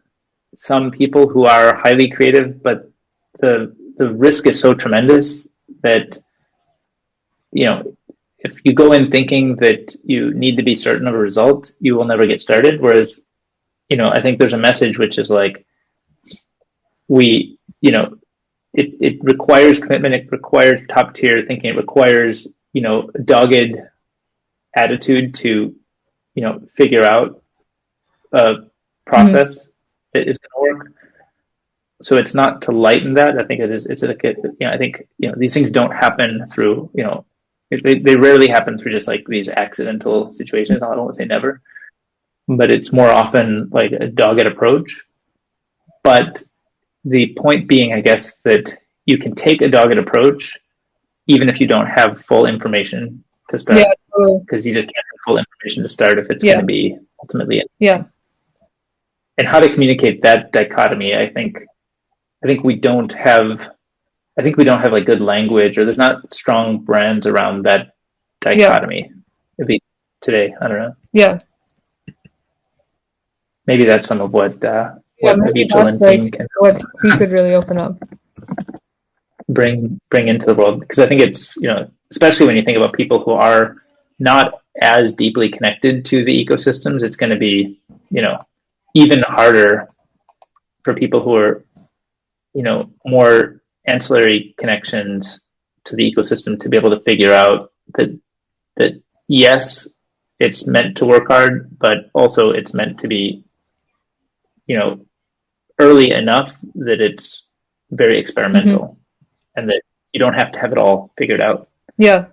some people who are highly creative, but the risk is so tremendous that if you go in thinking that you need to be certain of a result, you will never get started. Whereas, I think there's a message which is like, we it requires commitment. It requires top tier thinking. It requires, dogged attitude to, figure out a process that is going to work. So it's not to lighten that. I think it is. It's like, I think these things don't happen through, they rarely happen through just like these accidental situations. I don't want to say never, but it's more often like a dogged approach. But the point being, I guess, that you can take a dogged approach even if you don't have full information to start, because you just can't have full information to start if it's going to be ultimately it. Yeah. And how to communicate that dichotomy, I think we don't have like good language, or there's not strong brands around that dichotomy, at least today. I don't know. Yeah. Maybe that's some of what mutual like can what we could really open up, bring into the world, because I think it's, especially when you think about people who are not as deeply connected to the ecosystems, it's going to be, even harder for people who are, more ancillary connections to the ecosystem to be able to figure out that yes, it's meant to work hard, but also it's meant to be, early enough that it's very experimental, and that you don't have to have it all figured out. Yeah.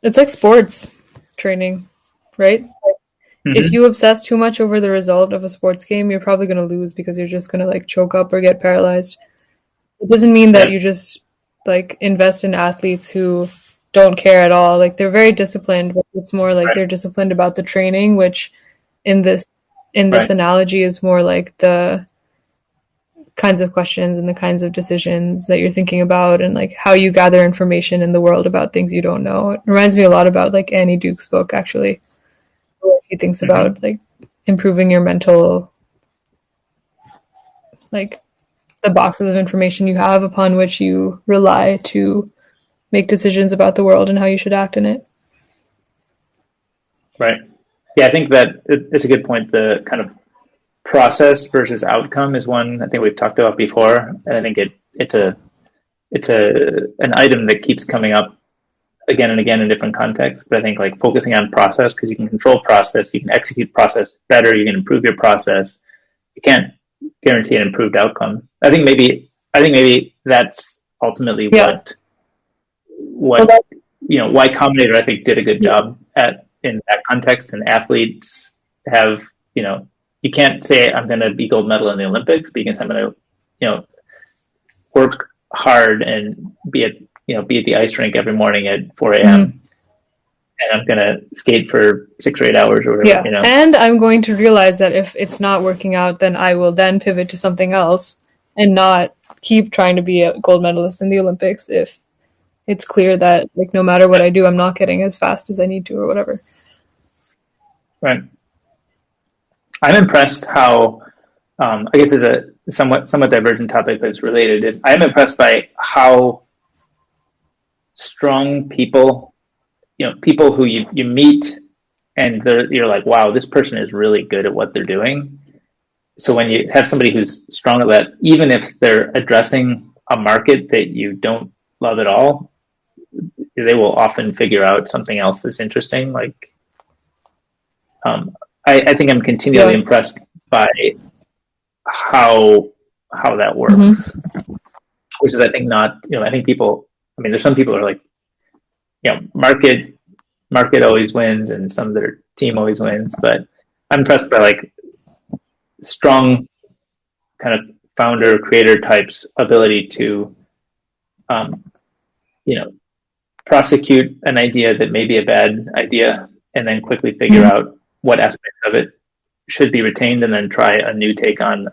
It's like sports training, right? If you obsess too much over the result of a sports game, you're probably going to lose because you're just going to like choke up or get paralyzed. It doesn't mean that you just like invest in athletes who don't care at all. Like they're very disciplined, but it's more like they're disciplined about the training, which in this analogy is more like the kinds of questions and the kinds of decisions that you're thinking about, and like how you gather information in the world about things you don't know. It reminds me a lot about like Annie Duke's book, actually. He thinks about like improving your mental, like the boxes of information you have upon which you rely to make decisions about the world and how you should act in it. Right. Yeah, I think that it's a good point. The kind of process versus outcome is one I think we've talked about before, and I think it's an item that keeps coming up again and again in different contexts. But I think like focusing on process, because you can control process, you can execute process better, you can improve your process. You can't guarantee an improved outcome. I think maybe that's ultimately what Y Combinator I think did a good job at in that context. And athletes have, you can't say I'm going to be gold medal in the Olympics, but you can say I'm going to, work hard and be at the ice rink every morning at 4 a.m. And I'm going to skate for 6 or 8 hours or whatever. Yeah. And I'm going to realize that if it's not working out, then I will then pivot to something else and not keep trying to be a gold medalist in the Olympics if it's clear that like no matter what I do, I'm not getting as fast as I need to or whatever. Right. I'm impressed how, I guess is a somewhat divergent topic, but it's related, is I'm impressed by how strong people, people who you meet and you're like, wow, this person is really good at what they're doing. So when you have somebody who's strong at that, even if they're addressing a market that you don't love at all, they will often figure out something else that's interesting. Like, I think I'm continually impressed by how that works, which is, I think, not, I think people, there's some people who are like, market always wins and some of their team always wins, but I'm impressed by like strong kind of founder creator types ability to, prosecute an idea that may be a bad idea and then quickly figure out what aspects of it should be retained and then try a new take on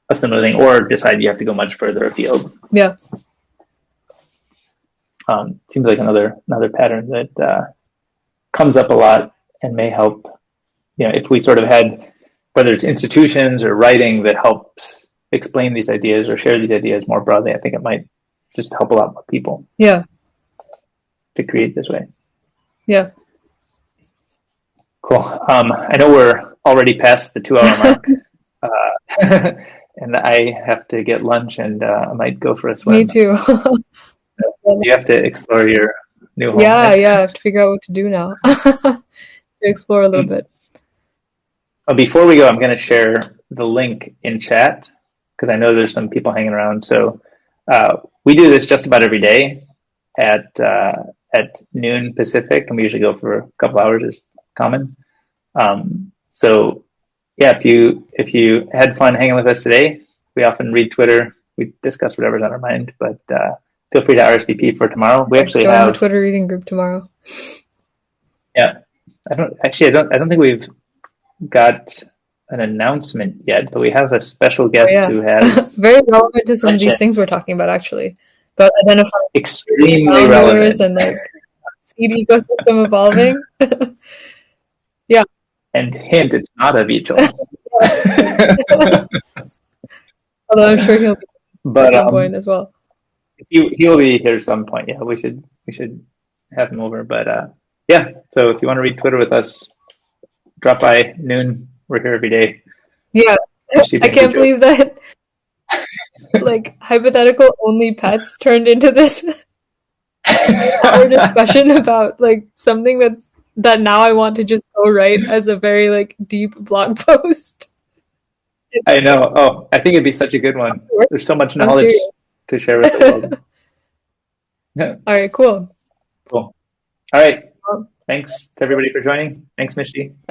a similar thing, or decide you have to go much further afield. Yeah. Seems like another pattern that comes up a lot and may help, if we sort of had, whether it's institutions or writing that helps explain these ideas or share these ideas more broadly, I think it might just help a lot more people. Yeah. To create this way. Yeah. Cool. I know we're already past the 2 hour mark. and I have to get lunch, and I might go for a swim. Me too. You have to explore your new home. Yeah, right? I have to figure out what to do now. To explore a little bit. Oh, before we go, I'm going to share the link in chat because I know there's some people hanging around. So we do this just about every day at noon Pacific, and we usually go for a couple hours. Is common. So yeah, if you had fun hanging with us today, we often read Twitter. We discuss whatever's on our mind, but feel free to RSVP for tomorrow. We actually Join have the Twitter reading group tomorrow. Yeah, I don't think we've got an announcement yet, but we have a special guest who has very relevant to some of these things we're talking about, actually. But identifying extremely relevant and like seed ecosystem evolving. Yeah. And hint, it's not a Vigil. Although I'm sure he'll be but, at some point as well. He'll be here at some point. Yeah, we should have him over. But yeah, so if you want to read Twitter with us, drop by noon. We're here every day. Yeah, I can't believe that. Like hypothetical only pets turned into this our discussion about like something that now I want to just go write as a very like deep blog post. I know. Oh, I think it'd be such a good one. There's so much knowledge to share with the world. Yeah. All right, cool. All right. Thanks to everybody for joining. Thanks, Mishti.